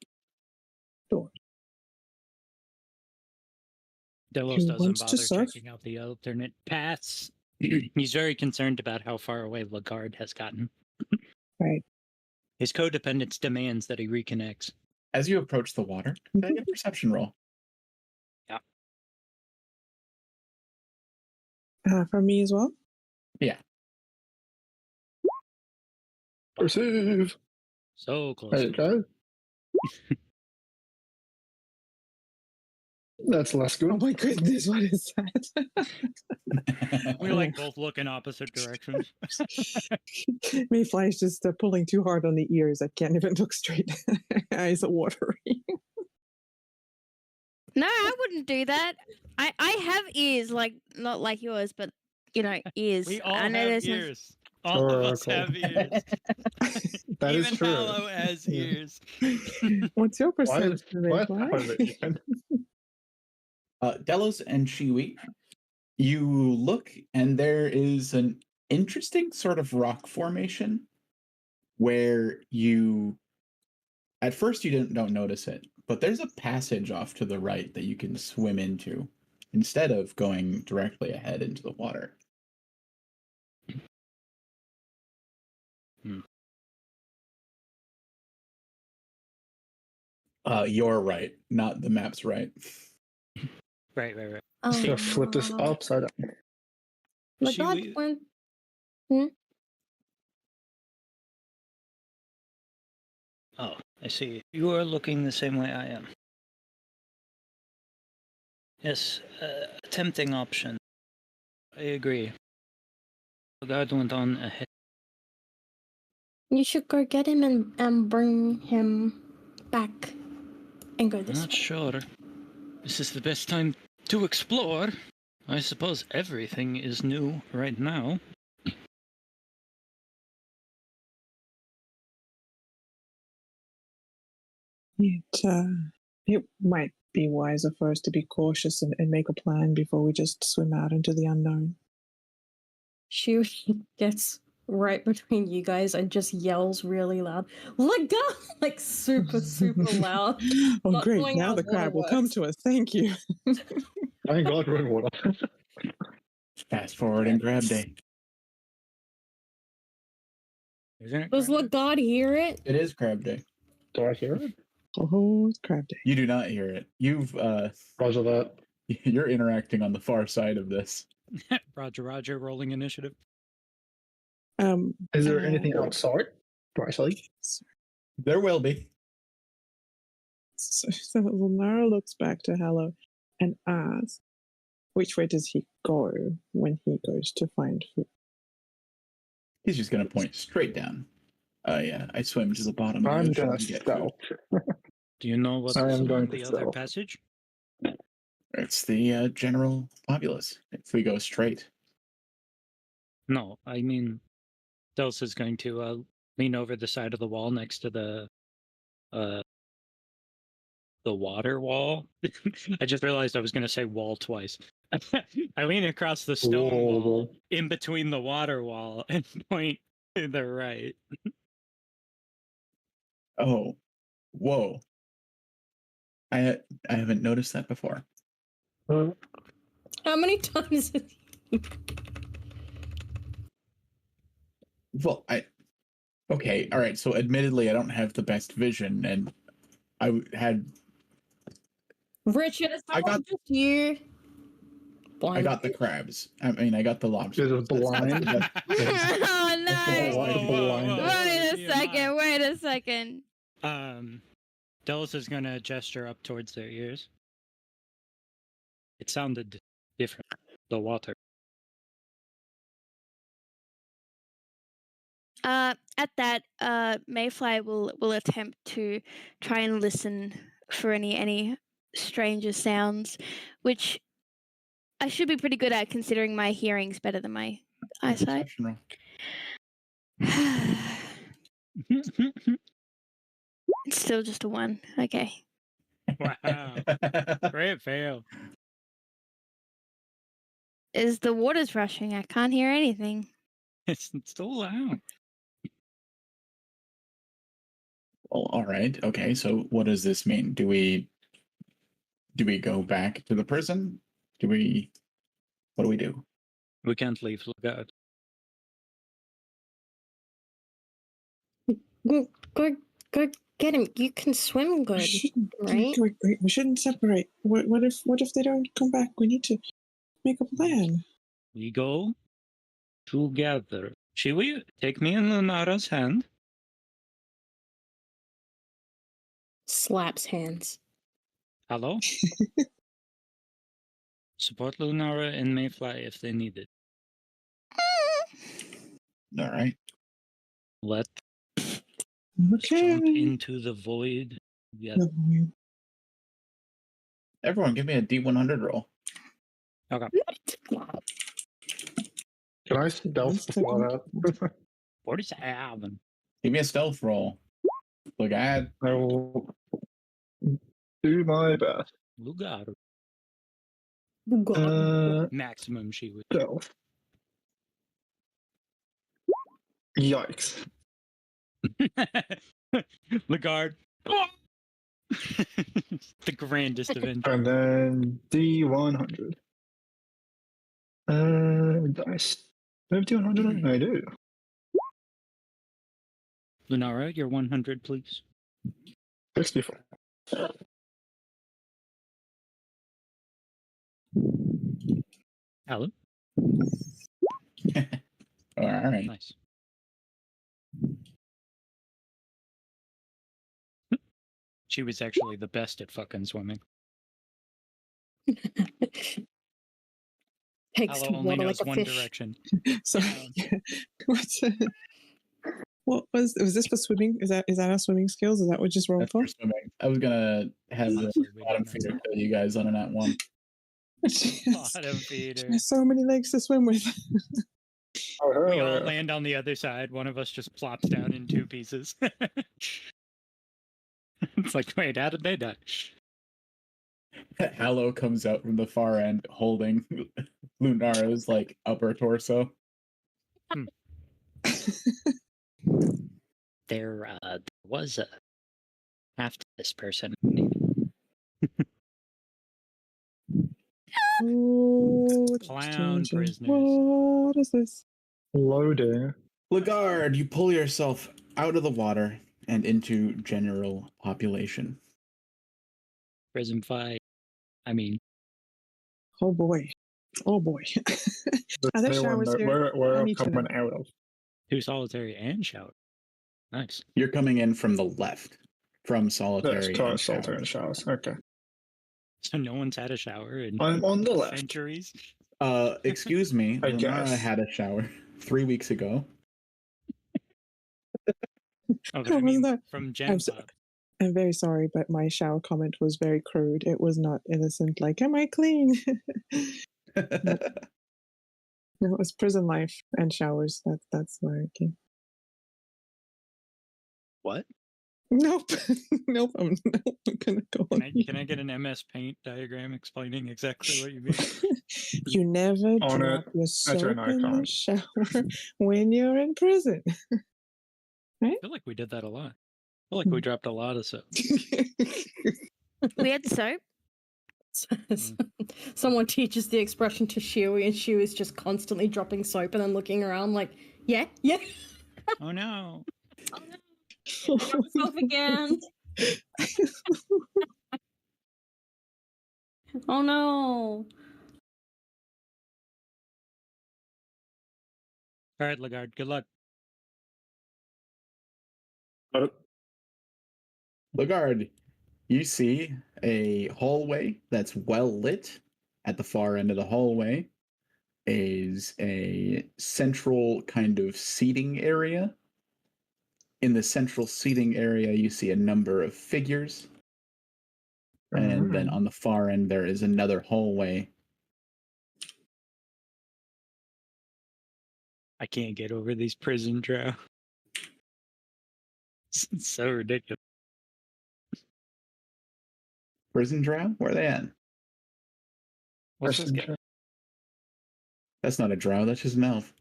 Delos Who doesn't wants to bother surf? checking out the alternate paths. He's very concerned about how far away Lagarde has gotten. Right. His codependence demands that he reconnects. As you approach the water, make a perception roll. For me as well. Perceive. So close. There you go. That's less Oh good. my goodness, what is that? We like both look in opposite directions. Mayfly's just pulling too hard on the ears. I can't even look straight. Eyes are watery. No, I wouldn't do that. I have ears, like not like yours, but ears. We all I know have there's no- ears. All of us Oracle. have ears. That is Even true. Hallow has Yeah. ears. What's your Why perception, is how is Mayfly? it even? Delos and Chewie, you look and there is an interesting sort of rock formation where you, at first you don't notice it, but there's a passage off to the right that you can swim into instead of going directly ahead into the water. You're right, not the map's right. Right. Should I flip this upside down? Lagarde She- went. Oh, I see. You are looking the same way I am. Yes, a tempting option. I agree. Lagarde went on ahead. You should go get him and bring him back and go I'm this not way. sure. This is the best time to explore. I suppose everything is new right now. It might be wiser for us to be cautious and make a plan before we just swim out into the unknown. She gets right between you guys and just yells really loud, "Lagarde!" like super loud. Oh, Not great. knowing Now how the crab will come water to us. Thank you. Thank God we're in water. Fast forward and grab day. Isn't it? Does Grandma? Lagarde hear it? It is crab day. Do I hear it? Oh, it's crab day. You do not hear it. You've Roger that. you're interacting on the far side of this. Roger, rolling initiative. Is there anything outside? Brightly? There will be. So Lunara looks back to Hallow and asks, which way does he go when he goes to find food? He's just gonna point straight down. Yeah, I swim to the bottom. of the I'm ocean gonna to get stealth. Do you know what's I am going on to the other stealth. passage? food. It's the general populace. If we go straight, No, I mean, Dels is going to lean over the side of the wall next to the water wall. I just realized I was going to say wall twice. I lean across the stone Whoa. wall in between the water wall and point to the right. oh, whoa! I haven't noticed that before. How many times? Well, okay, all right. So, admittedly, I don't have the best vision, and I had Richard, it's I not got- just you. I got the crabs. I mean, I got the lobsters. Is it blind? That's- Oh no! Wait a Wait Wait a second. Wait a a second. Delos is gonna gesture up towards their ears. It sounded different. The water. At that, Mayfly will attempt to try and listen for any stranger sounds, which I should be pretty good at considering my hearing's better than my eyesight. Perception roll. It's still just a 1. Okay. Wow. Great fail. Is the water's rushing? I can't hear anything. It's still loud. Well, all right. Okay. So what does this mean? Do we go back to the prison? What do we do? We can't leave Lugard. Go get him. You can swim good, right? We shouldn't separate. What if they don't come back? We need to make a plan. We go together. Shall we take me in Lunara's hand? Slaps hands. Hello? Support Lunara and Mayfly if they need it. All right. Let Okay. jump into the void. Yeah. Everyone, give me a D100 roll. Okay. Can I stealth before that? 47. Give me a stealth roll. Look at. I will do my best. Lugard. Maximum she would. Stealth. Yikes. Lugard. The grandest adventure. And then D100. Dice. Do I have D100? I do. Lunara, your 100, please. 64. Alan? All right. Nice. She was actually the best at fucking swimming. Takes Aloe only water knows like a one fish. direction. Sorry. What was this for swimming? Is that our swimming skills? Is that what just rolled That's for? for swimming. I was gonna have the Honestly, we bottom don't know. feeder kill you guys on a nat one. Bottom feeder. There's so many legs to swim with. We all land on the other side. One of us just plops down in 2 pieces. It's like, wait, how did they die? Aloe comes out from the far end holding Lunara's like upper torso. There was a after this person. Oh, it's Clown changing. prisoners. What is this? Loading. Lugard, you pull yourself out of the water and into general population. Prison fight. I mean, Oh boy. Oh boy. Does Are there anyone showers know here? where I I'm need to coming know. out of? 2 solitary and shower. Nice. You're coming in from the left, from That's solitary. and solitary and showers. showers. Okay. So no one's had a shower in I'm on the left. centuries. Excuse me. I Lunara guess. had a shower 3 weeks ago. Okay, I was mean, that? from I'm so- Genpop. I'm very sorry, but my shower comment was very crude. It was not innocent, like, am I clean? No, it was prison life and showers. That's where it came. What? Nope. Nope. I'm gonna go on. Can I get an MS Paint diagram explaining exactly what you mean? You never On drop your That's soap an in the icon. shower when you're in prison. I feel like we did that a lot. I feel like we dropped a lot of soap. We had soap. Someone teaches the expression to Shiwi, and Shiwi's just constantly dropping soap and then looking around like, yeah. Oh no. Soap again. Oh no. All right, Lugard, good luck. But Lagarde, you see a hallway that's well lit. At the far end of the hallway is a central kind of seating area. In the central seating area, you see a number of figures. And then on the far end, there is another hallway. I can't get over these prison drow. It's so ridiculous. Prison drow? Where are they at? What's this guy? That's not a drow, that's just an elf.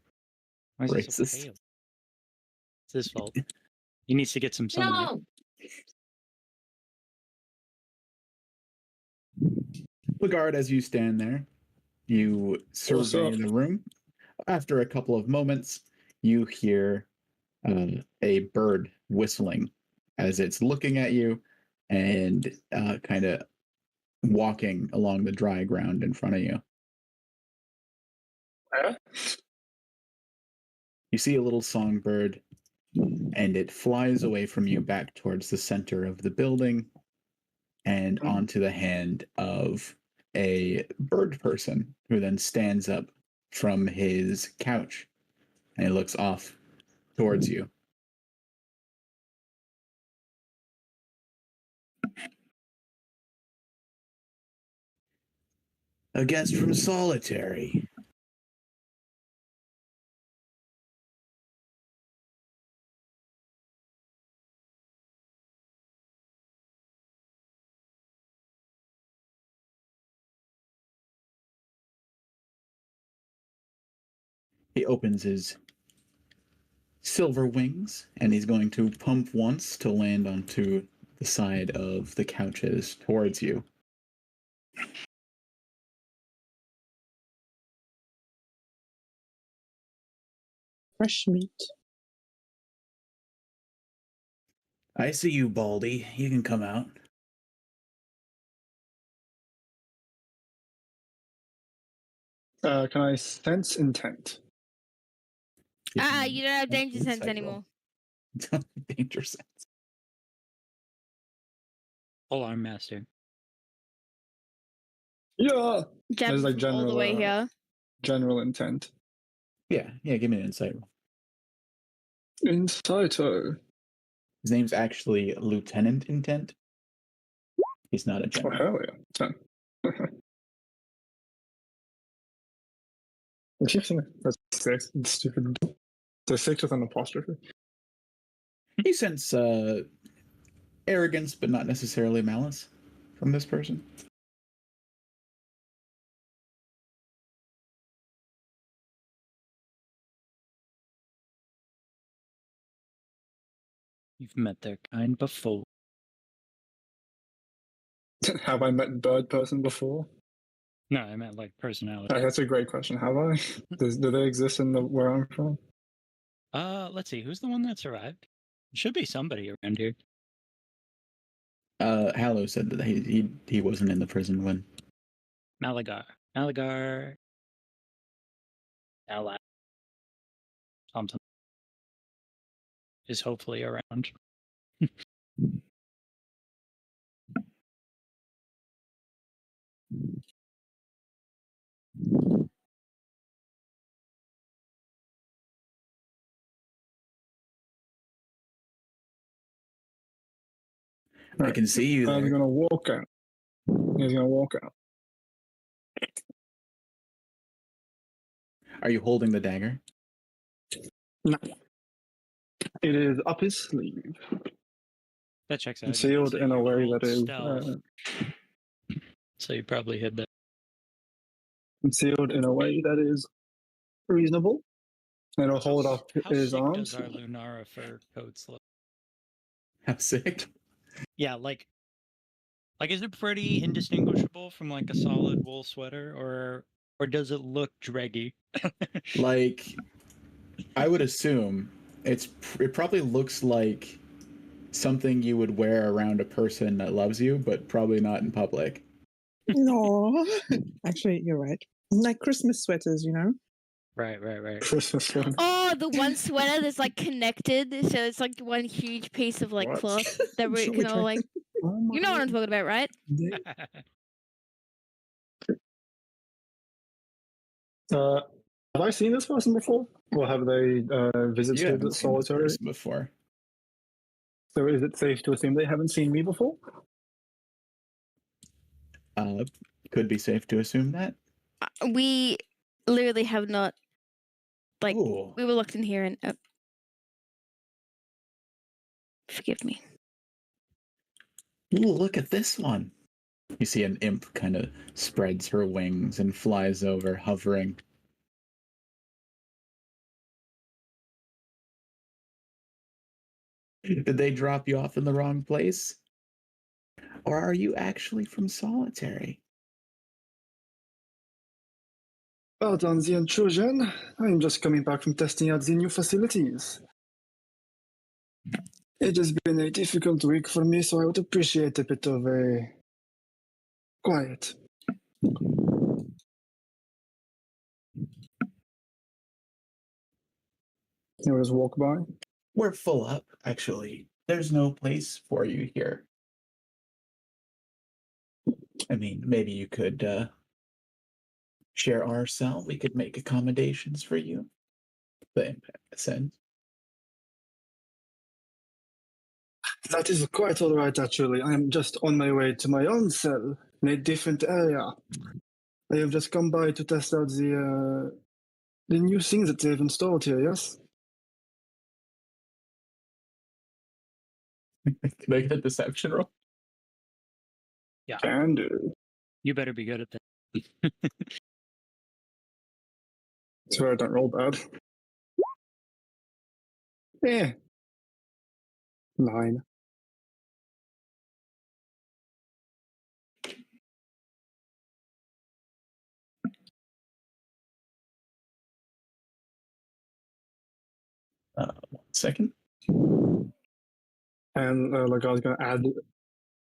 Why is he so Racist. pale? It's his fault. He needs to get some sunlight. No. Lagarde, as you stand there, you survey the room. After a couple of moments, you hear a bird whistling as it's looking at you and kind of walking along the dry ground in front of you. You see a little songbird, and it flies away from you back towards the center of the building and onto the hand of a bird person who then stands up from his couch and he looks off towards you. A guest from Solitary. He opens his silver wings and he's going to pump once to land onto the side of the couches towards you. Fresh meat. I see you, Baldy. You can come out. Can I sense intent? Give me You don't have an danger sense insight anymore. roll. Danger sense. Alarm master. Yeah. Jump There's like from all the way here. general intent. Yeah, give me an insight roll. Insighto. His name's actually Lieutenant Intent. He's not a Oh general. hell yeah. 10. That's 6. It's stupid. So 6 with an apostrophe. You sense arrogance, but not necessarily malice from this person. You've met their kind before. Have I met bird person before? No, I meant like personality. That's a great question. Have I? Do they exist in where I'm from? Let's see. Who's the one that survived? There should be somebody around here. Hallow said that he wasn't in the prison when. Malagar. Ally. Something. Is hopefully around. I can see you He's there. gonna walk out. He's gonna walk out. Are you holding the dagger? No. It is up his sleeve. That checks out. Concealed in a way that is Stealth, so you probably hid that. concealed in a way that is reasonable. It'll hold up How his sick arms. does our Lunara fur coats look? How sick. Yeah, like is it pretty indistinguishable from like a solid wool sweater, or does it look draggy? Like, I would assume it probably looks like something you would wear around a person that loves you, but probably not in public. No. Actually, you're right. Like Christmas sweaters, you know? Right. Christmas one. Oh, the one sweater that's like connected, so it's like one huge piece of like What? cloth that we Shall can we all try? like. Oh my You know what I'm talking about, right? Have I seen this person before? Or have they You visited haven't seen this Solitary? person before. So is it safe to assume they haven't seen me before? Could be safe to assume that. We literally have not. Like Ooh. we were locked in here and. Forgive me. Ooh, look at this one. You see an imp kind of spreads her wings and flies over, hovering. Did they drop you off in the wrong place? Or are you actually from Solitary? Pardon the intrusion. I'm just coming back from testing out the new facilities. It has been a difficult week for me, so I would appreciate a bit of a quiet. You just walk by. We're full up, actually. There's no place for you here. I mean, maybe you could share our cell. We could make accommodations for you. The imp said. That is quite all right, actually. I am just on my way to my own cell in a different area. I have just come by to test out the new things that they've installed here, yes? Can I get a deception roll? Can do. You better be good at that. Swear I don't roll bad. Yeah. 9. One second. And like I was going to add,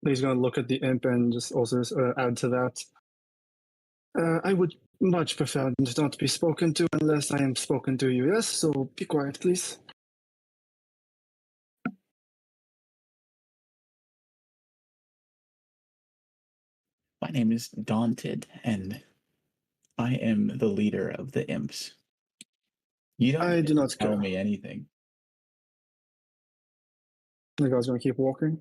he's going to look at the imp and just also add to that. I would much prefer to not be spoken to unless I am spoken to you, yes? So be quiet, please. My name is Daunted, and I am the leader of the imps. You don't I need do to not tell care. me anything. The guy's going to keep walking.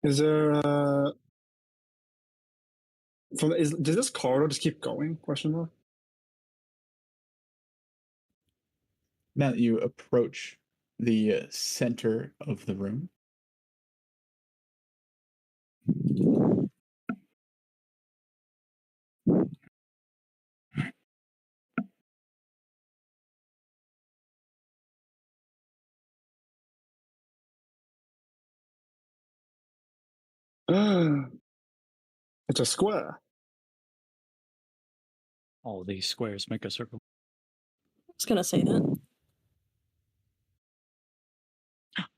Is there does this corridor just keep going? Question mark. Now that you approach the center of the room, It's a square. All these squares make a circle. I was gonna say that.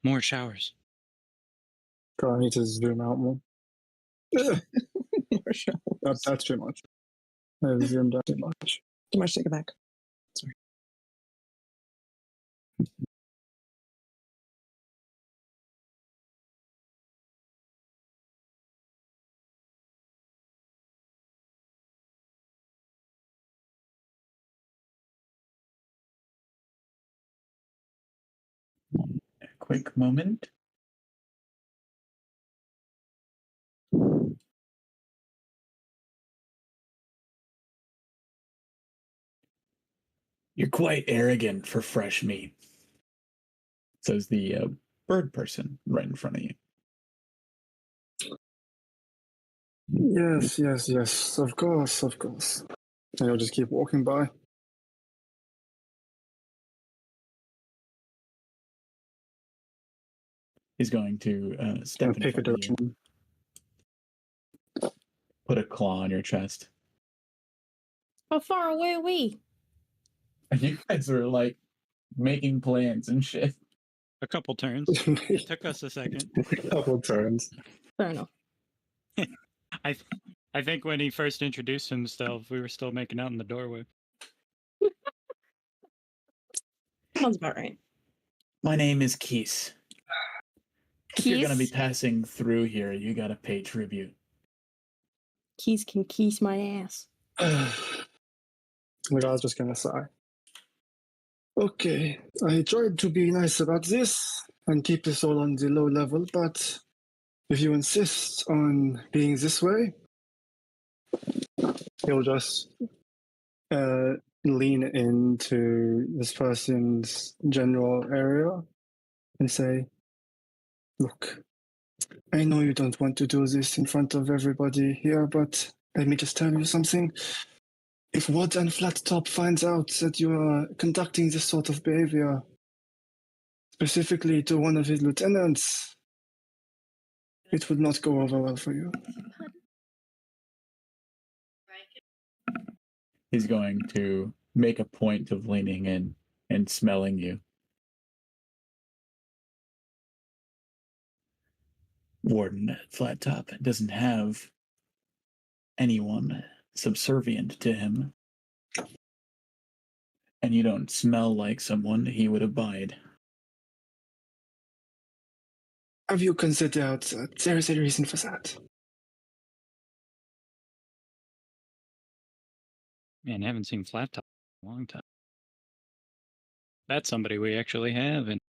More showers. God, I need to zoom out more. That's too much. I've zoomed out too much. Too much, take it back. Sorry. a quick moment. You're quite arrogant for fresh meat, says the bird person right in front of you. Yes. Of course. And I'll just keep walking by. He's going to step And in pick a front of you, direction. put a claw on your chest. How far away are we? And you guys are like making plans and shit. A couple turns. It took us a second. Couple turns. Fair enough. I think when he first introduced himself, we were still making out in the doorway. Sounds about right. My name is Keese. If you're gonna be Keese? passing through here, you gotta pay tribute. Keys can keys my ass. The guy's just gonna sigh. Okay, I tried to be nice about this and keep this all on the low level, but if you insist on being this way, he'll just lean into this person's general area and say, look, I know you don't want to do this in front of everybody here, but let me just tell you something. If Warden Flattop finds out that you are conducting this sort of behavior, specifically to one of his lieutenants, it would not go over well for you. He's going to make a point of leaning in and smelling you. Warden Flattop doesn't have anyone subservient to him. And you don't smell like someone he would abide. Have you considered there is a reason for that? Man, I haven't seen Flat Top in a long time. That's somebody we actually have, and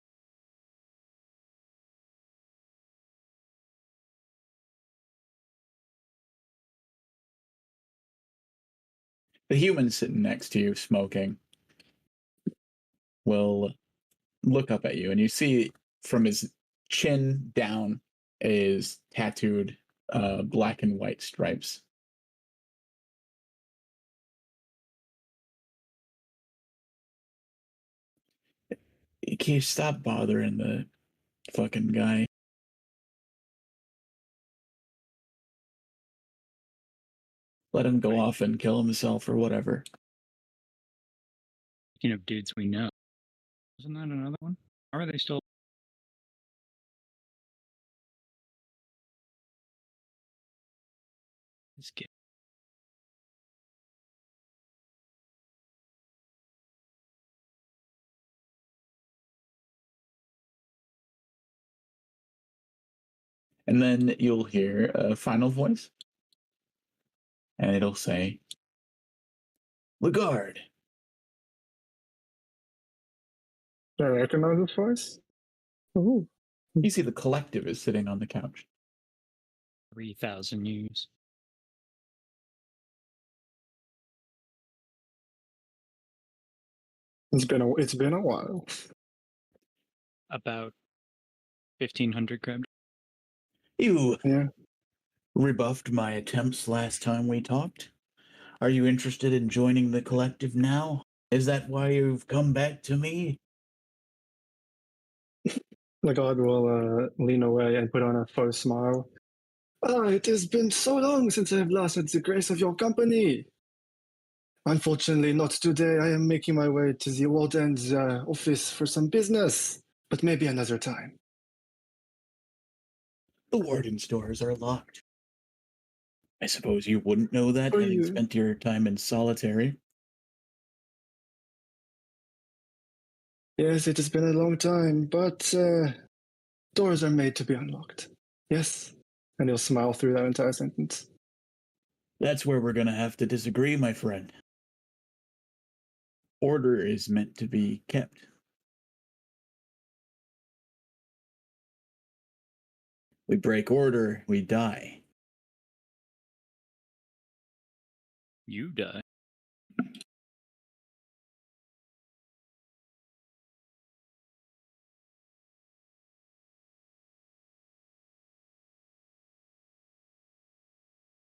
The human sitting next to you, smoking, will look up at you, and you see from his chin down is tattooed black and white stripes. Can you stop bothering the fucking guy? Let him go off and kill himself or whatever. speaking of dudes we know, isn't that another one? Or are they still? This kid. And then you'll hear a final voice. And it'll say, Lagarde. Do I recognize this voice? Ooh. You see the collective is sitting on the couch. 3,000 years. It's been a while. About 1,500 crab. You Yeah. rebuffed my attempts last time we talked. Are you interested in joining the collective now? Is that why you've come back to me? The god will lean away and put on a faux smile. Ah, it has been so long since I have lasted the grace of your company. Unfortunately, not today. I am making my way to the warden's office for some business, but maybe another time. The warden's doors are locked. I suppose you wouldn't know that, For having you. spent your time in solitary. Yes, it has been a long time, but doors are made to be unlocked. Yes? And he'll smile through that entire sentence. That's where we're going to have to disagree, my friend. Order is meant to be kept. We break order, we die. You die.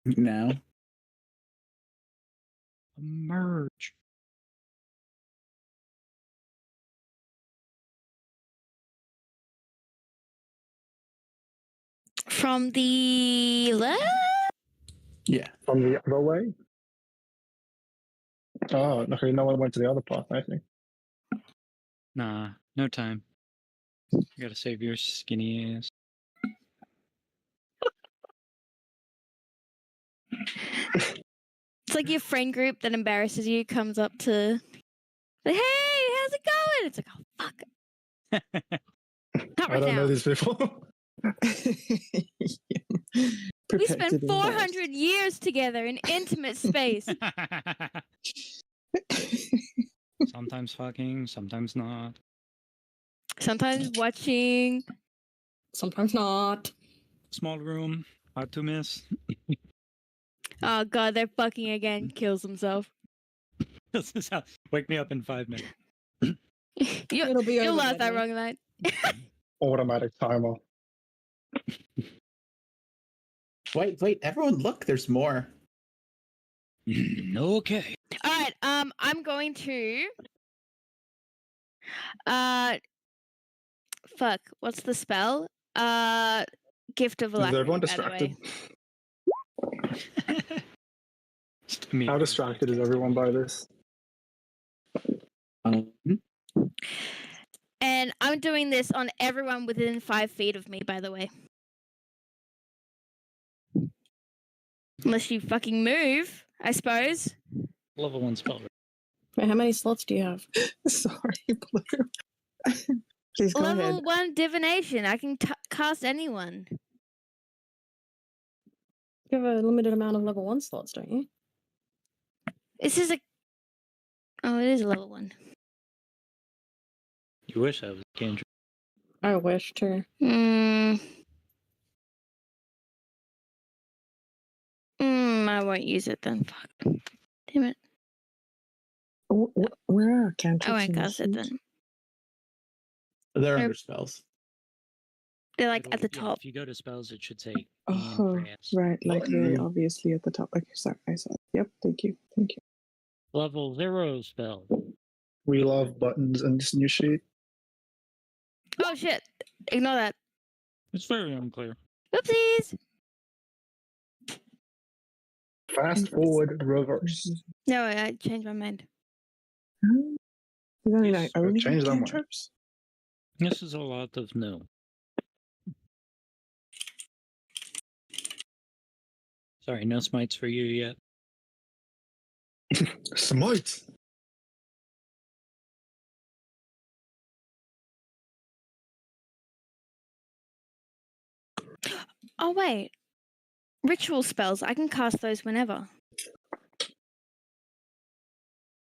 Now, Emerge. From the left? yeah. From the other way? Oh, okay, no one went to the other path, I think. Nah, no time. You gotta save your skinny ass. It's like your friend group that embarrasses you comes up to, like, hey, how's it going? It's like, oh fuck, not I right don't know now. these people. We spent 400 years together in intimate space. Sometimes fucking, sometimes not. Sometimes watching. Sometimes not. Small room, hard to miss. Oh god, they're fucking again. Kills himself. This is how. Wake me up in 5 minutes. It'll be You'll over laugh by that then. wrong night. Automatic timer. Wait, everyone look, there's more. Okay. All right. I'm going to. Fuck. What's the spell? Gift of Is Alacrity. everyone by the way. distracted? Just me. How distracted is everyone by this? And I'm doing this on everyone within 5 feet of me, by the way. Unless you fucking move, I suppose. Level 1 spell. Wait, how many slots do you have? Sorry, Blue. Please go Level ahead. 1 divination. I can cast anyone. You have a limited amount of level 1 slots, don't you? This is a. Oh, it is a level 1. You wish I was a cantrip. I wish to. I won't use it then. Fuck. Damn it. Where are cantrips? I won't in cast it this? then. They're Nope. under spells. They're like It'll- at the yeah, top. If you go to spells, it should say. Oh, Andreas. right, like very Mm. obviously at the top. Okay, sorry, I saw it. Yep, thank you. Level 0 spell. We love buttons in this new sheet. Oh shit. Ignore that. It's very unclear. Oopsies. Fast forward, reverse. No, I changed my mind. Is that Yes, like only change that one. cantrips? This is a lot of no. Sorry, no smites for you yet. Smite. Oh wait. Ritual spells. I can cast those whenever.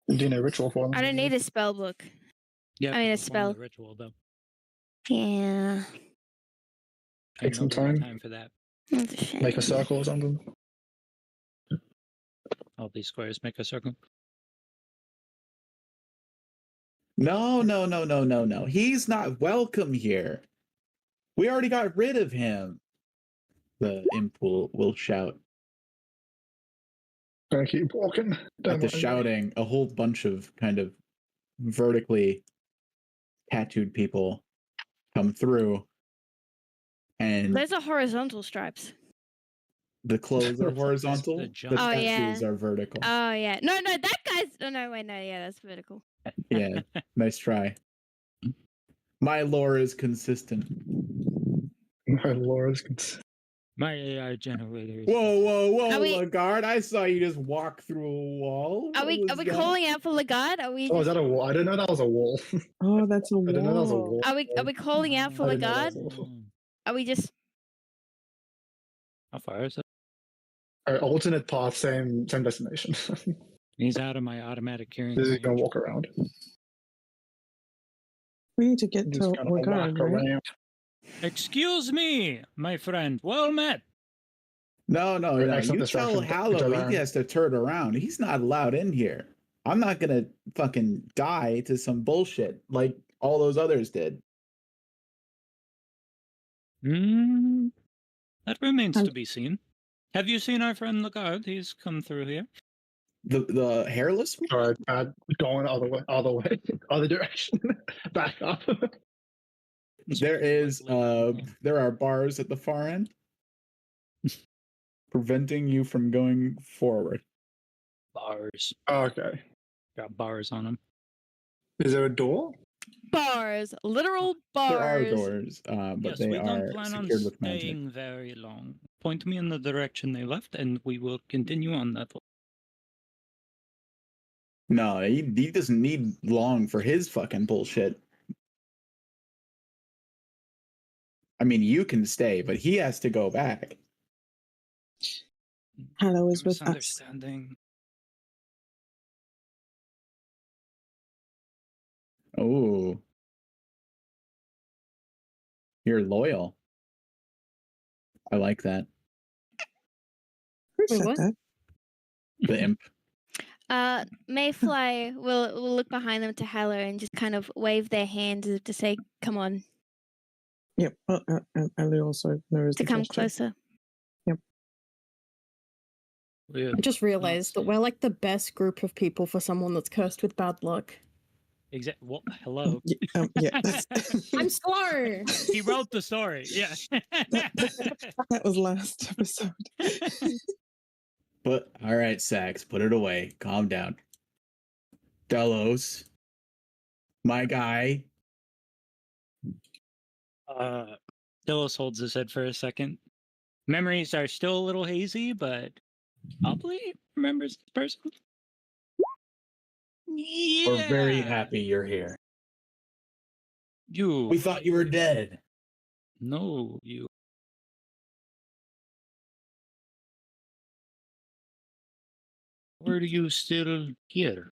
Do you know ritual for them? I don't need a spell book. Yeah, I mean, a perform spell. the ritual though. Yeah. Take some Nobody got time. for that. That's a shame. Make a circle or something. All these squares make a circle. No. He's not welcome here. We already got rid of him. The imp will shout. Gonna keep walking. Don't At the worry. shouting, a whole bunch of kind of vertically tattooed people come through, and Those are horizontal stripes. the clothes are horizontal. The The jump. Oh, yeah. tattoos are vertical. Oh yeah. No, that guy's. Oh no, wait, no, yeah, that's vertical. Yeah, nice try. My lore is consistent. My lord. My AI generator. Whoa, Are we- Lagarde! I saw you just walk through a wall. Are we What was that? calling out for Lagarde? Are we Oh, is that a wall? I didn't know that was a wall. Oh, that's a I didn't know that was a wall. wall. are we calling out for I didn't know that Lagarde? was a wall. Are we just How far is it? Alternate path, same destination. He's out of my automatic hearing. This is range. gonna walk around. We need to get Just to gonna Lagarde, walk right? around. Excuse me, my friend. Well met. No. Excellent You tell distraction. Hallow Turn he has to turn around. He's not allowed in here. I'm not gonna fucking die to some bullshit like all those others did. That remains And- to be seen. Have you seen our friend Lagarde? He's come through here. The hairless one? All right, going other way, other direction. Back up. There is there are bars at the far end preventing you from going forward. Bars. Okay. Got bars on them. Is there a door? Bars, literal There are bars. doors, but Yes, they we don't are plan on secured with magic. staying very long. Point me in the direction they left, and we will continue on that. No, he doesn't need long for his fucking bullshit. I mean, you can stay, but he has to go back. Hello is with us. Misunderstanding. Oh, you're loyal. I like that. Who Wait, said what? that? The imp. Mayfly will look behind them to Heller and just kind of wave their hand as if to say, "Come on," Yep. Well, and Ellie also mirrors to the come gesture. closer. We're I just realized that we're like the best group of people for someone that's cursed with bad luck. What? Hello. Yeah, that's, I'm slow. He wrote the story. Yeah. that was last episode. But all right, Sax, put it away. Calm down. Delos, my guy. Delos holds his head for a second. Memories are still a little hazy, but probably remembers this person. Yeah. We're very happy you're here. You. We thought you were dead. No, you. Were you still here?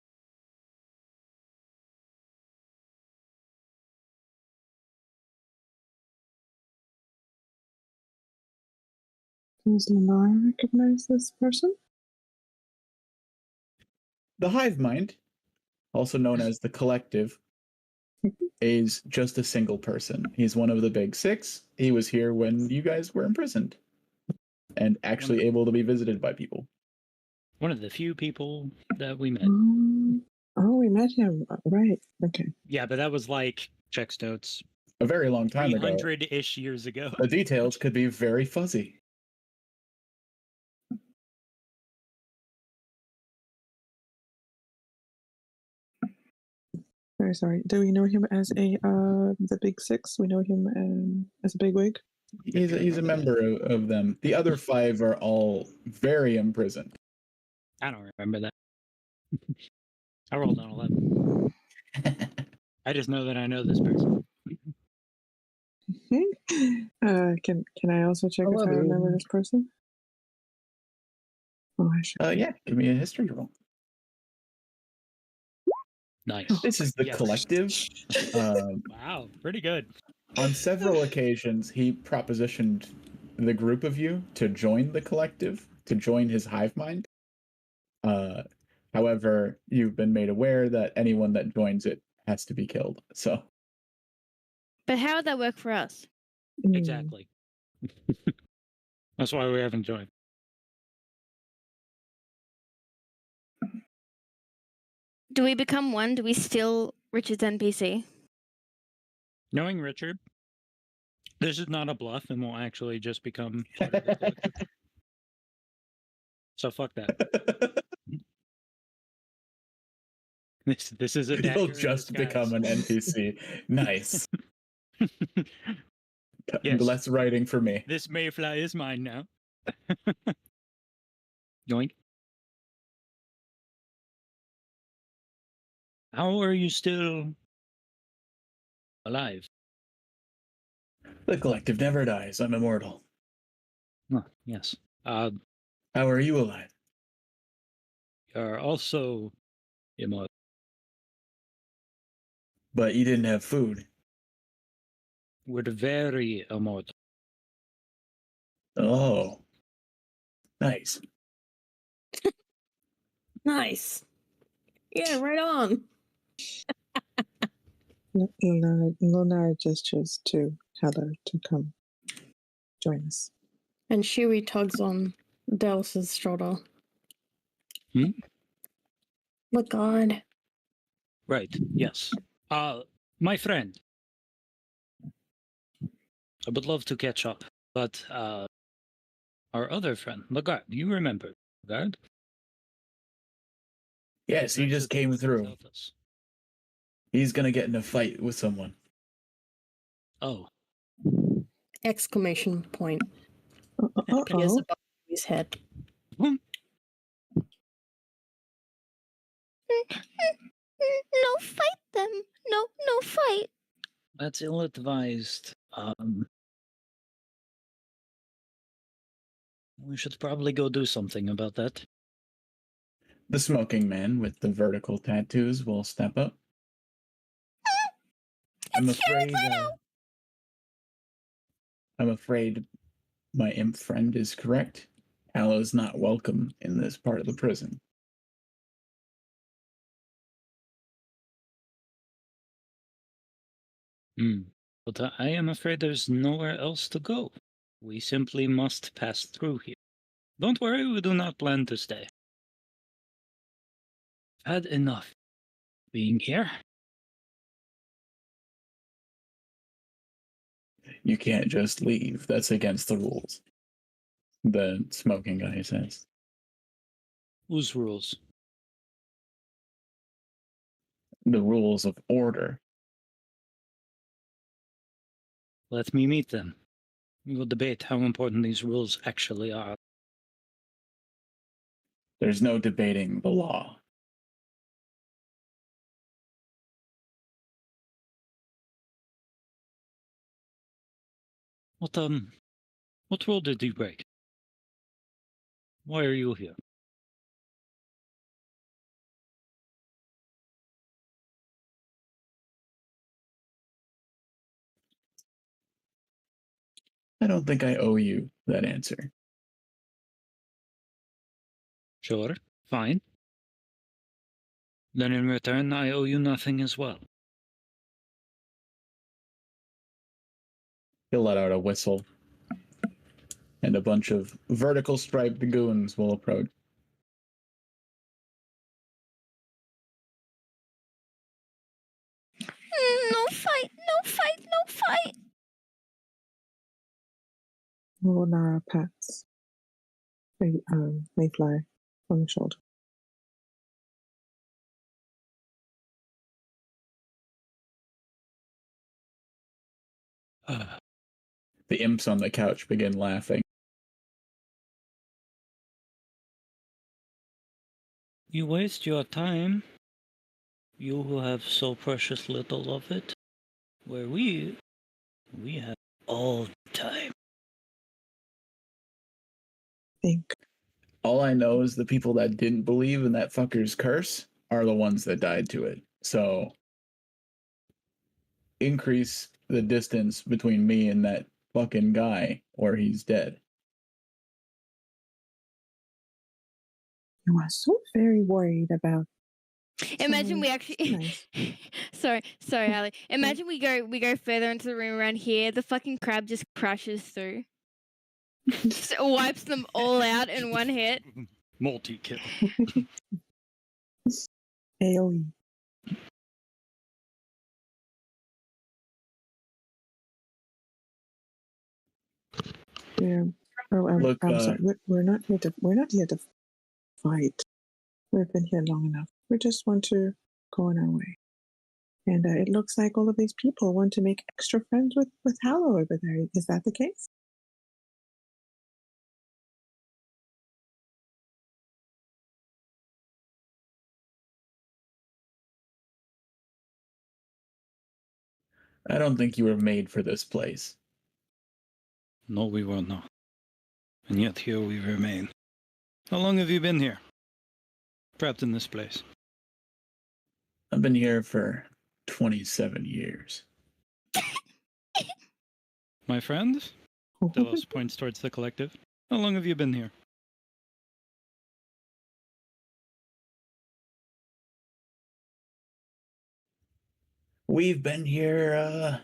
Does Lenore recognize this person? The hive mind, also known as the collective, is just a single person. He's one of the big six. He was here when you guys were imprisoned and actually able to be visited by people. One of the few people that we met. Oh, we met him. Right. Okay. Yeah, but that was like checks notes A very long time ago. 300-ish years ago. The details could be very fuzzy. Very sorry. Do we know him as the Big Six? We know him as a bigwig. He's a member of them. The other five are all very imprisoned. I don't remember that. I rolled on 11. I just know that I know this person. Can I also check if I remember this person? Oh, I should. Yeah, give me a history roll. Nice. This is the Yes. collective. Wow, pretty good. On several occasions, he propositioned the group of you to join the collective, to join his hive mind. However, you've been made aware that anyone that joins it has to be killed. So But how would that work for us? Exactly. That's why we haven't joined. Do we become one? Do we steal Richard's NPC? Knowing Richard, this is not a bluff and will actually just become. So fuck that. This is a you'll dagger in just become an NPC. Nice. Yes. Less writing for me. This Mayfly is mine now. Yoink. How are you still alive? The collective never dies. I'm immortal. Oh, yes. How are you alive? You're also immortal. But you didn't have food. We're very immortal. Oh. Nice. Nice. Yeah, right on. Lunar gestures to Heather to come join us. And Shui tugs on Delos' shoulder. Hmm? Look, God. Right, yes. My friend. I would love to catch up, but our other friend, Lagarde, do you remember Lagarde? Yes, he just came through. He's gonna get in a fight with someone. Oh, Exclamation point appears Uh-oh. above his head. No fight them. No fight. that's ill-advised. We should probably go do something about that. The smoking man with the vertical tattoos will step up. I'm It's Jared afraid. Leto. I'm afraid my imp friend is correct. Hallow's not welcome in this part of the prison. But I am afraid there's nowhere else to go. We simply must pass through here. Don't worry, we do not plan to stay. I've had enough being here. You can't just leave. That's against the rules. The smoking guy says. Whose rules? The rules of order. Let me meet them. We will debate how important these rules actually are. There's no debating the law. What rule did you break? Why are you here? I don't think I owe you that answer. Sure, fine. Then in return, I owe you nothing as well. He'll let out a whistle, and a bunch of vertical striped goons will approach. No fight. No fight. No fight. Nara pats Mayfly on the shoulder. The imps on the couch begin laughing. You waste your time. You who have so precious little of it. Where we have all the time. Think. All I know is the people that didn't believe in that fucker's curse are the ones that died to it. So increase the distance between me and that fucking guy, or he's dead. You are so very worried about. Imagine we someone- actually. Nice. sorry, Hallie. Imagine we go further into the room around here. The fucking crab just crashes through, just wipes them all out in one hit. Multi-kill. AOE. Yeah. Oh, Look, I'm sorry. We're not here to fight. We've been here long enough. We just want to go on our way. And it looks like all of these people want to make extra friends with Hallow over there. Is that the case? I don't think you were made for this place. No, we were not. And yet here we remain. How long have you been here? Trapped in this place. I've been here for 27 years. My friend? Delos points towards the collective. How long have you been here? We've been here,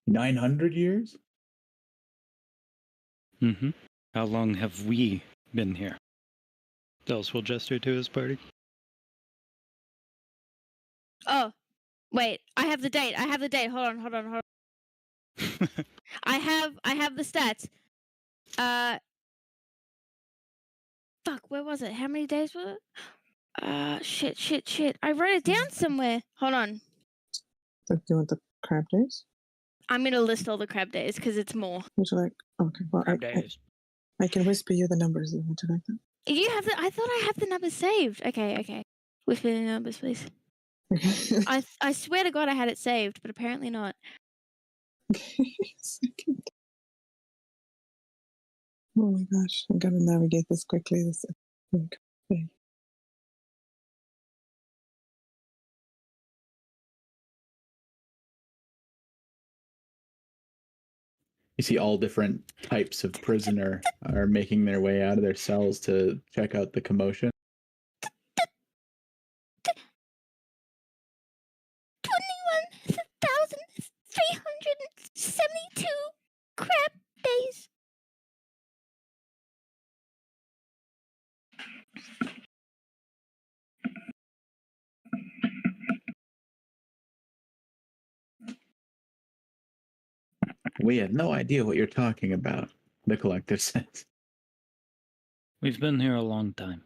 900 years? Mm-hmm. How long have we been here? Delos will gesture to his party. Oh, wait. I have the date. Hold on. I have the stats. fuck, where was it? How many days were it? Shit. I wrote it down somewhere. Hold on. So do you want the crab days? I'm gonna list all the crab days because it's more. Would you like? Okay, well, Crab days. I can whisper you the numbers. Would you like You have the. I thought I had the numbers saved. Okay. Whisper the numbers, please. that? I swear to God I had it saved, but apparently not. Second. Oh my gosh, I'm gonna navigate this quickly. Okay. You see all different types of prisoner are making their way out of their cells to check out the commotion. 21,372 crab days. We have no idea what you're talking about, the collective says. We've been here a long time.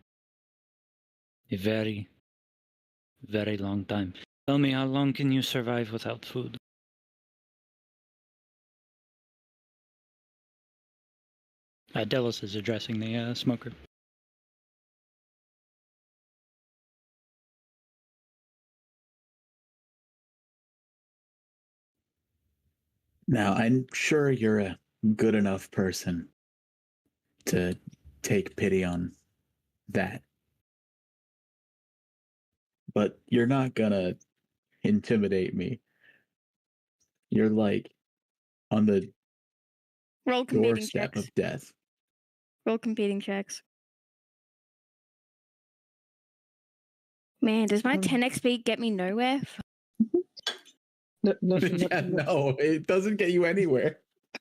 A very, very long time. Tell me, how long can you survive without food? Delos is addressing the smoker. Now, I'm sure you're a good enough person to take pity on that. But you're not gonna intimidate me. You're like on the Roll competing doorstep checks. of death. Roll competing checks. Man, does my 10 XP get me nowhere? No, Yeah, no, it doesn't get you anywhere.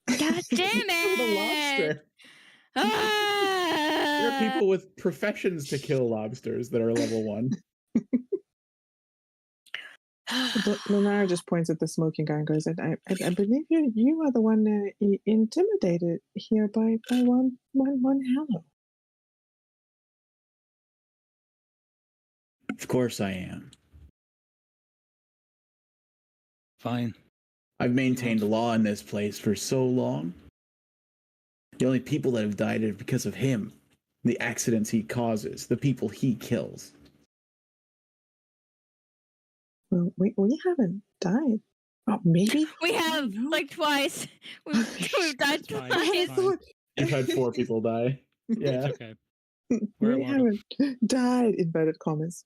God damn Kill the it! lobster. There are Ah! people with professions to kill lobsters that are level 1. Lunar just points at the smoking guy and goes, I believe you are the one intimidated here by one Hallow. Of course I am. Fine. I've maintained law in this place for so long. The only people that have died are because of him. The accidents he causes, the people he kills. Well, we haven't died. Oh, maybe We I have, don't know. like, twice. We've died It's fine, twice. it's fine. You've had 4 people die. Yeah. It's okay. We're We immortal. haven't died, inverted commas.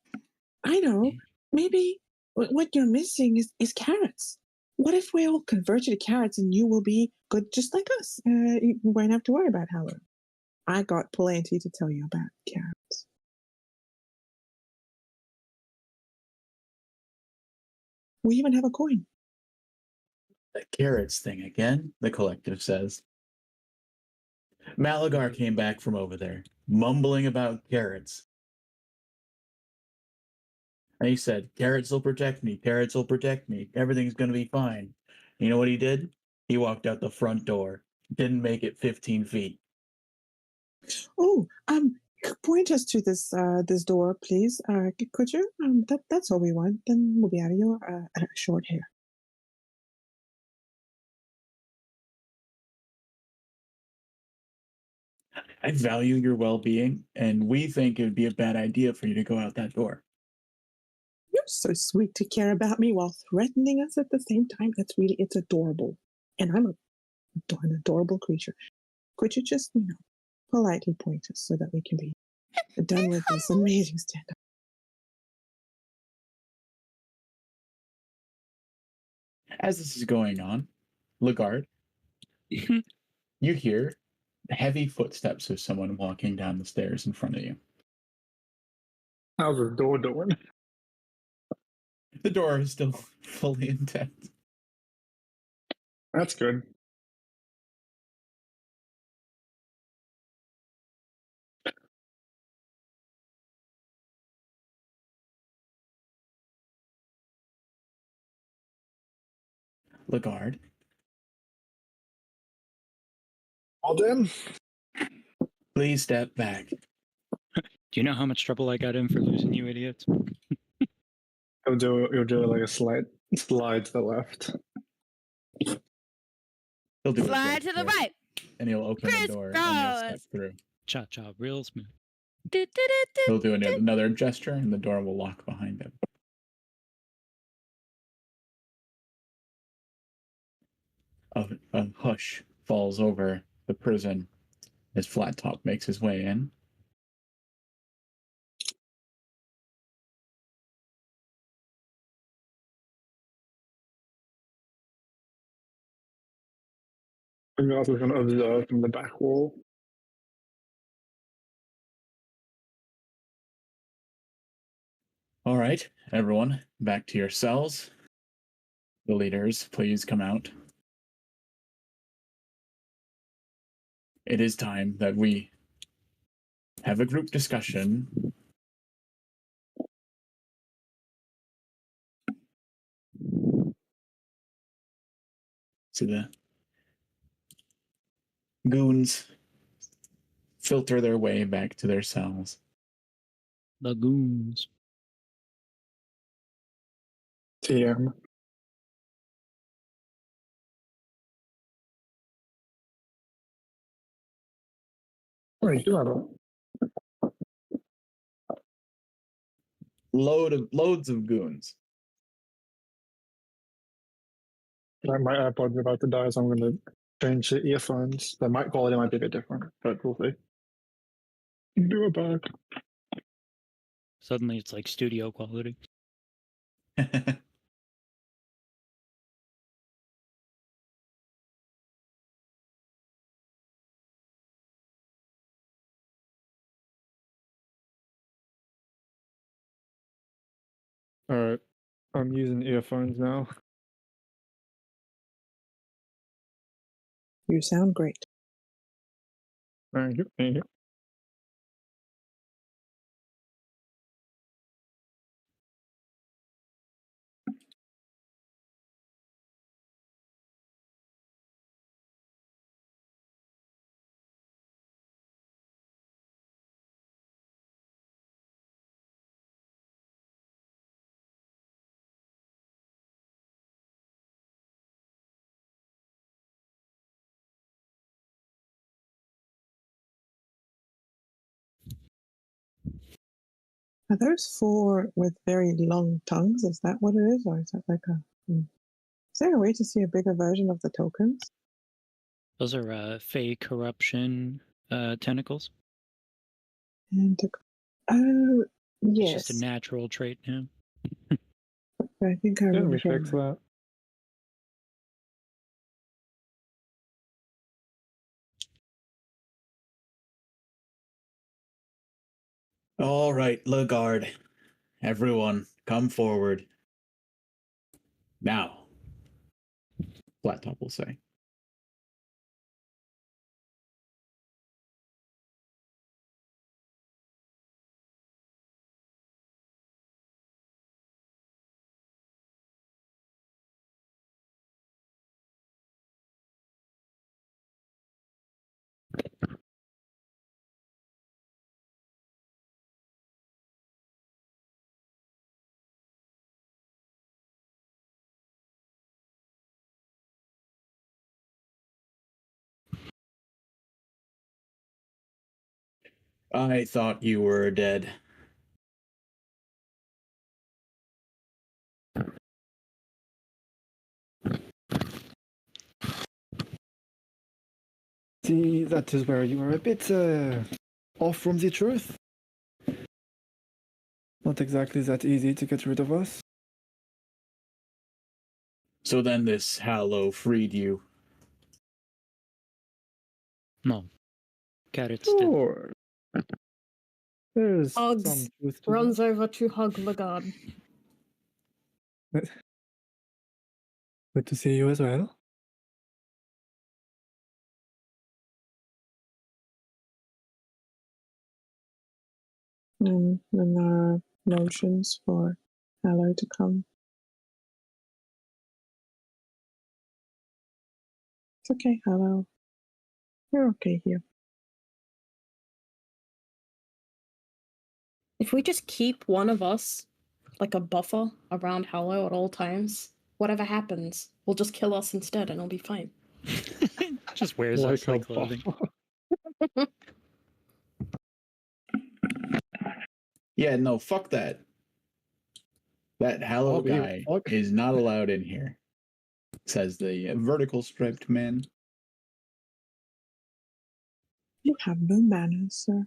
I know. Maybe what you're missing is carrots. What if we all convert you to carrots and you will be good just like us? You won't have to worry about Hallow. I got plenty to tell you about carrots. We even have a coin. The carrots thing again, the collective says. Malagar came back from over there, mumbling about carrots. And he said, carrots will protect me, carrots will protect me, everything's gonna be fine. You know what he did? He walked out the front door. Didn't make it 15 feet. Oh, point us to this door, please. Could you? That's all we want. Then we'll be out of your short hair. I value your well-being, and we think it would be a bad idea for you to go out that door. You're so sweet to care about me while threatening us at the same time. It's adorable. And I'm an adorable creature. Could you just, politely point us so that we can be done with this amazing stand-up? As this is going on, Lagarde, you hear heavy footsteps of someone walking down the stairs in front of you. How's the door doing? The door is still fully intact. That's good. Lagarde, Well then, please step back. you know how much trouble I got in for losing you idiots? You'll do like a slide to the left. He'll do a Slide to the gesture, right. and he'll open the door, and you'll step Crisscross. through. Cha-cha, real smooth. He'll do another gesture, and the door will lock behind him. A hush falls over the prison as Flat Top makes his way in. I'm also going to observe from the back wall. All right, everyone, back to your cells. The leaders, please come out. It is time that we have a group discussion. So the goons filter their way back to their cells. The goons. TM. Oh, you do have it. Loads of goons. Like my AirPods are about to die, so I'm going to change the earphones. The mic quality might be a bit different, but we'll see. Do it back. Suddenly it's like studio quality. Alright, I'm using earphones now. You sound great. Thank you. Thank you. Are those four with very long tongues? Is that what it is? Or is that like a. Is there a way to see a bigger version of the tokens? Those are Fey corruption tentacles. And oh, It's yes. just a natural trait now. I think I Didn't remember we hearing fix that. All right, Lagarde. Everyone, come forward. Now, Flat Top will say. I thought you were dead. See, that is where you are a bit off from the truth. Not exactly that easy to get rid of us. So then this Hallow freed you. No. Carrots did. Sure. There's Hugs. some truth to Runs over to hug Lagarde. that. Good to see you as well. And then there are motions for Hallow to come. It's okay, Hallow. You're okay here. If we just keep one of us like a buffer around Hallow at all times, whatever happens, we'll just kill us instead and it'll be fine. Just wears us like a clothing. buffer. Yeah, no, fuck that. That Hallow Bobby, guy fuck. is not allowed in here, says the vertical striped man. You have no manners, sir.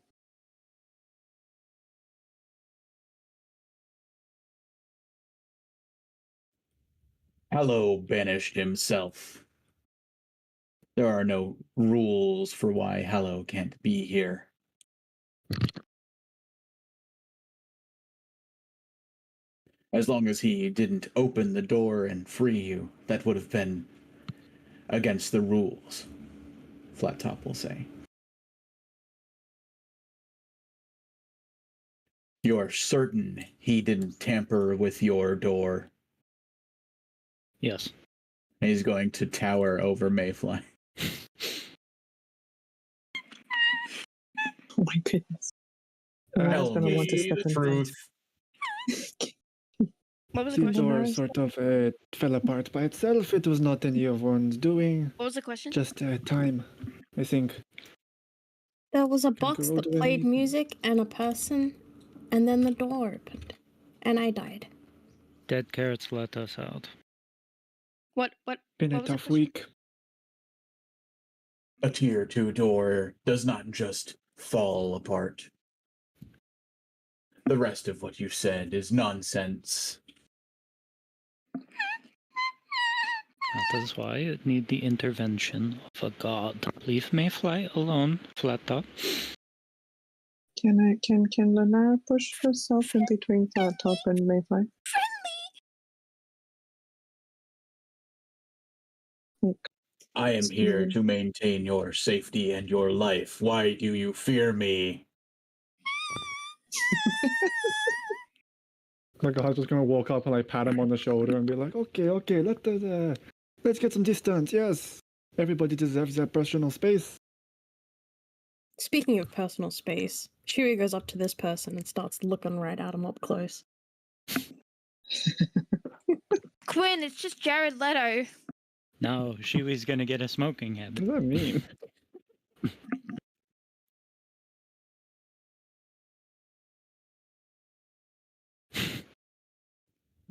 Hallow banished himself. There are no rules for why Hallow can't be here. As long as he didn't open the door and free you, that would have been against the rules, Flat Top will say. You're certain he didn't tamper with your door? Yes. He's going to tower over Mayfly. Oh my goodness. I was Tell going to want to me step the in truth. What was the The question? door sort of fell apart by itself. It was not any of one's doing. What was the question? Just time, I think. There was a Can box go that to played any- music and a person, and then the door opened, and I died. Dead carrots let us out. What? Been a What was the tough question? week. A tier 2 door does not just fall apart. The rest of what you said is nonsense. That is why it need the intervention of a god. Leave Mayfly alone, Flat Top. Can Lenara push herself in between Flat Top and Mayfly? Like, I am here Mhm. to maintain your safety and your life. Why do you fear me? My God, I was just gonna walk up and like pat him on the shoulder and be like, okay, let's get some distance. Yes, everybody deserves their personal space. Speaking of personal space, Chewie goes up to this person and starts looking right at him up close. Quinn, it's just Jared Leto. No, she was gonna get a smoking What habit. does that mean?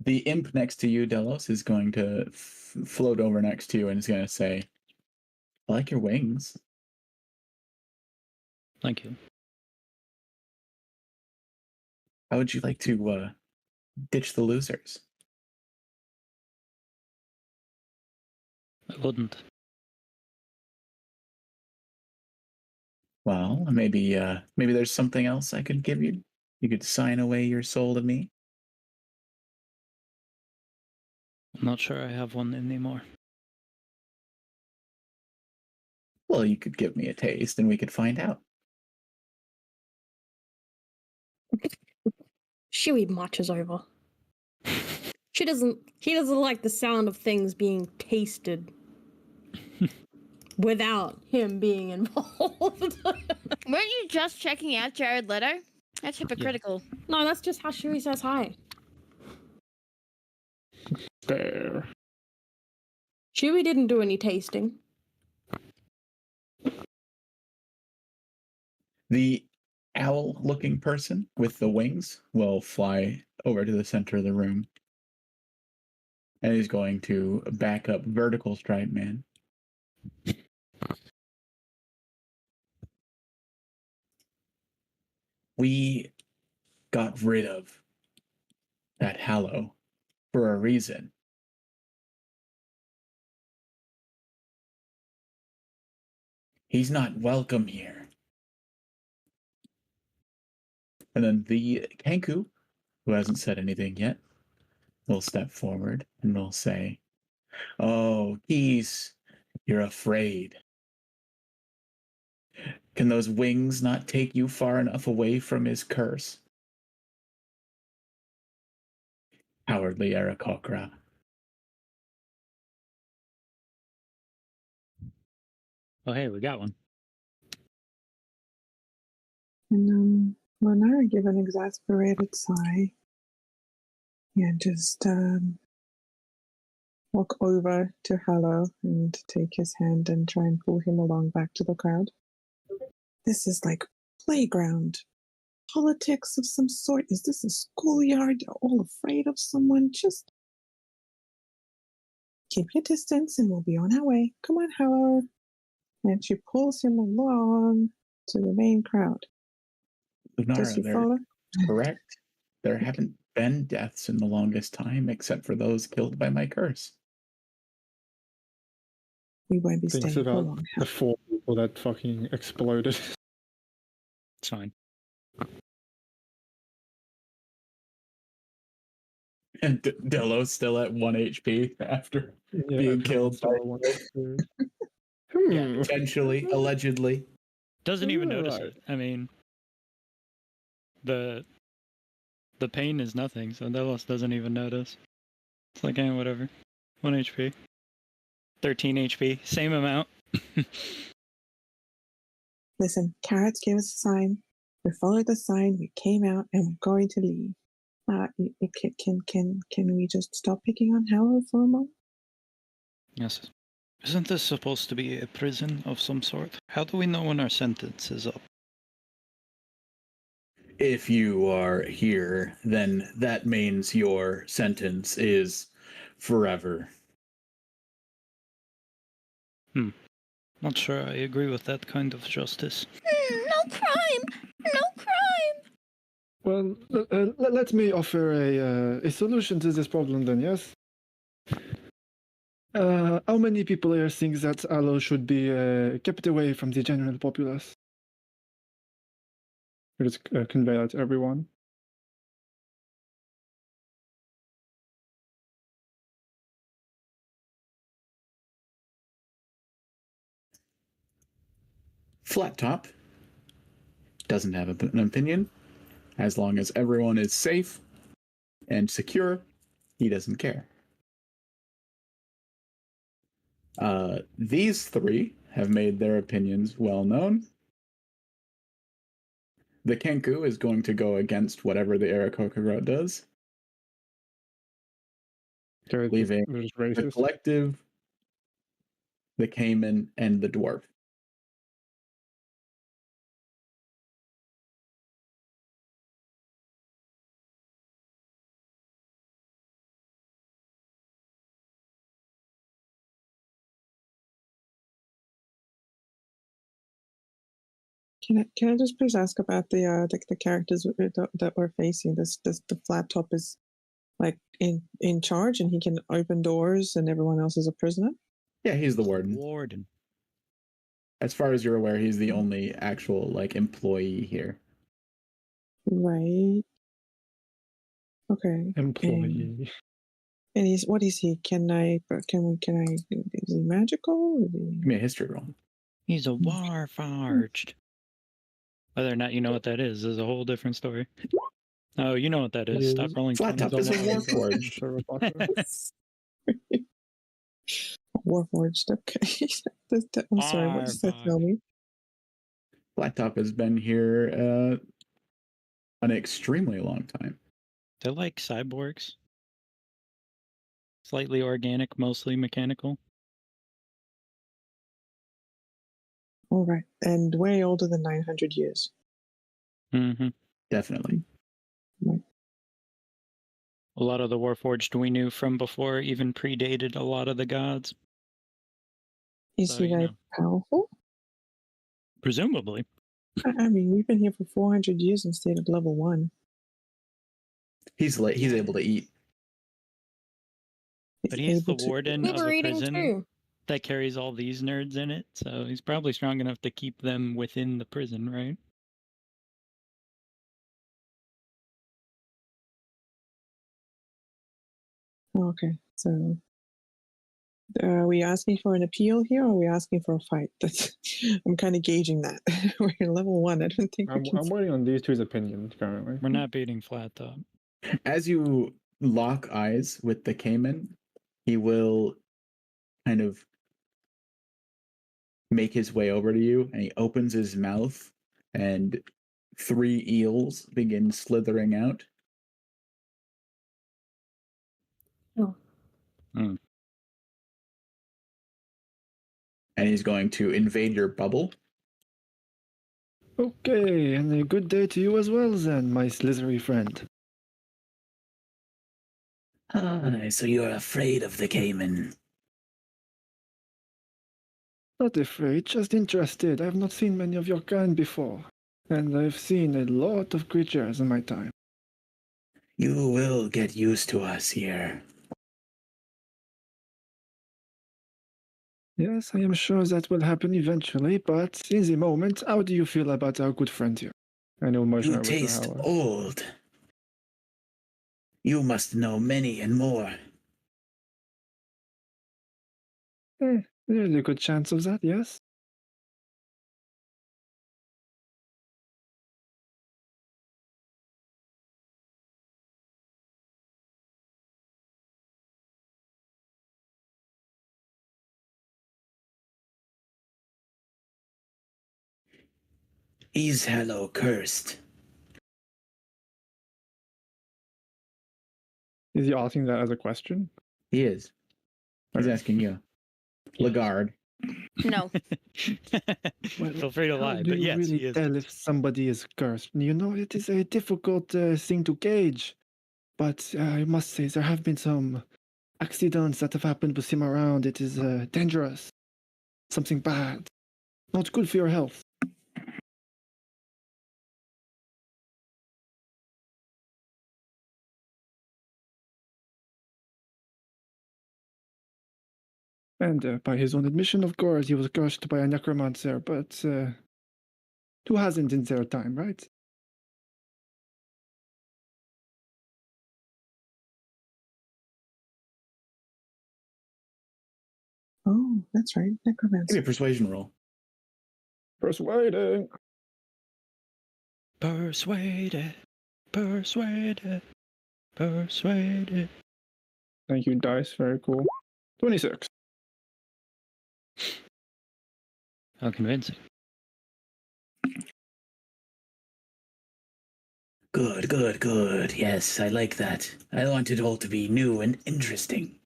The imp next to you, Delos, is going to float over next to you and is going to say, I like your wings. Thank you. How would you like to ditch the losers? I wouldn't. Well, maybe there's something else I could give you. You could sign away your soul to me. I'm not sure I have one anymore. Well, you could give me a taste and we could find out. Chewie marches over. He doesn't like the sound of things being tasted without him being involved. Weren't you just checking out Jared Leto? That's hypocritical. No, that's just how Chewie says hi. There. Chewie didn't do any tasting. The owl-looking person with the wings will fly over to the center of the room. And he's going to back up Vertical Stripe Man. We got rid of that Hallow for a reason. He's not welcome here. And then the Kenku, who hasn't said anything yet, will step forward and will say, Oh, Keys, you're afraid. Can those wings not take you far enough away from his curse? Cowardly Aarakocra. Oh, hey, we got one. And Lenara give an exasperated sigh and just walk over to Hallow and take his hand and try and pull him along back to the crowd. This is like playground. Politics of some sort. Is this a schoolyard? You're all afraid of someone? Just keep your distance and we'll be on our way. Come on, Hallow. And she pulls him along to the main crowd. Does Lunara, he they're follow? correct. There haven't been deaths in the longest time except for those killed by my curse. We won't be Thinks staying for about long. the 4 people that fucking exploded. It's fine. And Delo's still at 1 HP after being killed by Hmm. potentially, allegedly. Doesn't even Yeah, notice right. it. I mean, the pain is nothing, so Delos doesn't even notice. It's like, whatever. 1 HP. 13 HP. Same amount. Listen, Carrots gave us a sign. We followed the sign. We came out, and we're going to leave. Can we just stop picking on Hallow for a moment? Yes. Isn't this supposed to be a prison of some sort? How do we know when our sentence is up? If you are here, then that means your sentence is forever. Not sure I agree with that kind of justice. No crime! No crime! Well, let me offer a solution to this problem then, yes? How many people here think that Aloe should be kept away from the general populace? Just convey that to everyone. Flat Top doesn't have an opinion. As long as everyone is safe and secure, he doesn't care. These 3 have made their opinions well known. The Kenku is going to go against whatever the Aarakocra does, leaving the collective, the Cayman, and the dwarf. Can I just please ask about the characters that we're facing? The Flat Top is like in charge, and he can open doors, and everyone else is a prisoner. Yeah, he's the warden. Warden. As far as you're aware, he's the only actual employee here. Right. Okay. Employee. And what is he? Can I? Is he magical? Is he... Give me a history roll. He's a warforged. Whether or not you know what that is a whole different story. Oh, you know what that is. Stop rolling. Flat Top is a warforged. Warforged. Okay. I'm sorry. What does that tell me? Flat Top has been here an extremely long time. They're like cyborgs. Slightly organic, mostly mechanical. All right. And way older than 900 years. Mm-hmm. Definitely. Right. A lot of the Warforged we knew from before even predated a lot of the gods. Is So, he very powerful? Presumably. I mean, we've been here for 400 years and stayed at level 1. He's able to eat. But he's the warden We of were a eating prison too. that carries all these nerds in it, so he's probably strong enough to keep them within the prison, right? Okay, so are we asking for an appeal here, or are we asking for a fight? I'm kind of gauging that. We're level 1. I don't think I'm waiting on these two's opinions currently. We're not beating Flat Top. As you lock eyes with the Cayman, he will kind of make his way over to you, and he opens his mouth, and 3 eels begin slithering out. Oh. Hmm. And he's going to invade your bubble. Okay, and a good day to you as well, then, my slithery friend. So you're afraid of the caiman. Not afraid, just interested. I have not seen many of your kind before, and I've seen a lot of creatures in my time. You will get used to us here. Yes, I am sure that will happen eventually, but in the moment, how do you feel about our good friend here? I know motion You over to taste Howard. old. You must know many and more. There's a good chance of that, yes? Is Hello cursed? Is he asking that as a question? He is. He's asking you. Lagarde. No. Well, Feel free to how lie, do but you yes, really he is. tell if somebody is cursed? You know, it is a difficult thing to gauge. But I must say, there have been some accidents that have happened with him around. It is dangerous. Something bad. Not good for your health. And by his own admission, of course, he was cursed by a necromancer, but who hasn't in their time, right? Oh, that's right. Give me Necromancer. a persuasion roll. Persuading. Persuaded, persuaded, persuaded. Thank you, dice. Very cool. 26. How convincing. Good, good, good. Yes, I like that. I want it all to be new and interesting.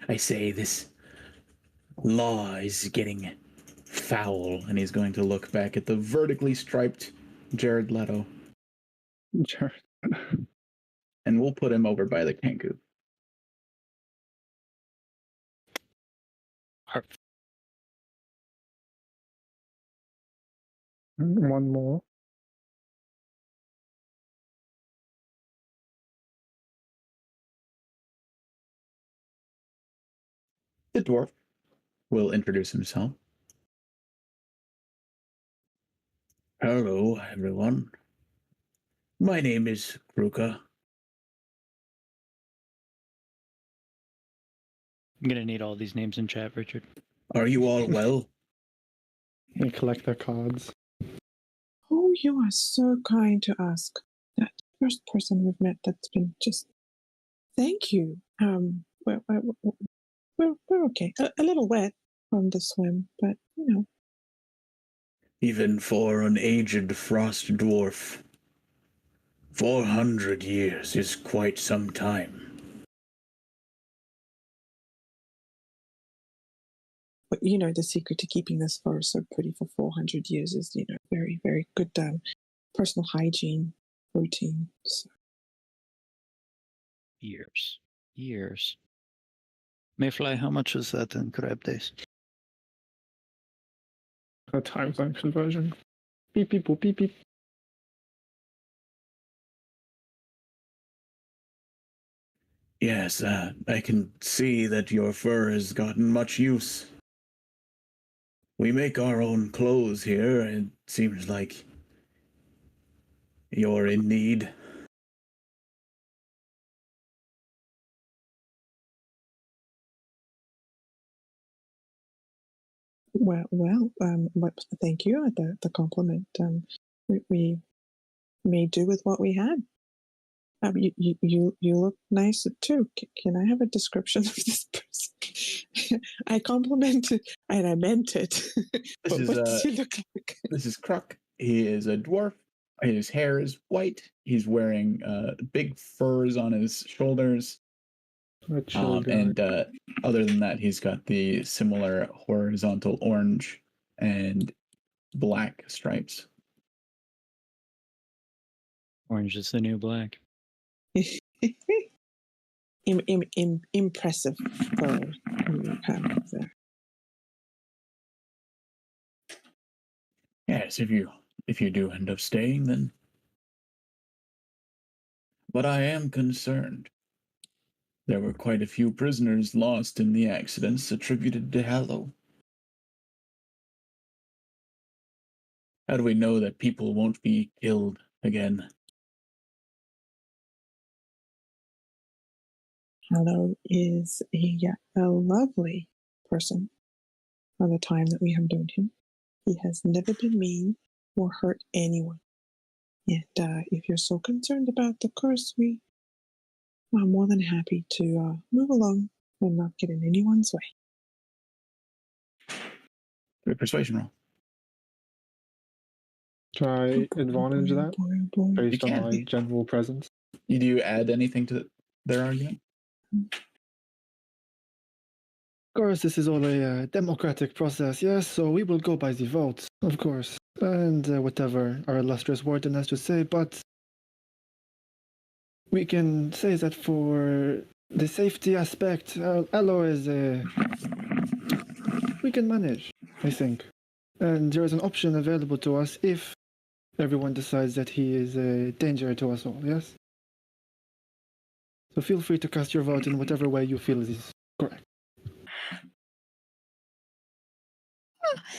I say this law is getting foul, and he's going to look back at the vertically striped Jared Leto, Jared. and we'll put him over by the Kanku. Perfect. One more. The dwarf will introduce himself. Hello, everyone. My name is Kruka. I'm gonna need all these names in chat, Richard. Are you all well? They collect their cards. Oh, you are so kind to ask. That first person we've met that's been just. Thank you. We're okay. A little wet from the swim, but you know. Even for an aged frost dwarf, 400 years is quite some time. But you know, the secret to keeping this fur so pretty for 400 years is, you know, very, very good personal hygiene routine. So. Years. Mayfly, how much is that in crab days? A time zone conversion. Beep beep boop beep beep. Yes, I can see that your fur has gotten much use. We make our own clothes here, and it seems like you're in need. But thank you at the compliment. We made do with what we had. You look nice too. Can I have a description of this person? I complimented and I meant it. This is what does he look like? This is Kruk. He is a dwarf. His hair is white. He's wearing big furs on his shoulders. A chill guy. And other than that, he's got the similar horizontal orange and black stripes. Orange is the new black. Impressive fur you have there. Yes, if you do end up staying, then. But I am concerned. There were quite a few prisoners lost in the accidents attributed to Hallow. How do we know that people won't be killed again? Hallow is a lovely person for the time that we have known him. He has never been mean or hurt anyone. And if you're so concerned about the curse, I'm more than happy to move along and not get in anyone's way. Do a persuasion roll. Try advantage of that based on can. my general presence. Do you add anything to their argument? Of course, this is all a democratic process, yes, so we will go by the vote, of course, and whatever our illustrious warden has to say, but we can say that for the safety aspect, Allo is we can manage, I think. And there is an option available to us if everyone decides that he is a danger to us all, yes? So feel free to cast your vote in whatever way you feel is correct.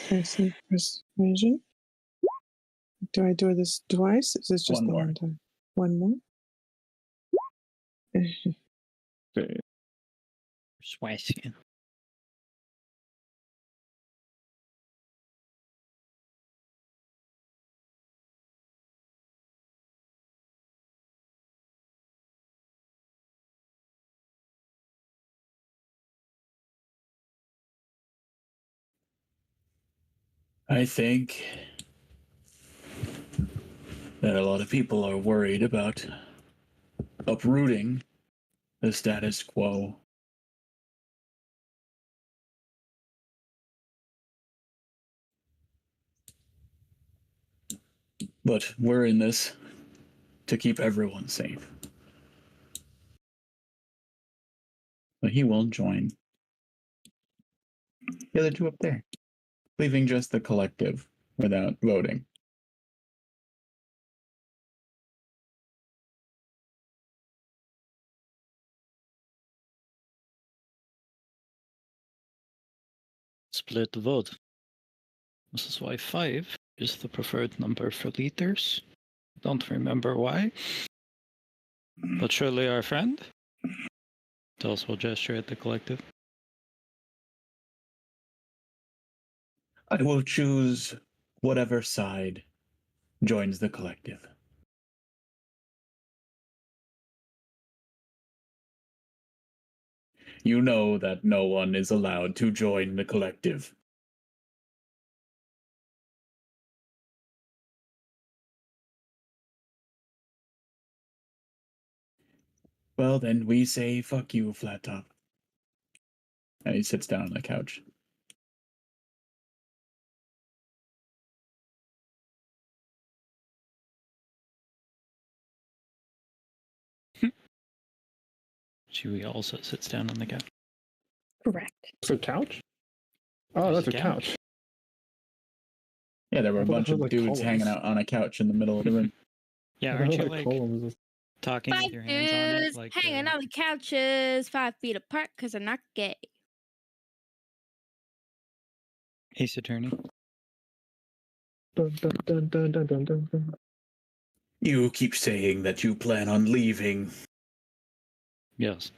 Persuasion. Do I do this twice? Is this just One the more. one time? One more? Persuasion. I think that a lot of people are worried about uprooting the status quo. But we're in this to keep everyone safe. But he will join the other two up there, leaving just the collective without voting. Split the vote. This is why 5 is the preferred number for leaders. Don't remember why. But surely our friend tells will gesture at the collective. I will choose whatever side joins the collective. You know that no one is allowed to join the collective. Well, then we say, fuck you, Flat Top. And he sits down on the couch. Chewie also sits down on the couch. Correct. It's a couch? Oh, There's that's a a couch. Yeah, there were a I thought bunch it of was like dudes columns. hanging out on a couch in the middle of the room. Yeah, I aren't thought you like like columns. talking 5 with your hands on it? dudes Like hanging on the couches 5 feet apart because they're not gay. Ace Attorney. Dun, dun, dun, dun, dun, dun, dun, dun. You keep saying that you plan on leaving. Yes.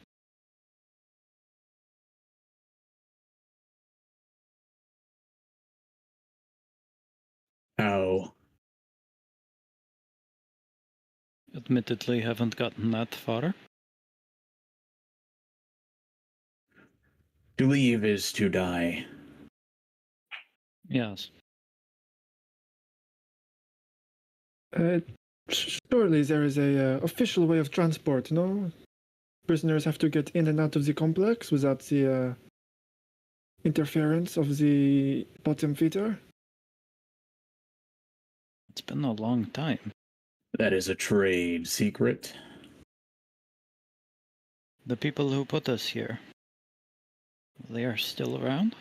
How? Admittedly, haven't gotten that far. To leave is to die. Yes. Surely there is a official way of transport, no? Prisoners have to get in and out of the complex without the interference of the bottom feeder. It's been a long time. That is a trade secret. The people who put us here, they are still around?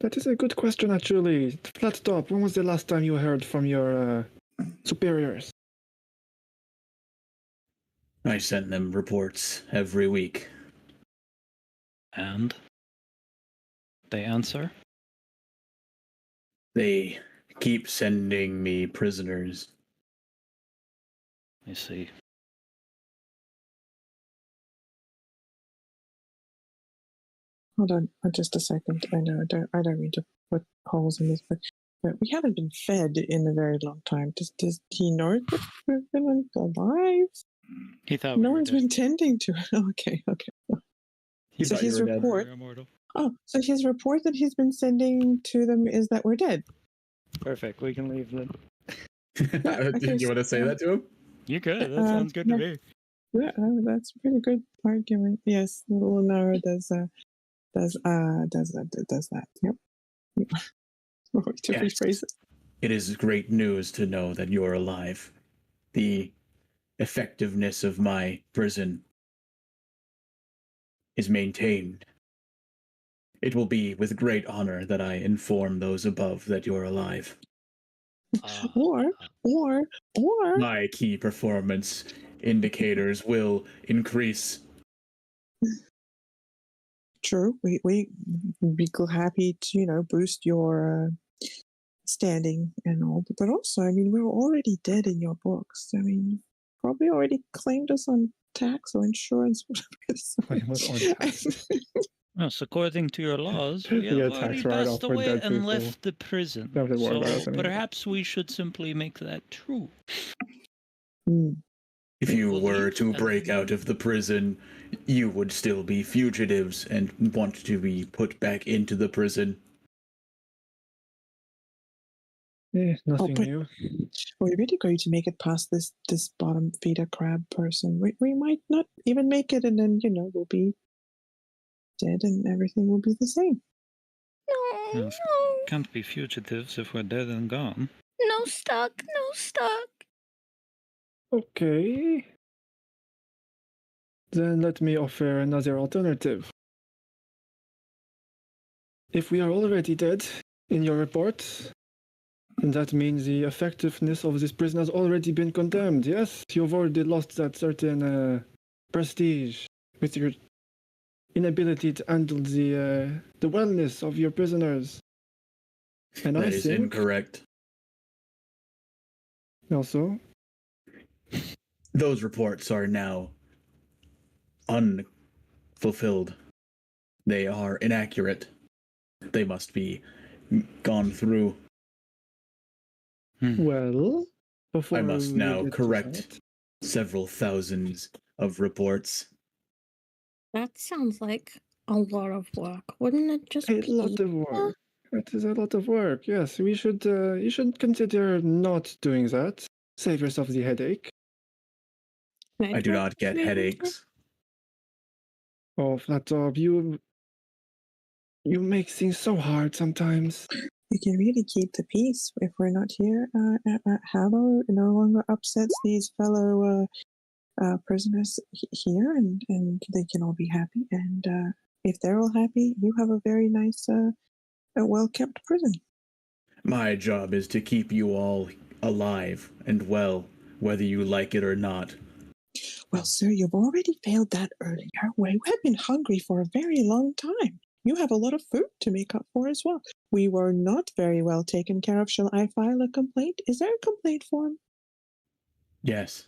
That is a good question, actually. Flat Top, when was the last time you heard from your superiors? I send them reports every week. And? They answer? They keep sending me prisoners. I see. Hold on, just a second. I know I don't mean to put holes in this, but we haven't been fed in a very long time. Does he know that we've been alive? He thought No we were one's dead. been tending to it. Okay. He So thought you his were dead. report. We're immortal. Oh, so his report that he's been sending to them is that we're dead. Perfect. We can leave then. Did you want to say that to him? You could. That sounds good to me. Yeah, that's a pretty good argument. Yes, Lunara does that. Yep. To Yes. rephrase it. It is great news to know that you're alive. The effectiveness of my prison is maintained. It will be with great honor that I inform those above that you're alive. Or My key performance indicators will increase. true. We'd be happy to boost your standing and all, but also, I mean, we're already dead in your books. I mean, you probably already claimed us on tax or insurance, whatever it is. Claim us on tax. Yes, according to your laws, we Yeah, have tax already write-off passed for away dead and people. left the prison. Don't have to worry about us So anymore. perhaps we should simply make that true. If you We'll were leave to and break then- out of the prison, you would still be fugitives and want to be put back into the prison. Nothing but- new. We're really going to make it past this bottom feeder crab person. We might not even make it, and then we'll be dead, and everything will be the same. No, Yes. no, Can't be fugitives if we're dead and gone. no stuck, no stuck. Okay. Then let me offer another alternative. If we are already dead in your report, then that means the effectiveness of this prison has already been condemned. Yes, you've already lost that certain prestige with your inability to handle the wellness of your prisoners. And That I is think incorrect. also Those reports are now unfulfilled. They are inaccurate. They must be gone through. well. Before I must we now get to correct that- several thousands of reports. That sounds like a lot of work. Wouldn't it just A be lot of work. It is a lot of work. Yes, we should. You should consider not doing that. Save yourself the headache. I do not get headaches. Oh, Flat Top, you make things so hard sometimes. We can really keep the peace if we're not here. Hallow no longer upsets these fellow prisoners here, and they can all be happy. And if they're all happy, you have a very nice, well-kept prison. My job is to keep you all alive and well, whether you like it or not. Well, sir, you've already failed that earlier. We have been hungry for a very long time. You have a lot of food to make up for as well. We were not very well taken care of. Shall I file a complaint? Is there a complaint form? Yes.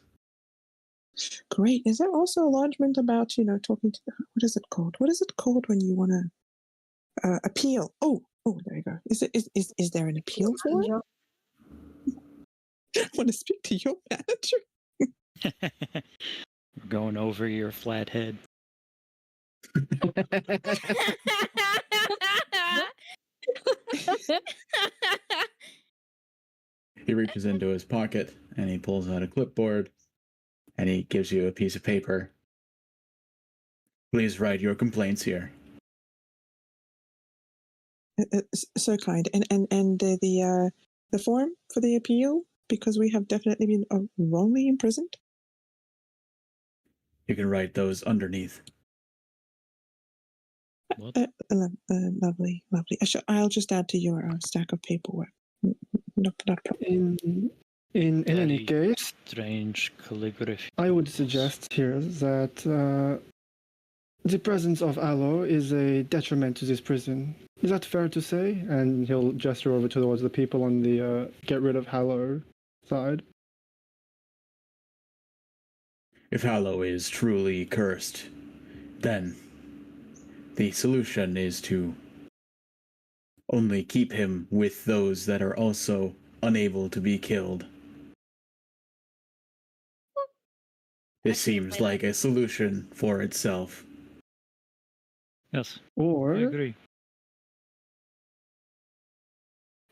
Great. Is there also a lodgement about, talking to what is it called? What is it called when you want to appeal? Oh, there you go. Is there an appeal form? I want to speak to your manager. Going over your flat head. He reaches into his pocket and he pulls out a clipboard and he gives you a piece of paper. Please write your complaints here. So kind. And the form for the appeal, because we have definitely been wrongly imprisoned. You can write those underneath. What? Lovely. I'll just add to your stack of paperwork. No problem. In any Very case, strange calligraphy. I would suggest here that the presence of Aloe is a detriment to this prison. Is that fair to say? And he'll gesture over towards the people on the get rid of Hallow side. If Hallow is truly cursed, then the solution is to only keep him with those that are also unable to be killed. This seems like a solution for itself. Yes, I Or, agree.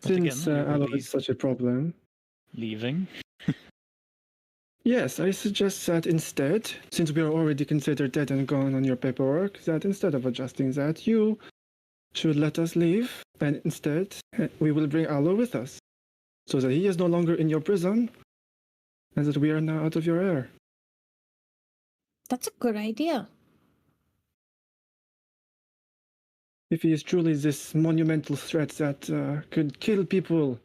But since again, we will Aloe be is such a problem, leaving. yes, I suggest that instead, since we are already considered dead and gone on your paperwork, that instead of adjusting that, you should let us leave, and instead we will bring Aloe with us, so that he is no longer in your prison, and that we are now out of your air. That's a good idea. If he is truly this monumental threat that could kill people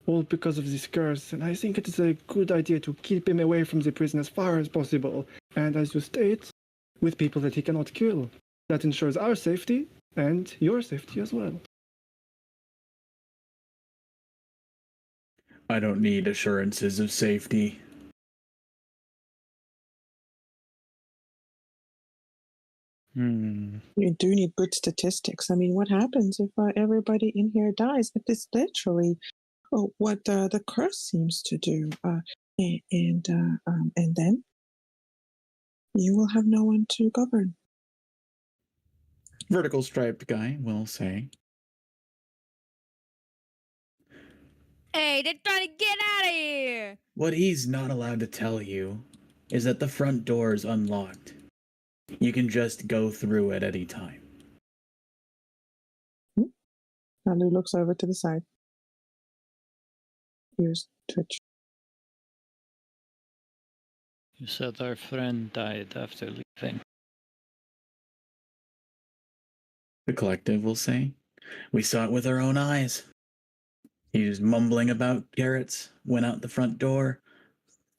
all because of this curse, and I think it is a good idea to keep him away from the prison as far as possible, and as you state, with people that he cannot kill. That ensures our safety and your safety as well. I don't need assurances of safety. You do need good statistics. I mean, what happens if everybody in here dies? It is literally what the curse seems to do. And then you will have no one to govern. Vertical striped guy will say. Hey, they're trying to get out of here! What he's not allowed to tell you is that the front door is unlocked. You can just go through at any time. Nalu looks over to the side. Ears twitch. You said our friend died after leaving. The collective will say. We saw it with our own eyes. He was mumbling about carrots, went out the front door.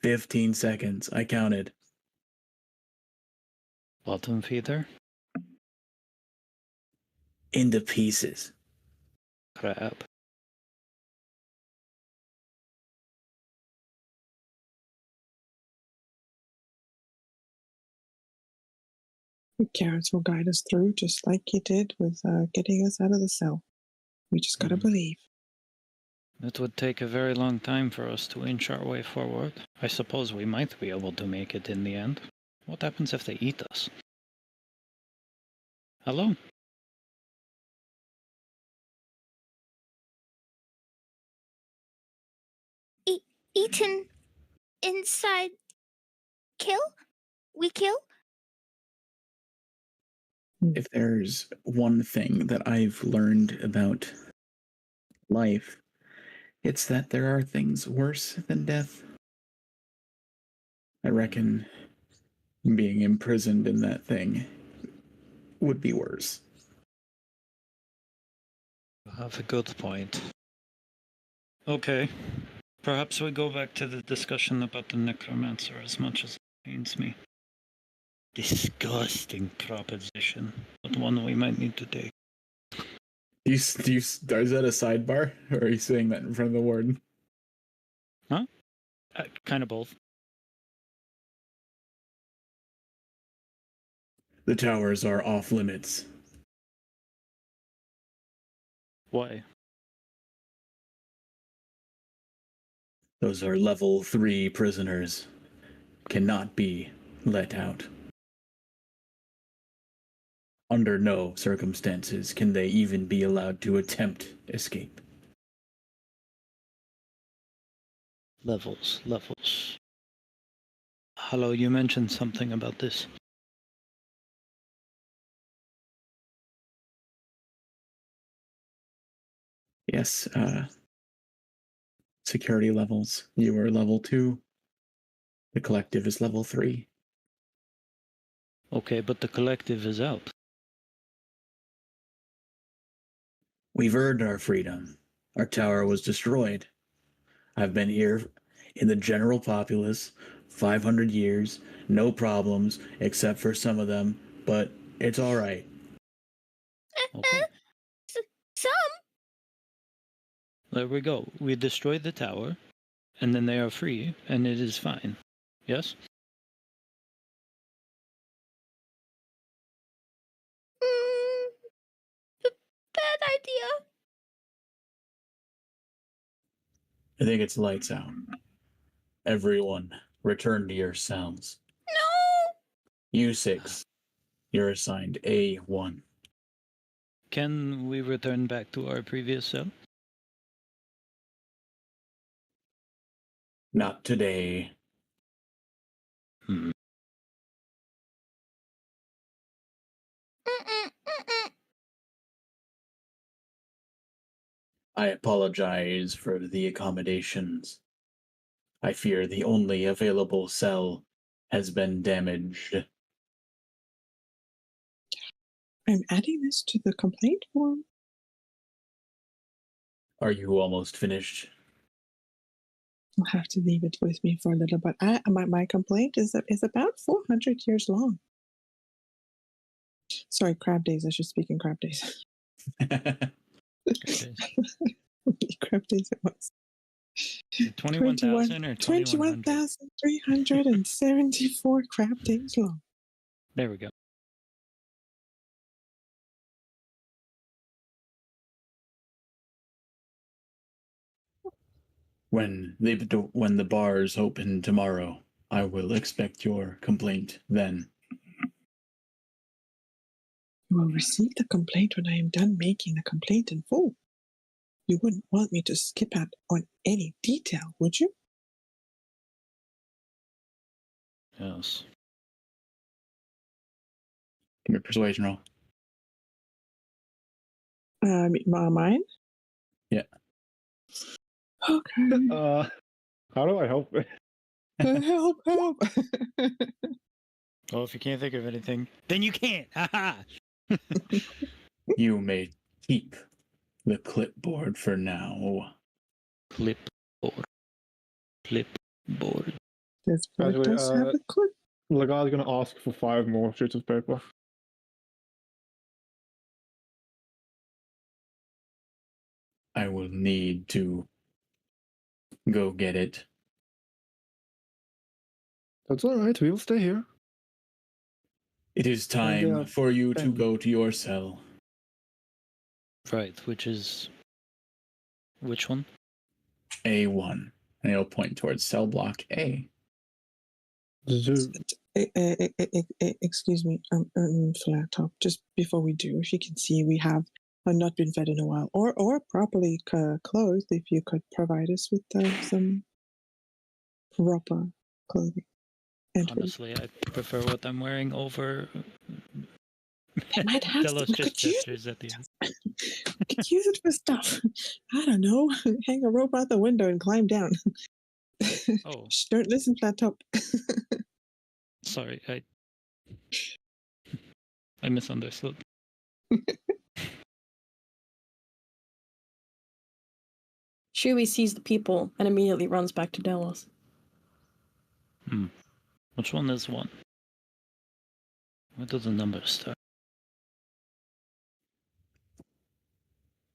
15 seconds, I counted. Bottom feeder? Into pieces. Crap. The carrots will guide us through, just like you did with getting us out of the cell. We just gotta believe. It would take a very long time for us to inch our way forward. I suppose we might be able to make it in the end. What happens if they eat us? Hello? Eaten inside. Kill? We kill? If there's one thing that I've learned about life, it's that there are things worse than death. I reckon being imprisoned in that thing would be worse. You have a good point. Okay. Perhaps we go back to the discussion about the necromancer, as much as it pains me. Disgusting proposition, but one we might need to take. Is that a sidebar, or are you saying that in front of the warden? Kind of both. The towers are off limits. Why? Those are level 3 prisoners. Cannot be let out. Under no circumstances can they even be allowed to attempt escape. Levels, levels. Hello, you mentioned something about this. Yes, security levels. You are level 2. The collective is level 3. Okay, but the collective is out. We've earned our freedom. Our tower was destroyed. I've been here in the general populace 500 years, no problems, except for some of them, but it's all right. Okay, Some? there we go. We destroyed the tower, and then they are free, and it is fine. Yes? Bad idea. I think it's lights out. Everyone, return to your cells. No. U6, you're assigned A1. Can we return back to our previous cell? Not today. Hmm. I apologize for the accommodations. I fear the only available cell has been damaged. I'm adding this to the complaint form. Are you almost finished? I'll have to leave it with me for a little, but my complaint is about 400 years long. Sorry, crab days. I should speak in crab days. Okay. Crab days it was. 21,000 or 21,000? 21,374 crab days long. There we go. When the bars open tomorrow, I will expect your complaint then. You will receive the complaint when I am done making the complaint in full. You wouldn't want me to skip out on any detail, would you? Yes. Give me a persuasion roll. Mine? Yeah. Okay. How do I help? Help, help. Well, if you can't think of anything, then you can't. Haha. You may keep the clipboard for now. Clipboard. Clipboard. This board Actually, does have a clip. The guy's gonna ask for 5 more sheets of paper. I will need to go get it. That's alright, we'll stay here. It is time for you to thank you. go to your cell. Right, which one? A1. And he'll point towards cell block A. Excuse me, flat top. Just before we do, if you can see, we have not been fed in a while, or properly clothed. If you could provide us with some proper clothing. And Honestly, I prefer what I'm wearing over. It might have Delos we just could use gestures at the end. we could use it for stuff. I don't know. Hang a rope out the window and climb down. Oh, Shh, don't listen, flat top. sorry, I misunderstood. Shuey sees the people and immediately runs back to Delos. Which one is one? Where do the numbers start?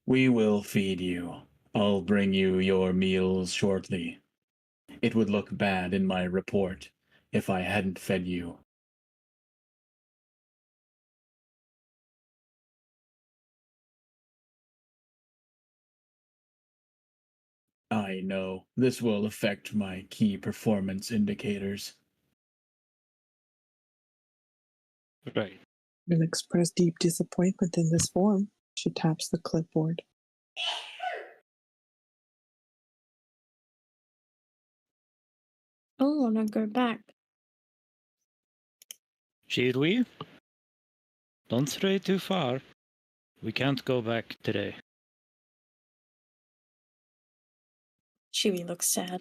We will feed you. I'll bring you your meals shortly. It would look bad in my report if I hadn't fed you. I know this will affect my key performance indicators. Right. will express deep disappointment in this form. She taps the clipboard. I want to go back. Should we? Don't stray too far. We can't go back today. Chewie looks sad.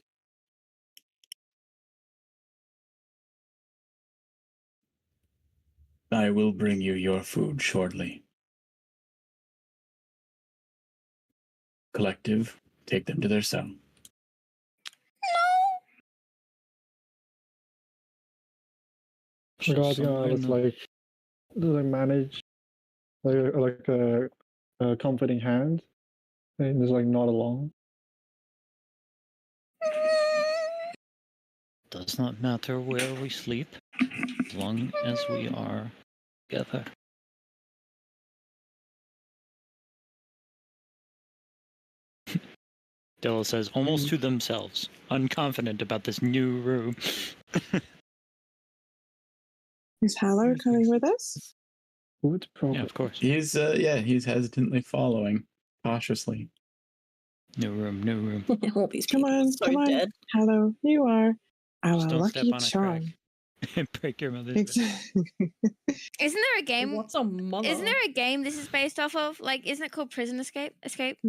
I will bring you your food shortly. Collective, take them to their cell. The guard's gonna just like manage like a comforting hand and just like nod along. Does not matter where we sleep, as long as we are together. Della says, almost to themselves, unconfident about this new room. Is Haller coming with us? Good problem. Yeah, of course. He's he's hesitantly following, cautiously. New room. All these Come people are on, so come on. dead. Hello, you are our Just don't step lucky on a charm. crack. Break your mother's Ex- Isn't there a game? What's a mother? Isn't there a game this is based off of? Like, isn't it called Prison Escape?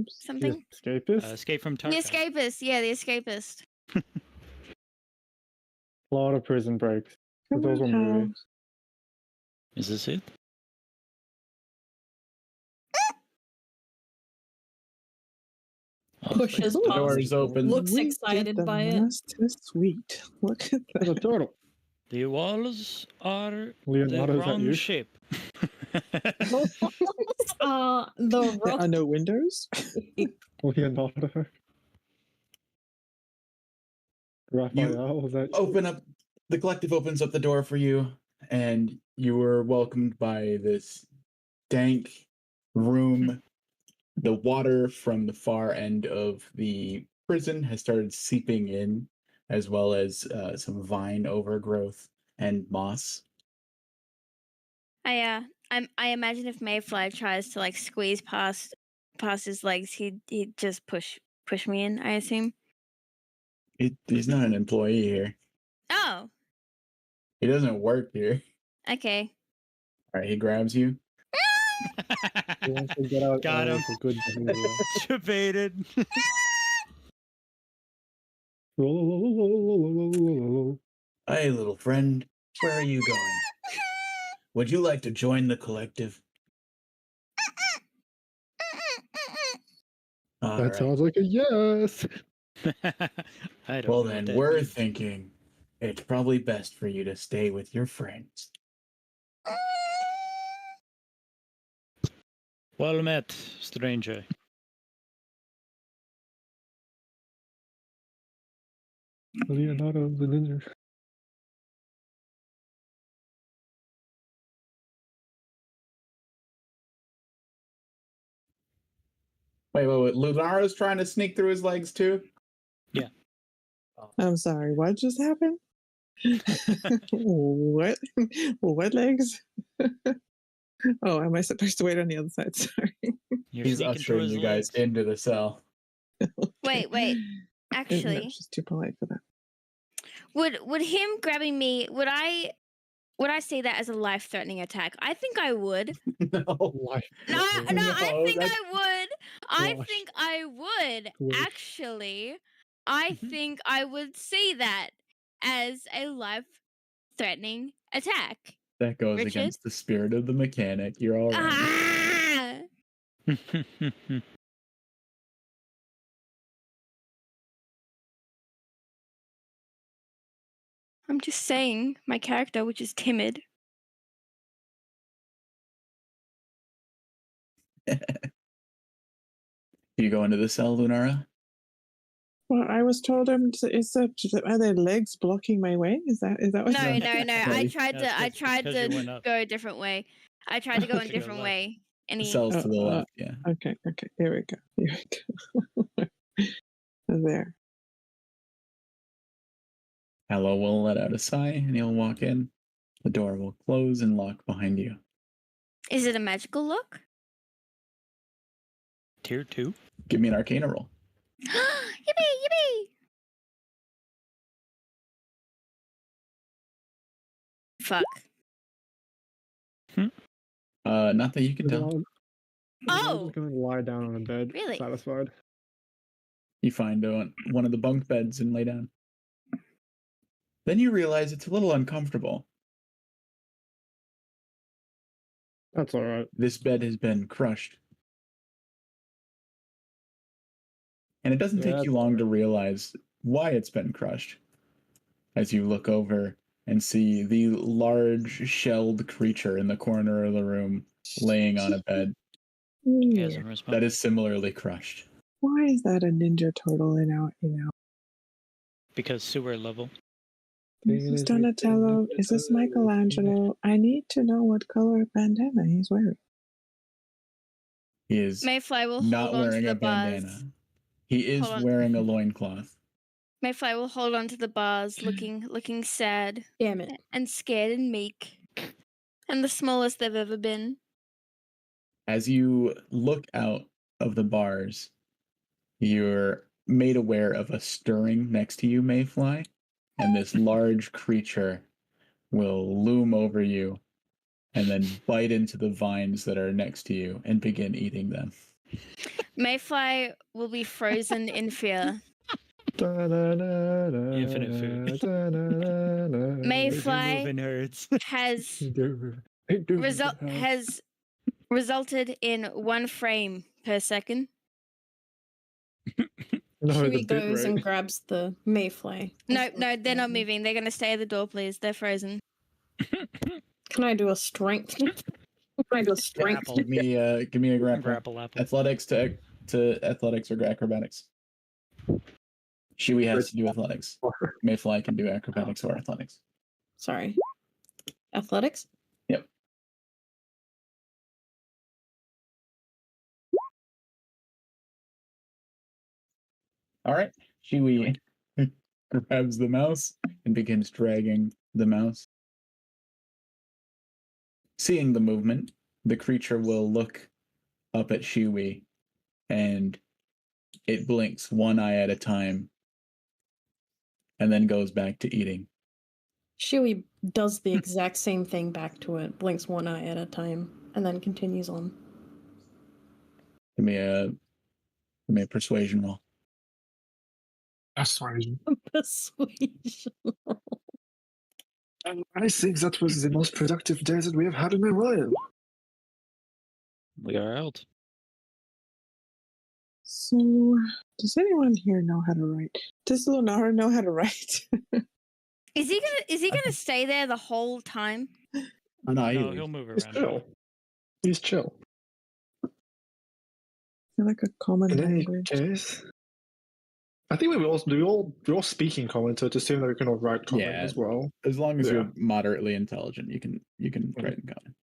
Something? Escapist? Escape from The Tarkov. Escapist. Yeah, the Escapist. A lot of prison breaks. Come Those on, were Hal. movies. Is this it? Oh, Pushes The past. door is open. Looks We excited did the by it. master sweet. Look at There's a that. turtle. The walls are Leonardo, the is that wrong you? shape. The There rough. are no windows. Leonardo. Raphael, is that you? Open up. The collective opens up the door for you, and you were welcomed by this dank room. The water from the far end of the prison has started seeping in, as well as some vine overgrowth and moss. I imagine if Mayfly tries to like squeeze past his legs, he'd just push me in. I assume. He's not an employee here. Oh, He doesn't work here. okay. All right, he grabs you. He wants to get out Got him. for good behavior. Debated. Hey, little friend, where are you going? Would you like to join the collective? All That right. sounds like a yes. I don't Well, know then what that we're means. thinking it's probably best for you to stay with your friends. Well met, stranger. Leonardo the ninja. Wait. Lunara's trying to sneak through his legs too? I'm sorry. What just happened? What? What legs? Oh, am I supposed to wait on the other side? Sorry. You're He's sneaking through ushering his you guys legs. into the cell. Wait. No, Actually, she's too polite for that. would him grabbing me? Would I see that as a life-threatening attack? I think I would. No. Life. No, I think that's- I would. I Gosh. think I would. Gosh. Actually, I Mhm. think I would see that as a life-threatening attack. That goes Richard? against the spirit of the mechanic. You're all right. Ah! I'm just saying, my character, which is timid. You go into the cell, Lunara? Well, I was told are their legs blocking my way? Is that what? No. I Right. tried That's to. I 'cause- tried because you went to up. go a different way. I tried to go in a To your different left. way, and The he. cell's to the Oh, left, yeah. Okay. Here we go. There. Hello will let out a sigh and he'll walk in. The door will close and lock behind you. Is it a magical lock? Tier 2? Give me an Arcana roll. Yippee! Yippee! Fuck. Not that you can tell. I'm Oh! just gonna lie down on a bed, Really? satisfied. You find one of the bunk beds and lay down. Then you realize it's a little uncomfortable. That's all right. This bed has been crushed. And it doesn't Yeah, take that's you long to realize why it's been crushed. As you look over and see the large shelled creature in the corner of the room laying on a bed He Yeah. hasn't responded. that is similarly crushed. Why is that a ninja turtle in our, Because sewer level. Is this Donatello? Is this Michelangelo? I need to know what color bandana he's wearing. He is Mayfly will not hold on to wearing the a bars. bandana. He is Hold on. wearing a loincloth. Mayfly will hold on to the bars, looking sad Damn it. and scared and meek, and the smallest they've ever been. As you look out of the bars, you're made aware of a stirring next to you, Mayfly, and this large creature will loom over you and then bite into the vines that are next to you and begin eating them. Mayfly will be frozen in fear. Infinite food. Mayfly Moving herds. has resulted in 1 frame per second. No, the Chewie bit goes and rate. grabs the mayfly. No, they're not moving. They're going to stay at the door, please. They're frozen. Can I do a strength? Can I do a strength? Grapple. Give me a grapple. Grapple apple. Athletics to athletics or acrobatics. Chewie has to do athletics. Mayfly can do acrobatics or athletics. Sorry. Athletics? Yep. All right. Chewie grabs the mouse and begins dragging the mouse. Seeing the movement, the creature will look up at Chewie and it blinks one eye at a time and then goes back to eating. Chewie does the exact same thing back to it, blinks one eye at a time, and then continues on. Give me a persuasion roll. Persuasion. Persuasion. And I think that was the most productive day that we have had in a while. We are out. So, does anyone here know how to write? Does Lunara know how to write? Is he gonna stay there the whole time? No, he'll move He's around. chill. He's chill. I feel like a common In any language. case, I think we all speak in common, so to assume that we can all write common Yeah. as well. As long as Yeah. you're moderately intelligent, you can write in common.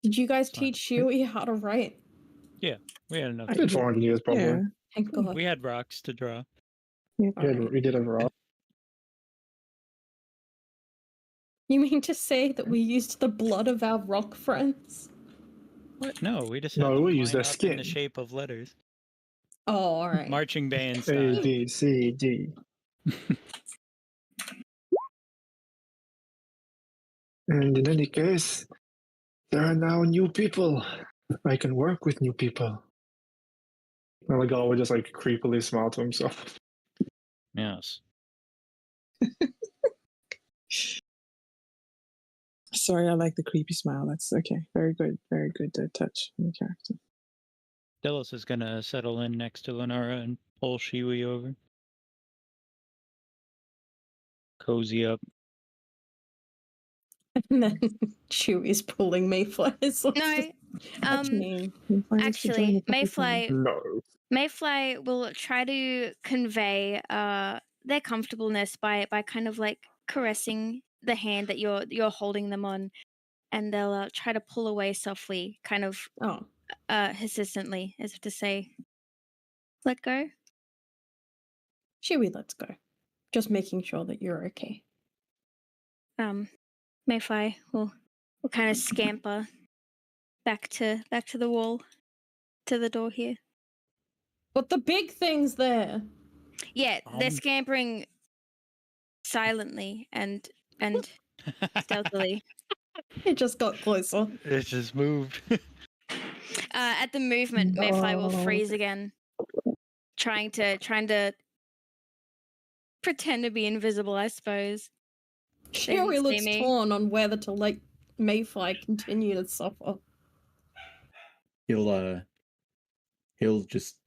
Did you guys Fine. teach Chewie how to write? We had enough. I did 400 years probably. Yeah. Thank God. We had rocks to draw. We did overall. You mean to say that we used the blood of our rock friends? What? No, we just No, had them we used line their up in the skin. shape of letters. Oh, alright. Marching band A, style. B, C, D. And in any case, there are now new people. I can work with new people. And Legal would just like creepily smile to himself. Yes. Sorry, I like the creepy smile. That's okay. Very good touch on the character. Delos is gonna settle in next to Lenara and pull Shiwi over. Cozy up. And then Chewie's pulling mayflies. No. That's mean. Actually, Mayfly No. Mayfly will try to convey their comfortableness by kind of like caressing the hand that you're holding them on, and they'll try to pull away softly, kind of Oh. hesitantly, as if to say, "Let go." Chewie, let's go. Just making sure that you're okay. Mayfly will kind of scamper back to the wall, to the door here. But the big thing's there. Yeah, they're scampering silently and stealthily. It just got closer. It just moved. At the movement, Mayfly will No. freeze again, trying to pretend to be invisible, I suppose. Sherry see looks me. torn on whether to let Mayfly continue to suffer. He'll just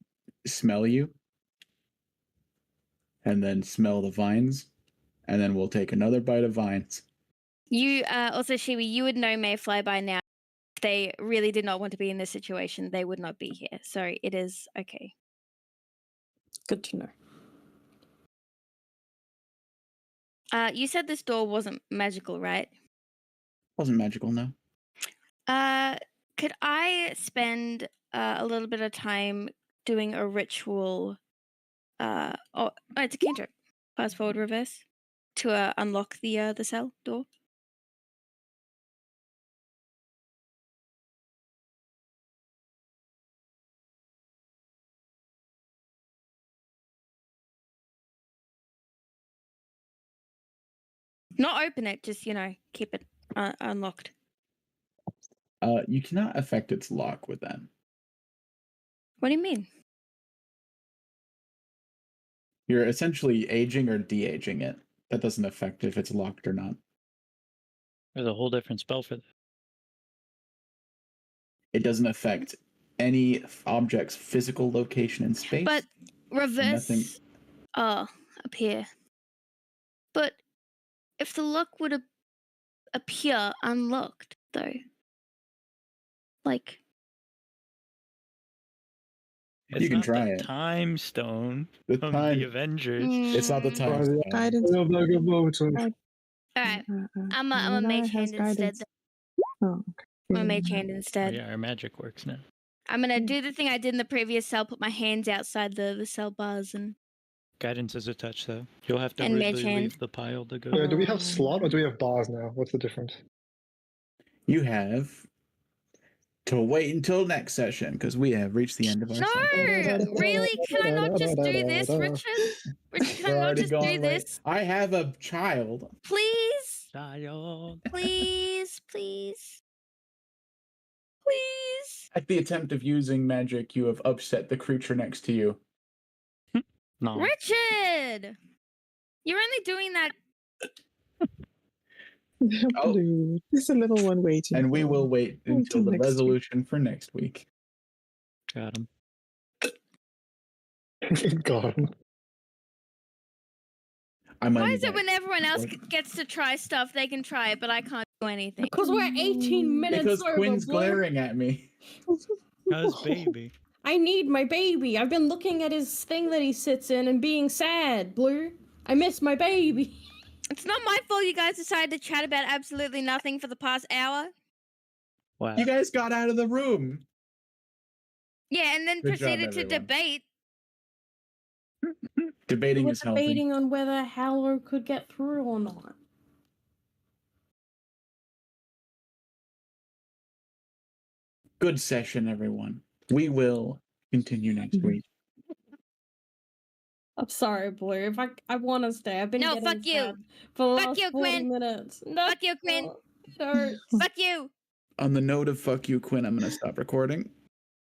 smell you, and then smell the vines, and then we'll take another bite of vines. You also, Shiwi, you would know Mayfly by now. If they really did not want to be in this situation, they would not be here. So it is okay. Good to know. You said this door wasn't magical, right? Wasn't magical, no. Could I spend a little bit of time doing a ritual? Oh, it's a cantrip. Fast forward, reverse to unlock the cell door. Not open it, just keep it unlocked. You cannot affect its lock with that. What do you mean? You're essentially aging or de-aging it. That doesn't affect if it's locked or not. There's a whole different spell for that. It doesn't affect any object's physical location in space. But reverse. Nothing. Oh, up here. But if the lock would appear unlocked, though, like. It's You can not try the it. Time stone The from time. the Avengers. It's not the Mm. time. stone. Guidance. All Right, I'm a mage hand instead. Oh, okay. I'm a mage hand instead. Yeah, our magic works now. I'm gonna do the thing I did in the previous cell, put my hands outside the cell bars and. Guidance is a touch, though. You'll have to And really mage hand. leave the pile to go. Do we have slot or do we have bars now? What's the difference? You have to wait until next session because we have reached the end of our No, session. really? Can I not just do this, Richard? Richard, can I We're not already just gone do late. this? I have a child. Please, Child. please, please, please. At the attempt of using magic, you have upset the creature next to you. No. Richard, you're only doing that. Oh. Blue. There's a little one waiting. And we for will him. wait Until until the next week. resolution for next week. Got him. Gone. I might Why need is it that. when everyone else What? gets to try stuff, they can try it, but I can't do anything? Because we're 18 minutes Because over, Quinn's Blue. glaring at me. How's baby? I need my baby. I've been looking at his thing that he sits in and being sad, Blue. I miss my baby. It's not my fault you guys decided to chat about absolutely nothing for the past hour. Wow. You guys got out of the room. Yeah, and then Good job, proceeded to everyone. debate. Debating We're is healthy. debating on whether Hallow could get through or not. Good session, everyone. We will continue next week. I'm sorry, Blue. If I want to stay, I've been No, getting fuck you. sad for the Fuck last you, 40 Quinn. minutes. No, Fuck you, Quinn. it hurts. Fuck you. On the note of fuck you, Quinn, I'm going to stop recording.